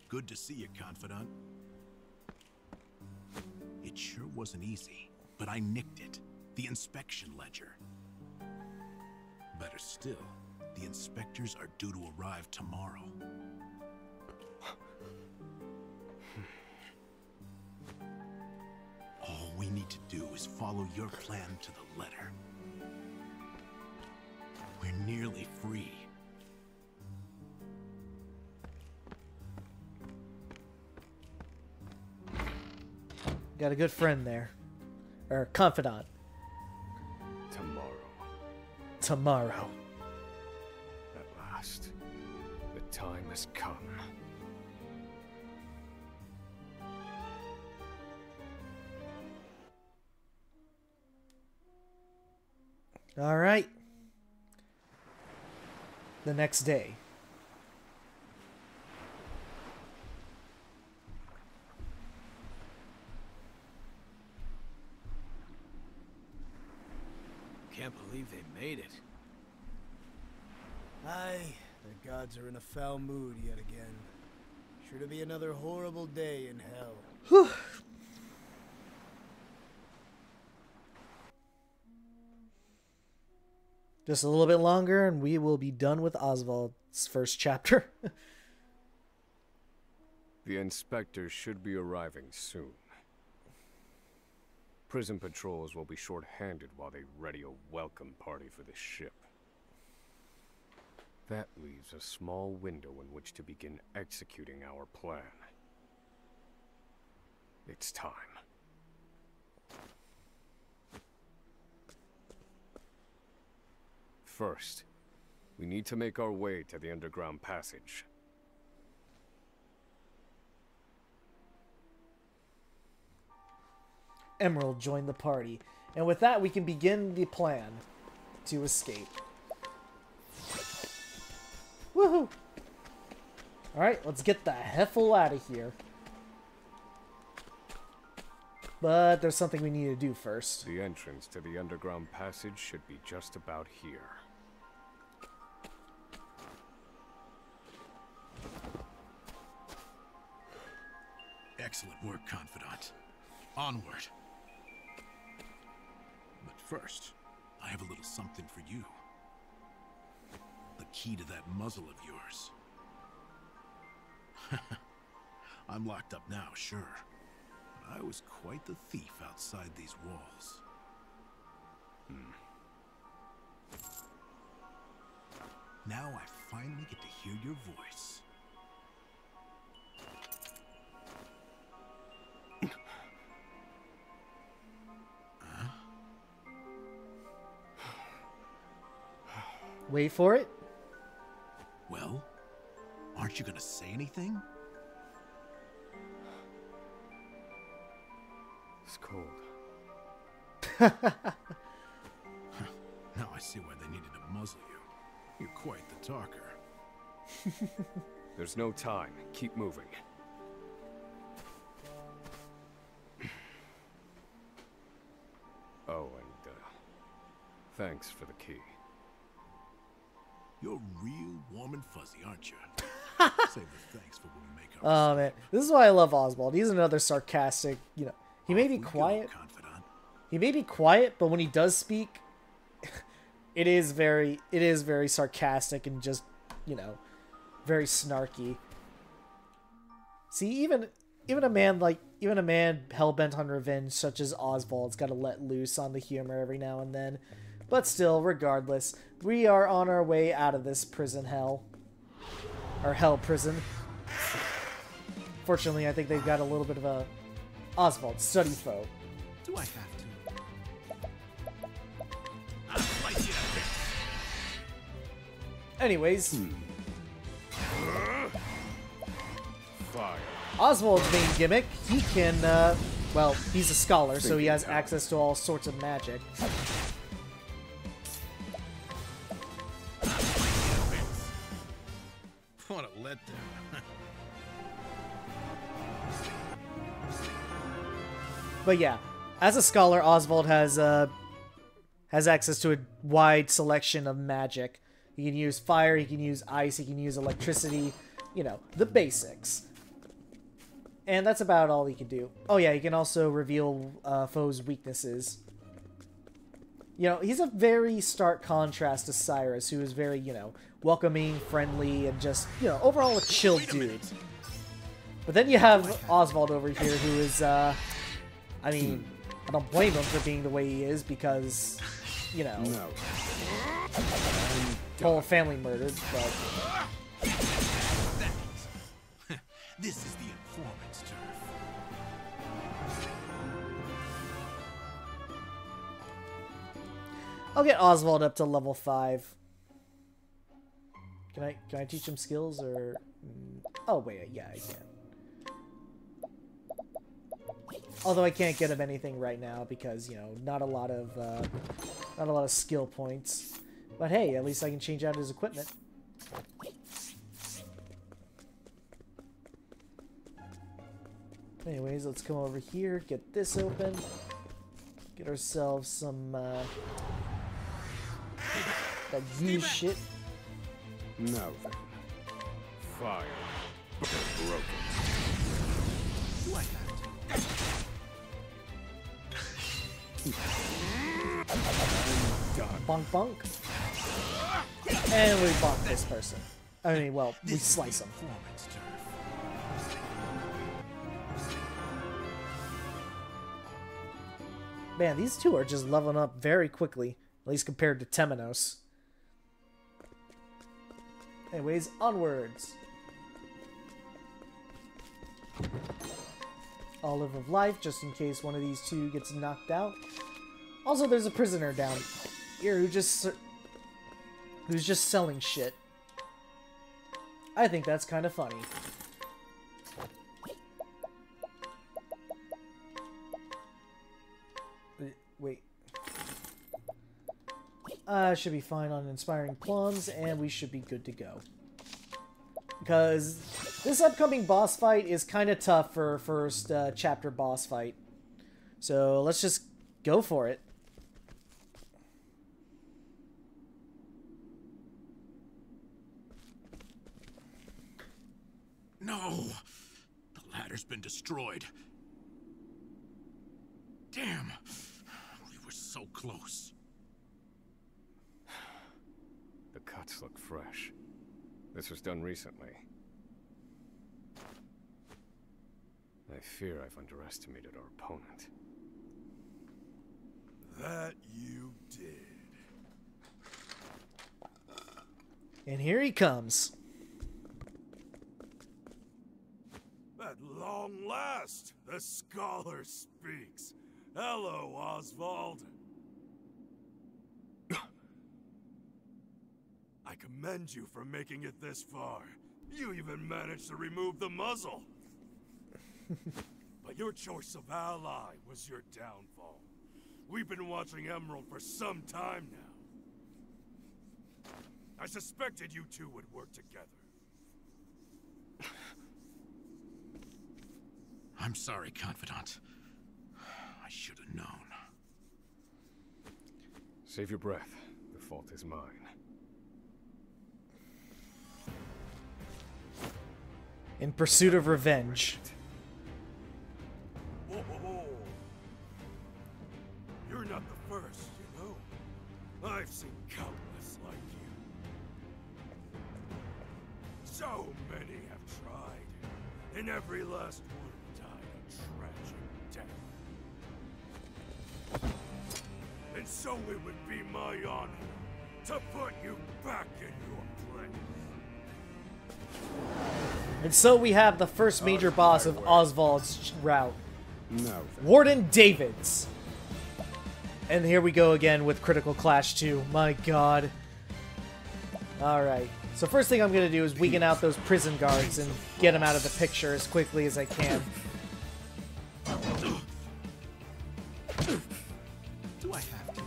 Good to see you, Confidant. It sure wasn't easy, but I nicked it. The inspection ledger. Better still, the inspectors are due to arrive tomorrow. All we need to do is follow your plan to the letter. We're nearly free. Got a good friend there. Or confidant. Tomorrow. At last, the time has come. All right. The next day. believe they made it. Aye, the gods are in a foul mood yet again. Sure to be another horrible day in hell. Whew. Just a little bit longer and we will be done with Oswald's first chapter. The inspectors should be arriving soon. Prison patrols will be short-handed while they ready a welcome party for the ship. That leaves a small window in which to begin executing our plan. It's time. First, we need to make our way to the underground passage. Emerald joined the party, and with that we can begin the plan to escape. Woohoo! Alright, let's get the heffle out of here. But there's something we need to do first. The entrance to the underground passage should be just about here. Excellent work, Confidant. Onward. But first, I have a little something for you. The key to that muzzle of yours. I'm locked up now, sure. But I was quite the thief outside these walls. Now I finally get to hear your voice. Wait for it. Well, aren't you gonna say anything? It's cold. Now I see why they needed to muzzle you. You're quite the talker. There's no time. Keep moving. Oh, and thanks for the key. You're real warm and fuzzy, aren't you? Save the thanks for when we make our Oh man, this is why I love Oswald. He's another sarcastic, you know, he may be quiet. He may be quiet, but when he does speak, it is very sarcastic and just, you know, very snarky. See, even a man hell-bent on revenge such as Oswald's got to let loose on the humor every now and then. But still, regardless, we are on our way out of this prison hell. Or hell prison. Fortunately, I think they've got a little bit of a Oswald study foe. Do I have to? Anyways. Fire. Oswald's main gimmick, he can, well, he's a scholar, so he has access to all sorts of magic. What a letdown. But yeah, as a scholar, Oswald has access to a wide selection of magic. He can use fire, he can use ice, he can use electricity, you know, the basics. And that's about all he can do. Oh yeah, he can also reveal foes' weaknesses. You know, he's a very stark contrast to Cyrus, who is very, you know, welcoming, friendly, and just, you know, overall a chill dude. But then you have Oswald over here, who is, I mean, I don't blame him for being the way he is, because, you know, whole family murdered, but... This is the informant's turf. I'll get Oswald up to level 5. Can I teach him skills, or... Oh, wait, yeah, I can. Although I can't get him anything right now because, you know, not a lot of skill points. But hey, at least I can change out his equipment. Anyways, let's come over here, get this open. Get ourselves some That used shit. Now then. Fire. Broken. Do I have Bonk bonk. And we bonk this person. I mean, well, we slice them. Man, these two are just leveling up very quickly, at least compared to Temenos. Anyways, onwards. Olive of Life, just in case one of these two gets knocked out. Also, there's a prisoner down here who's just selling shit. I think that's kind of funny. Wait. Should be fine on Inspiring Plums, and we should be good to go. Because this upcoming boss fight is kind of tough for a first chapter boss fight. So let's just go for it. No! The ladder's been destroyed. Damn! We were so close. The cuts look fresh. This was done recently. I fear I've underestimated our opponent. That you did. And here he comes. At long last, the scholar speaks. Hello, Oswald. I commend you for making it this far. You even managed to remove the muzzle. But your choice of ally was your downfall. We've been watching Emerald for some time now. I suspected you two would work together. I'm sorry, Confidant. I should have known. Save your breath. The fault is mine. In pursuit of revenge. Whoa. You're not the first, you know. I've seen countless like you. So many have tried, and every last one died a tragic death. And so it would be my honor to put you back in your place. And so we have the first major boss of Oswald's route. No. Warden Davids. And here we go again with Critical Clash 2. My god. Alright. So first thing I'm going to do is weaken out those prison guards and get them out of the picture as quickly as I can. Do I have to?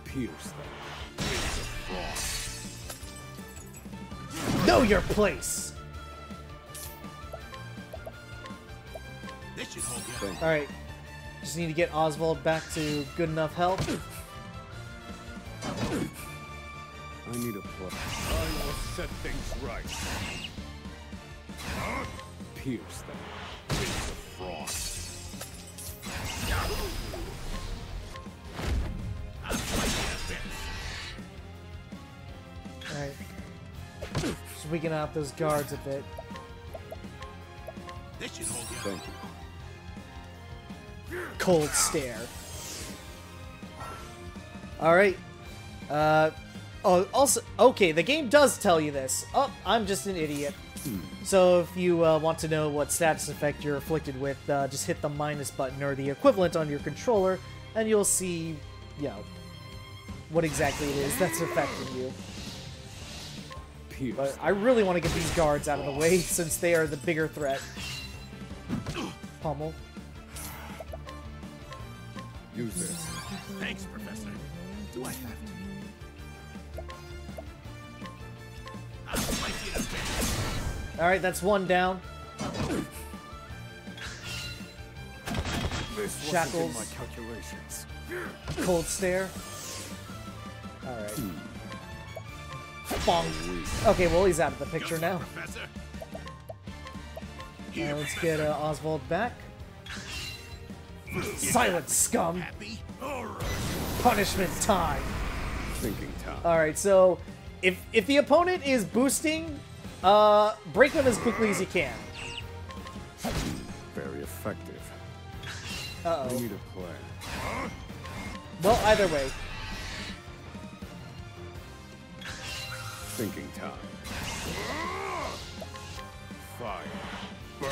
Pierce them. Know your place! This should hold you. Alright. Just need to get Oswald back to good enough health. I need a plug. I will set things right. Pierce them. Into frost. Alright. Just weaken out those guards a bit. This should hold you. Thank you. Cold stare. Alright. Oh, also, okay, the game does tell you this. Oh, I'm just an idiot. So if you want to know what status effect you're afflicted with, just hit the minus button or the equivalent on your controller, and you'll see, you know, what exactly it is that's affecting you. But I really want to get these guards out of the way since they are the bigger threat. Pummel. Use this. Thanks, Professor. Do I have to? Alright, that's one down. Shackles. My calculations. Cold stare. Alright. Bonk. Okay, well he's out of the picture now. Let's get Oswald back. Silence, scum! Punishment time! Thinking time. Alright, so if the opponent is boosting, break them as quickly as you can. Very effective. Uh-oh. We need a plan. Well, either way. Thinking time. Fire. Burn.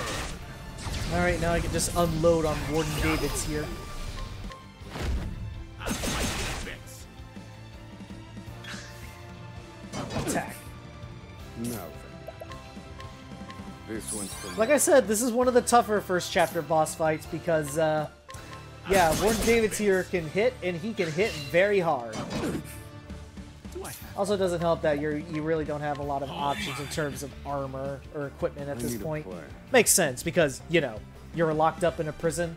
Alright, now I can just unload on Warden Davids here. Attack. Now then. This one's for me. Like I said, this is one of the tougher first chapter boss fights because, yeah, Warden Davids here can hit, and he can hit very hard. Also, it doesn't help that you really don't have a lot of options in terms of armor or equipment at this point. Makes sense because, you know, you're locked up in a prison.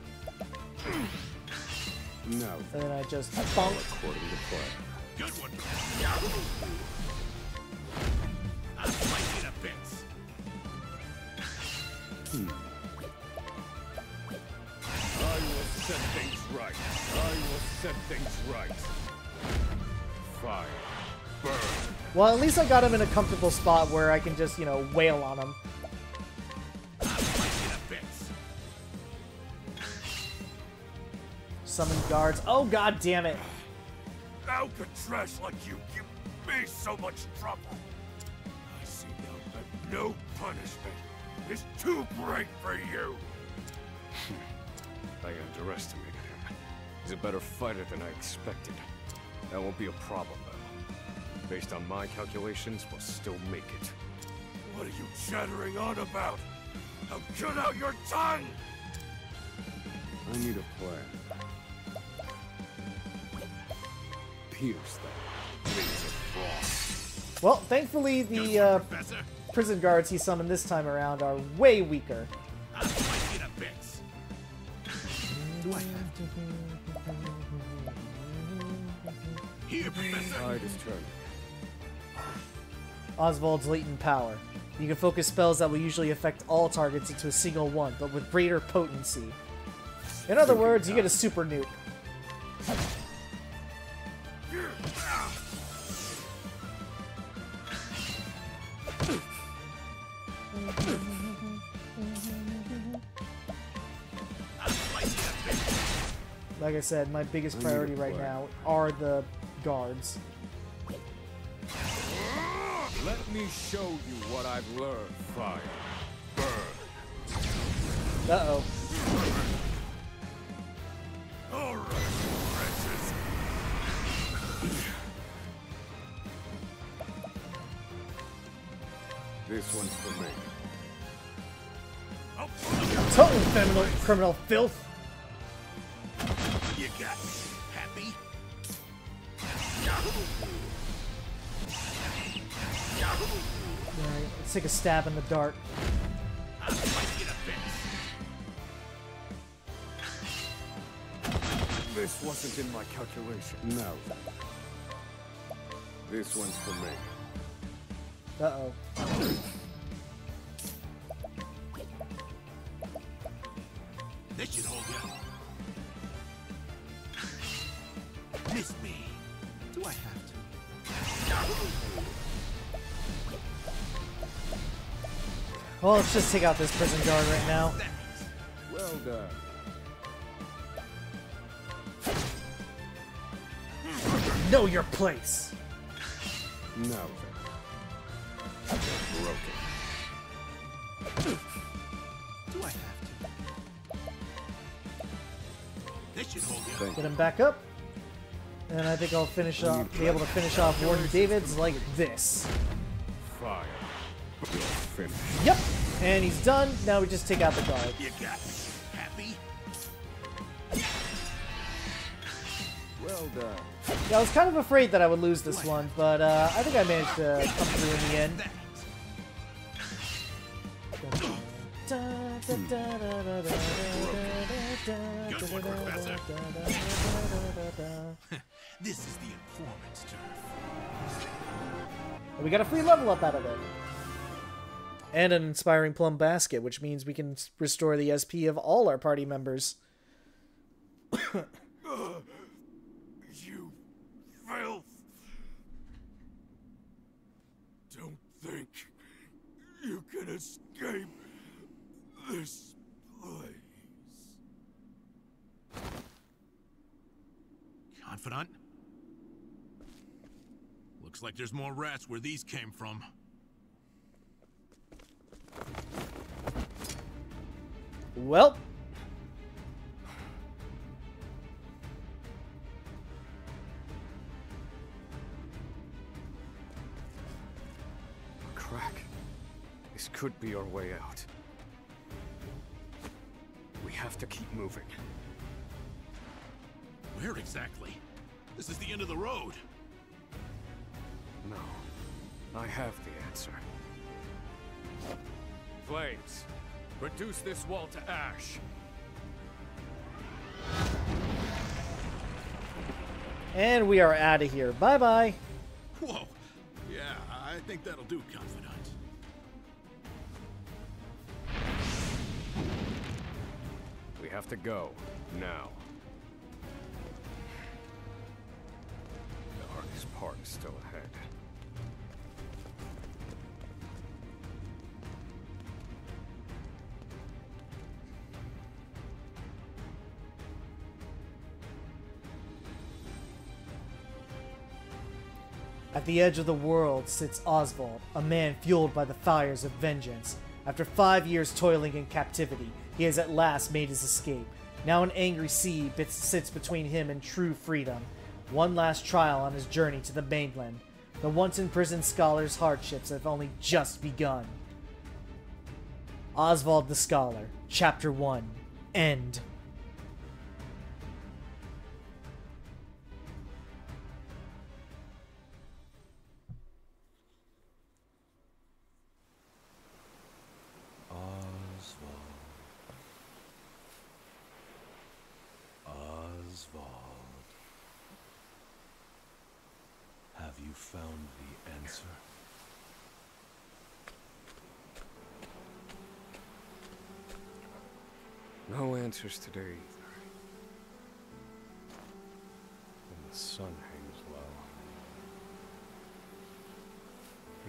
No. And then I just bonk. According to plan. Good one. I'll fight you to bits. I will set things right. I will set things right. Fire. Burn. Well, at least I got him in a comfortable spot where I can just, you know, wail on him. Summon guards. Oh, god damn it. How could trash like you give me so much trouble? I see now that no punishment is too great for you. I underestimated him. He's a better fighter than I expected. That won't be a problem, though. Based on my calculations, we'll still make it. What are you chattering on about? Now cut out your tongue! I need a plan. Pierce them. Wings of frost. Well, thankfully the prison guards he summoned this time around are way weaker. I'll fight you to bits. Here, Professor. Tide is turning. Oswald's latent power. You can focus spells that will usually affect all targets into a single one, but with greater potency. In other words, you get a super nuke. Like I said, my biggest priority right now are the guards. Let me show you what I've learned. Fire. Burn. Uh-oh. All right, wretches. This one's for me. Total criminal filth. You got me. Happy? Alright, let's take a stab in the dark. I'll fight you to bits. This wasn't in my calculation. No. This one's for me. Uh-oh. This should hold you. Miss me. Do I have to? Well, let's just take out this prison guard right now. Well done. Know your place. No. Broken. Do I have to? This should hold you. Get him back up. And I think I'll finish off, be able to finish off Warden Davids like this. Fire. Finish. Yep. And he's done. Now we just take out the guard. You got me. Happy? Well done. Yeah, I was kind of afraid that I would lose this one, but I think I managed to come through in the end. this one, Professor. This is the informant's turf. We got a free level up out of it. And an inspiring plum basket, which means we can restore the SP of all our party members. You filth! Don't think you can escape this place. Confidant? Looks like there's more rats where these came from. Well. A crack. This could be our way out. We have to keep moving. Where exactly? This is the end of the road. No. I have the answer. Flames, reduce this wall to ash. And we are out of here. Bye-bye. Whoa. Yeah, I think that'll do, Confidant. We have to go. Now. The hardest part is still ahead. At the edge of the world sits Oswald, a man fueled by the fires of vengeance. After 5 years toiling in captivity, he has at last made his escape. Now an angry sea sits between him and true freedom. One last trial on his journey to the mainland. The once imprisoned scholar's hardships have only just begun. Oswald the Scholar, Chapter 1, End. Oswald. Have you found the answer? No answers today either. And the sun hangs low.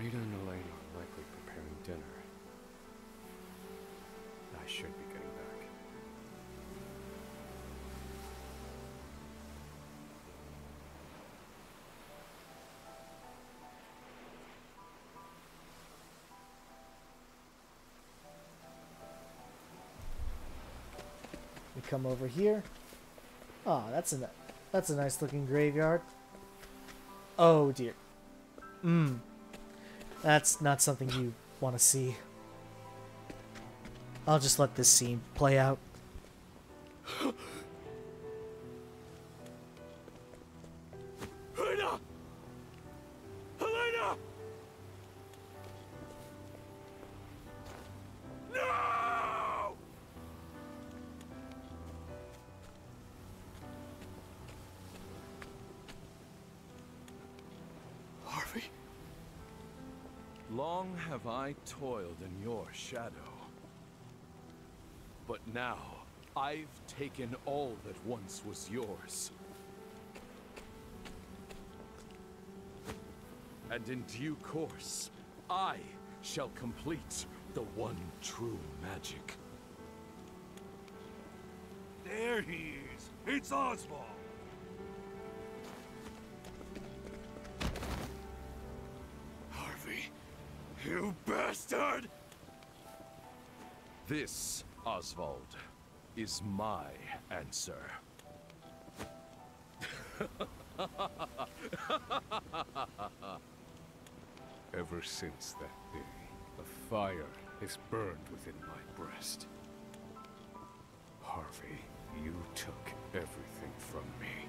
Rita and Elaine are likely preparing dinner. I should be getting back. We come over here. Oh, that's a nice looking graveyard. Oh dear. That's not something you want to see. I'll just let this scene play out. Helena! Helena! No! Harvey? Long have I toiled in your shadow. But now, I've taken all that once was yours. And in due course, I shall complete the one true magic. There he is! It's Oswald! Harvey, you bastard! This, Oswald, is my answer. Ever since that day, a fire is burned within my breast. Harvey, you took everything from me.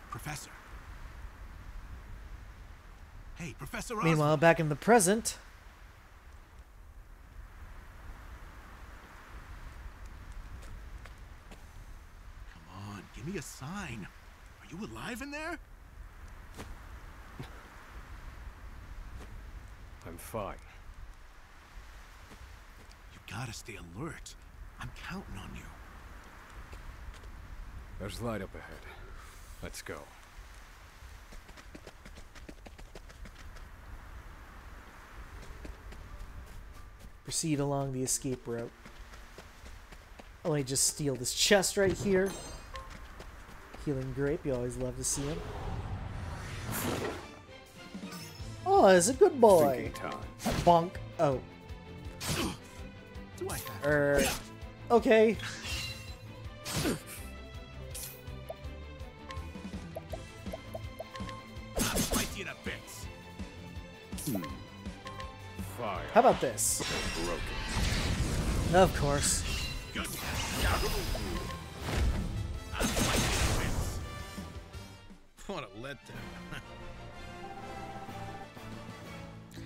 Professor, Hey, Professor Meanwhile, back in the present... Come on, give me a sign. Are you alive in there? I'm fine. You gotta stay alert. I'm counting on you. There's light up ahead. Let's go. Proceed along the escape route. Let me just steal this chest right here. Healing grape, you always love to see him. Oh, it's a good boy. Bonk. Oh. Do I have okay. Fire. How about this? Broken. Of course. What a letdown.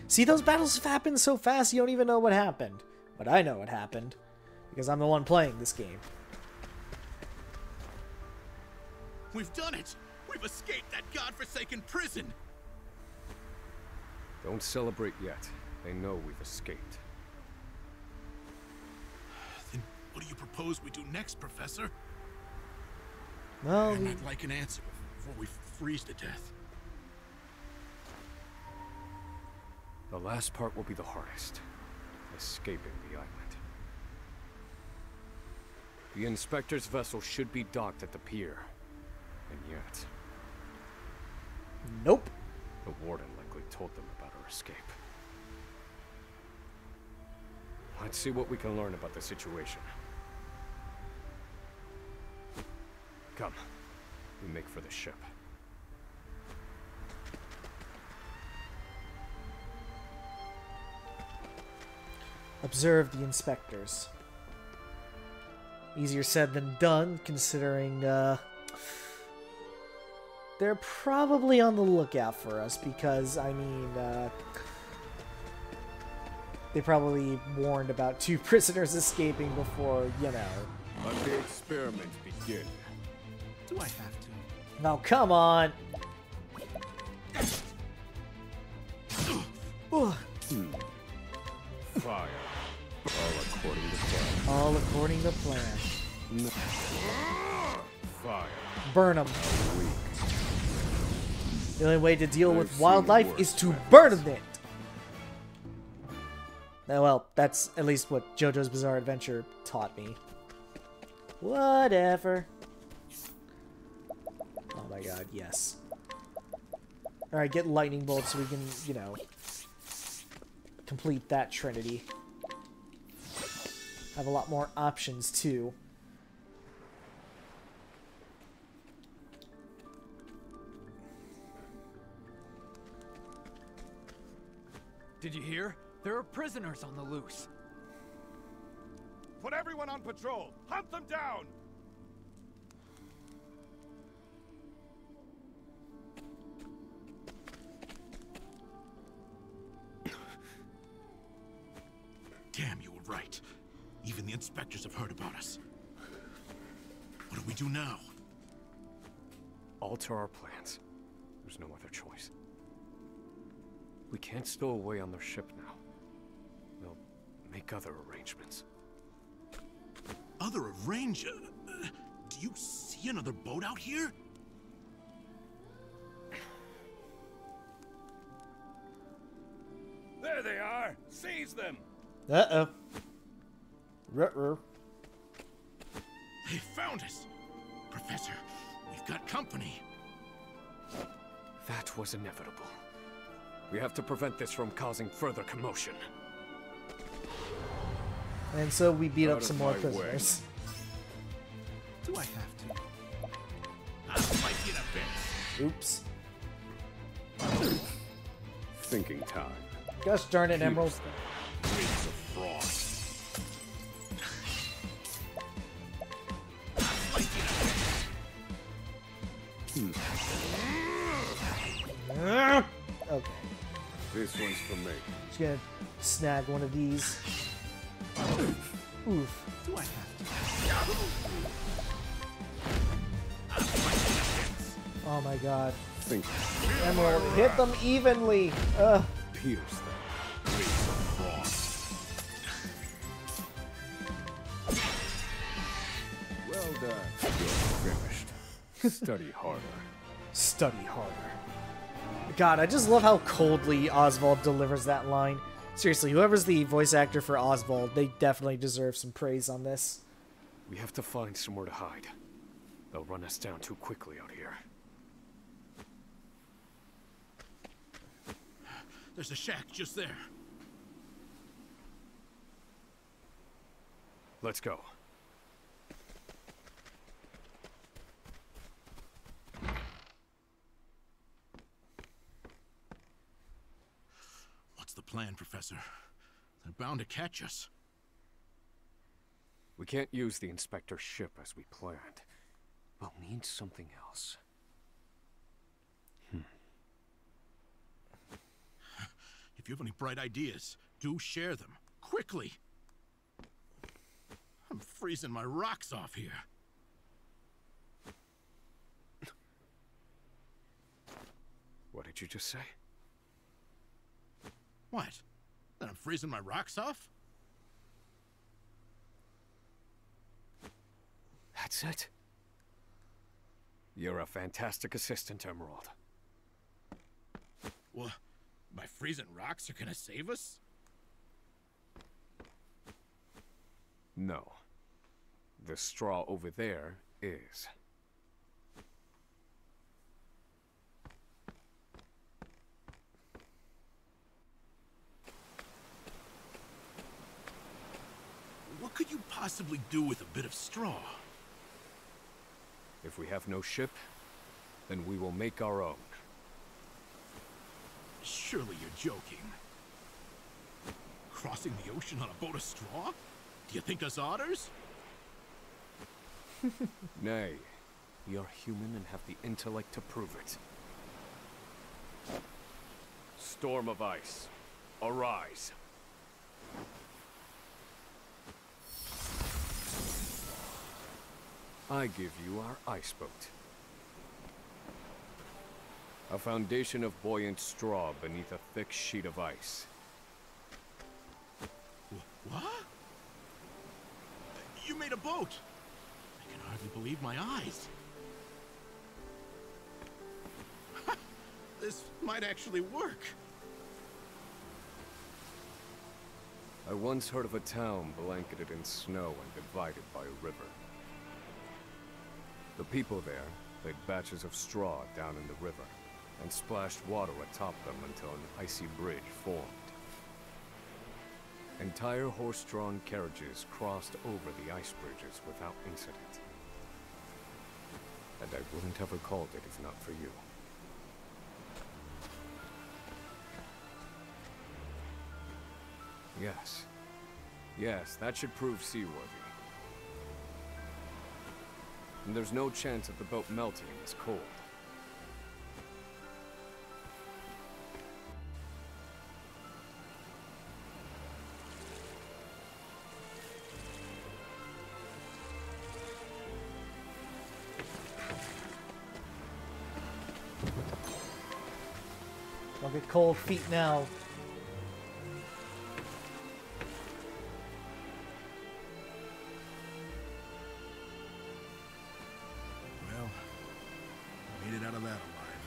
See, those battles have happened so fast you don't even know what happened. But I know what happened. Because I'm the one playing this game. We've done it! We've escaped that godforsaken prison! Don't celebrate yet. They know we've escaped. Then what do you propose we do next, Professor? Well, I'd like an answer before we freeze to death. The last part will be the hardest. Escaping the island. The Inspector's vessel should be docked at the pier. And yet... Nope. The Warden likely told them about our escape. Let's see what we can learn about the situation. Come. We make for the ship. Observe the inspectors. Easier said than done, considering they're probably on the lookout for us because, I mean, they probably warned about 2 prisoners escaping before, you know. Let the experiment begin. Do I have to? Now, come on! Fire. All according to plan. All according to plan. Fire. Burn them. The only way to deal with wildlife is to burn it. Oh, well, that's at least what JoJo's Bizarre Adventure taught me. Whatever. Oh my god, yes. Alright, get lightning bolts so we can, you know, complete that trinity. Have a lot more options, too. Did you hear? There are prisoners on the loose. Put everyone on patrol! Hunt them down! Damn, you were right. Even the inspectors have heard about us. What do we do now? Alter our plans. There's no other choice. We can't stow away on their ship now. We'll make other arrangements. Other arrangement? Do you see another boat out here? There they are! Seize them! Uh-oh. Ruh-roh. They found us! Professor, we've got company. That was inevitable. We have to prevent this from causing further commotion. And so we beat up Out some of more my prisoners. Do I have to? I'll fight you in a bit. Oops. Thinking time. Gosh darn it, Emerald. Winds of frost. Okay. This one's for me. Just gonna snag one of these. Oof. Do I have to? Oh my god. Think. Emerald, hit them evenly. Ugh. Pierce them. Well done. You're finished. Study harder. Study harder. God, I just love how coldly Oswald delivers that line. Seriously, whoever's the voice actor for Oswald, they definitely deserve some praise on this. We have to find somewhere to hide. They'll run us down too quickly out here. There's a shack just there. Let's go. What's the plan, Professor? They're bound to catch us. We can't use the Inspector's ship as we planned. We'll need something else. If you have any bright ideas, do share them. Quickly! I'm freezing my rocks off here. What did you just say? What? That I'm freezing my rocks off? That's it. You're a fantastic assistant, Emerald. Well, my freezing rocks are gonna save us? No. The straw over there is. What could you possibly do with a bit of straw? If we have no ship, then we will make our own. Surely you're joking. Crossing the ocean on a boat of straw? Do you think us otters? Nay, we are human and have the intellect to prove it. Storm of ice, arise. I give you our ice boat. A foundation of buoyant straw beneath a thick sheet of ice. What? You made a boat! I can hardly believe my eyes. This might actually work. I once heard of a town blanketed in snow and divided by a river. The people there laid batches of straw down in the river and splashed water atop them until an icy bridge formed. Entire horse-drawn carriages crossed over the ice bridges without incident. And I wouldn't have recalled it if not for you. Yes. Yes, that should prove seaworthy. And there's no chance of the boat melting in this cold. I'll get cold feet now. Well, I made it out of that alive.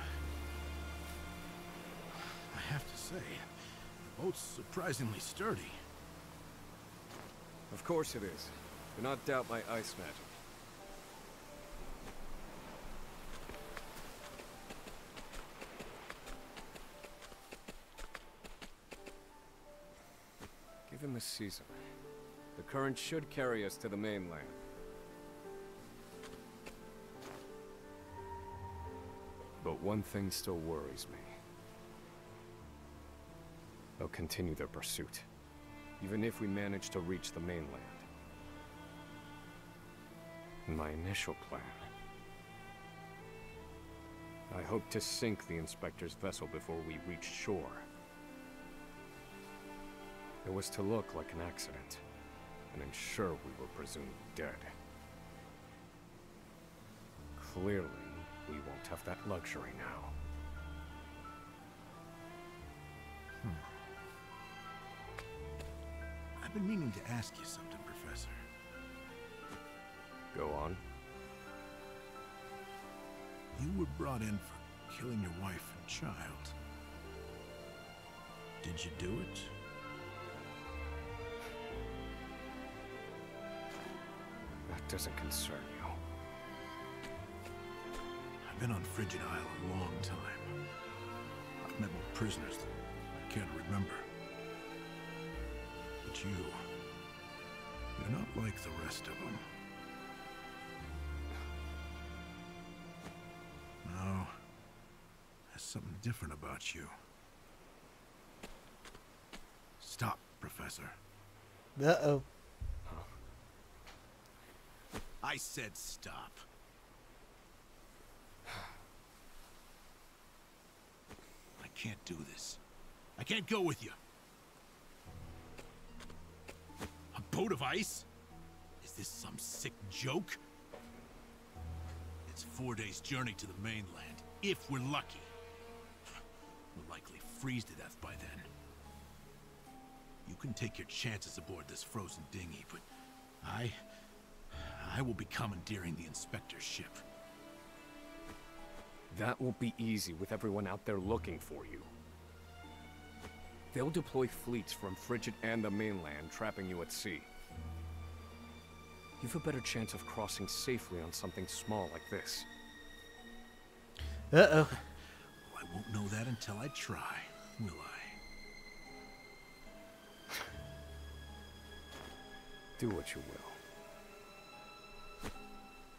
I have to say, the boat's surprisingly sturdy. Of course it is. Do not doubt my ice magic. Give him a season. The current should carry us to the mainland. But one thing still worries me. They'll continue their pursuit, even if we manage to reach the mainland. In my initial plan, I hoped to sink the Inspector's vessel before we reached shore. It was to look like an accident, and ensure we were presumed dead. Clearly, we won't have that luxury now. I've been meaning to ask you something, Professor. Go on. You were brought in for killing your wife and child. Did you do it? That doesn't concern you. I've been on Frigid Isle a long time. I've met more prisoners than I care to remember. But you're not like the rest of them. No, there's something different about you. Stop, Professor. Uh-oh. I said stop. I can't do this. I can't go with you. A boat of ice? Is this some sick joke? It's 4 days' journey to the mainland, if we're lucky. We'll likely freeze to death by then. You can take your chances aboard this frozen dinghy, but I will be commandeering the Inspector's ship. That won't be easy with everyone out there looking for you. They'll deploy fleets from Frigid and the mainland, trapping you at sea. You've a better chance of crossing safely on something small like this. Uh-oh. Well, I won't know that until I try, will I? Do what you will.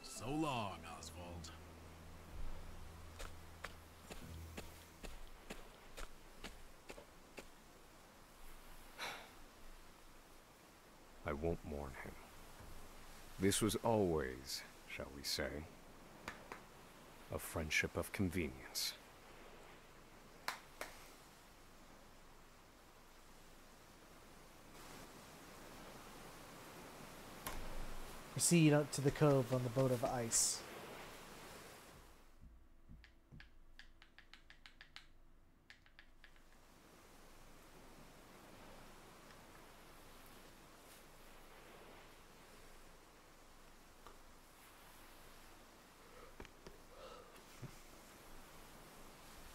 So long, Oswald. I won't mourn him. This was always, shall we say, a friendship of convenience. Proceed up to the cove on the boat of ice.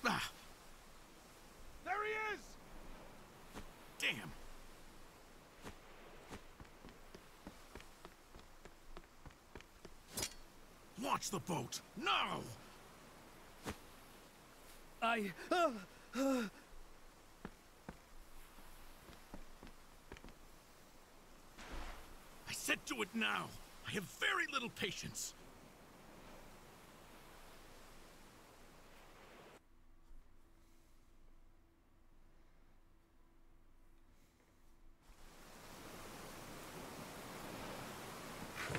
Ah! There he is! Damn! Launch the boat! Now! I said do it now! I have very little patience.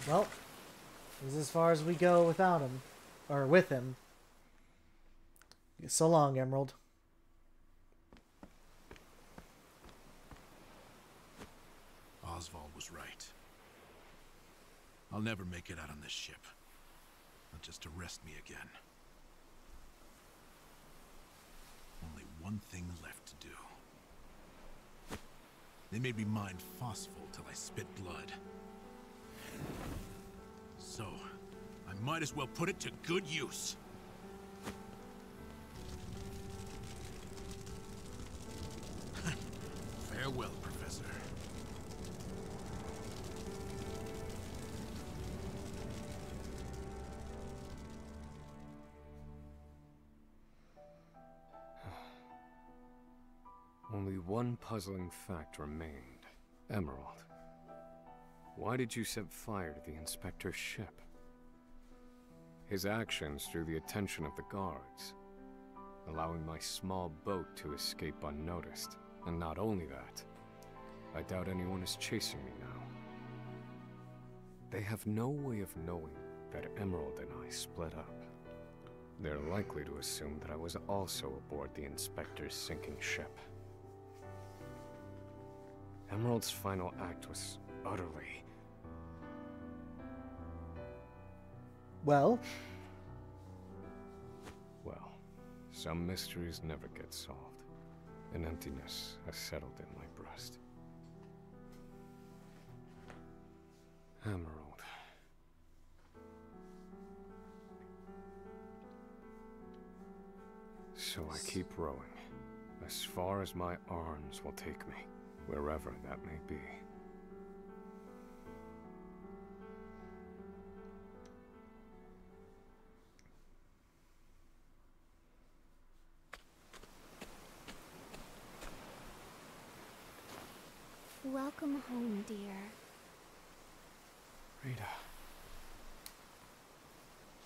Well, this is as far as we go without him. Or with him. So long, Emerald. Oswald was right. I'll never make it out on this ship. Not just to arrest me again. Only one thing left to do. They made me mind phosphol till I spit blood. So, I might as well put it to good use. Farewell, Professor. Only one puzzling fact remained. Emerald. Why did you set fire to the Inspector's ship? His actions drew the attention of the guards, allowing my small boat to escape unnoticed. And not only that, I doubt anyone is chasing me now. They have no way of knowing that Emerald and I split up. They're likely to assume that I was also aboard the Inspector's sinking ship. Emerald's final act was utterly... Well? Well, some mysteries never get solved. An emptiness has settled in my breast. Emerald. So I keep rowing, as far as my arms will take me, wherever that may be. Welcome home, dear. Rita.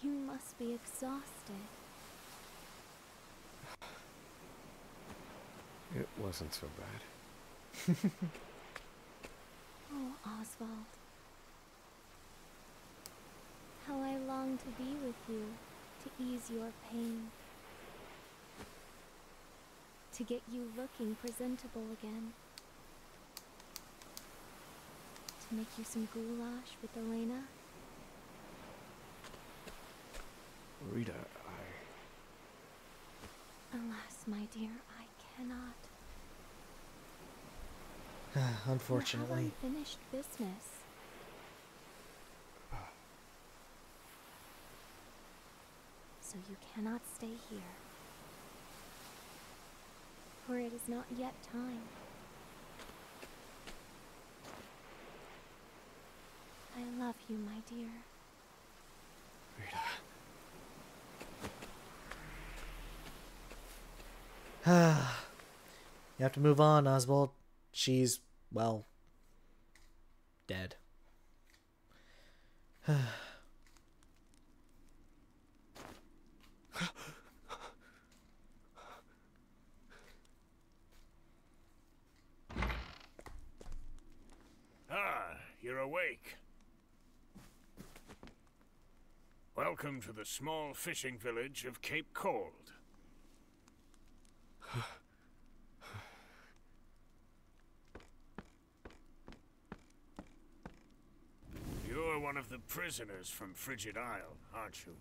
You must be exhausted. It wasn't so bad. Oh, Oswald. How I long to be with you, to ease your pain. To get you looking presentable again. To make you some goulash with Elena. Rita, Alas, my dear, I cannot. Unfortunately. You have unfinished business. So you cannot stay here. For it is not yet time. I love you, my dear. You have to move on, Oswald. She's, well, dead. You're awake. Welcome to the small fishing village of Cape Cold. You're one of the prisoners from Frigid Isle, aren't you?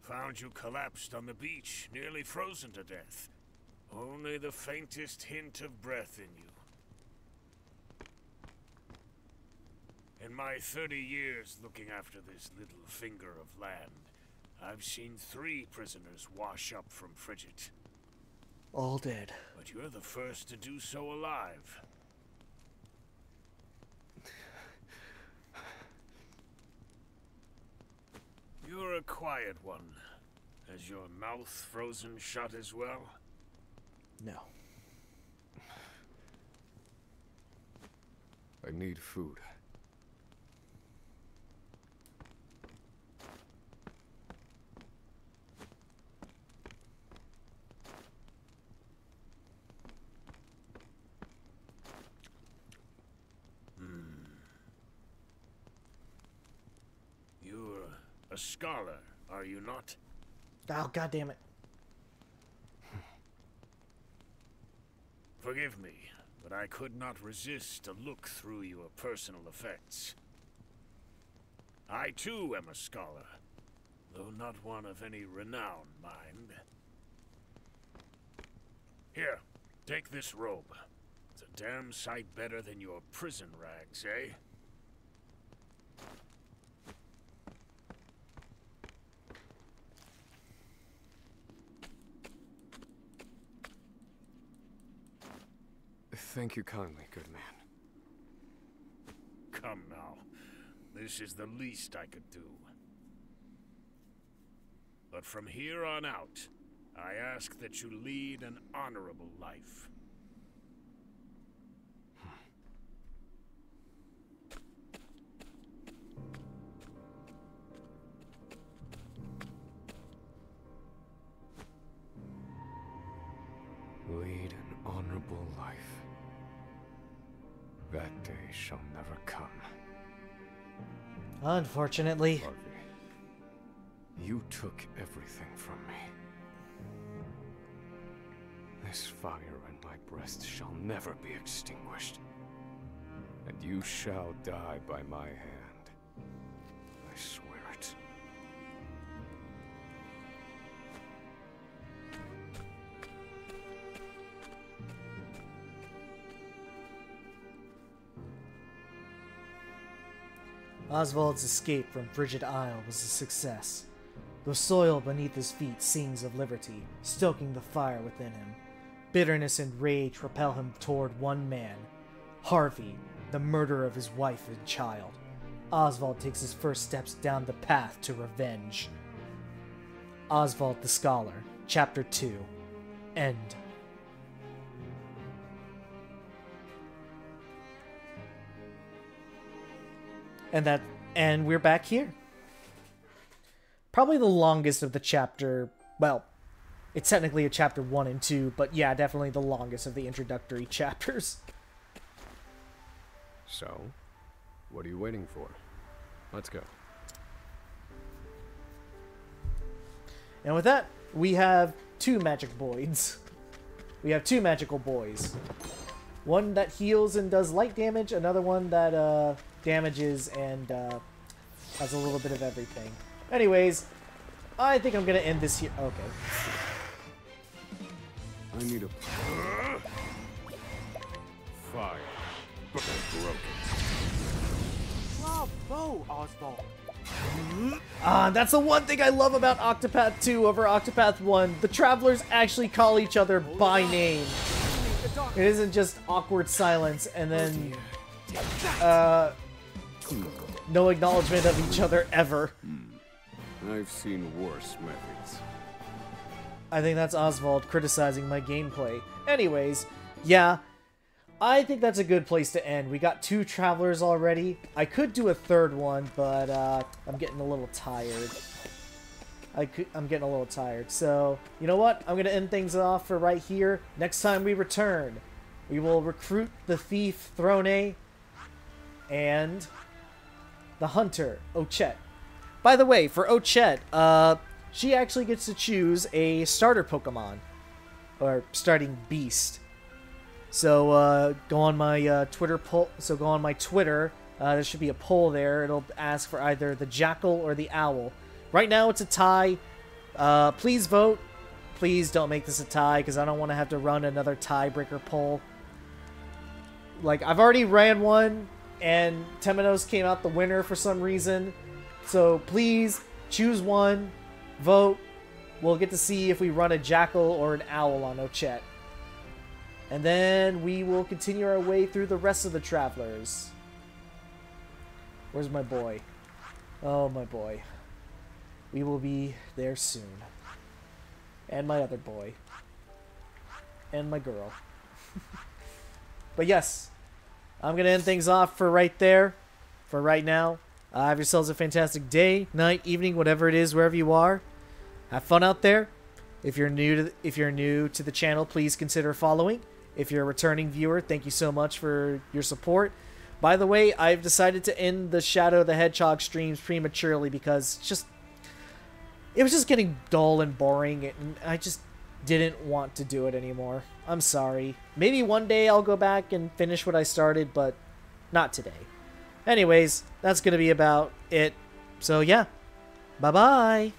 Found you collapsed on the beach, nearly frozen to death. Only the faintest hint of breath in you. In my 30 years looking after this little finger of land, I've seen 3 prisoners wash up from Frigid. All dead. But you're the first to do so alive. You're a quiet one. Has your mouth frozen shut as well? No. I need food. You're a scholar, are you not? Oh, God damn it. Forgive me, but I could not resist a look through your personal effects. I too am a scholar, though not one of any renown, mind. Here, take this robe. It's a damn sight better than your prison rags, eh? Thank you kindly, good man. Come now. This is the least I could do. But from here on out, I ask that you lead an honorable life. Lead an honorable life. That day shall never come. Unfortunately. Harvey, you took everything from me. This fire in my breast shall never be extinguished, and you shall die by my hand. I swear it. Oswald's escape from Frigid Isle was a success. The soil beneath his feet sings of liberty, stoking the fire within him. Bitterness and rage propel him toward one man, Harvey, the murderer of his wife and child. Oswald takes his first steps down the path to revenge. Oswald the Scholar, Chapter 2, End. And we're back here. Probably the longest of the chapter. Well, it's technically a chapter 1 and 2, but yeah, definitely the longest of the introductory chapters. So, what are you waiting for? Let's go. And with that, we have two magic boys. We have two magical boys. One that heals and does light damage, another one that damages and has a little bit of everything. Anyways, I think I'm gonna end this here. Okay. I need a fire. Broken. Bravo, Oswald. That's the one thing I love about Octopath 2 over Octopath 1. The travelers actually call each other by name. It isn't just awkward silence and then no acknowledgement of each other ever. I've seen worse methods. I think that's Oswald criticizing my gameplay. Anyways, yeah, I think that's a good place to end. We got 2 travelers already. I could do a third one, but I'm getting a little tired. I'm getting a little tired. So, you know what? I'm going to end things off for right here. Next time we return, we will recruit the thief, Throne, and the hunter, Ochette. By the way, for Ochette, she actually gets to choose a starter Pokemon, or starting beast. So go on my Twitter poll. So go on my Twitter. There should be a poll there. It'll ask for either the Jackal or the Owl. Right now it's a tie. Please vote. Please don't make this a tie because I don't want to have to run another tiebreaker poll. Like, I've already ran one and Temenos came out the winner for some reason. So please choose one, vote. We'll get to see if we run a Jackal or an Owl on Ochette. And then we will continue our way through the rest of the travelers. Where's my boy? Oh, my boy. We will be there soon. And my other boy. And my girl. But yes, I'm going to end things off for right there. For right now. Have yourselves a fantastic day, night, evening, whatever it is, wherever you are. Have fun out there. If you're new to the channel, please consider following. If you're a returning viewer, thank you so much for your support. By the way, I've decided to end the Shadow the Hedgehog streams prematurely because it was just getting dull and boring, and I just didn't want to do it anymore. I'm sorry. Maybe one day I'll go back and finish what I started, but not today. Anyways, that's going to be about it. So yeah, bye-bye.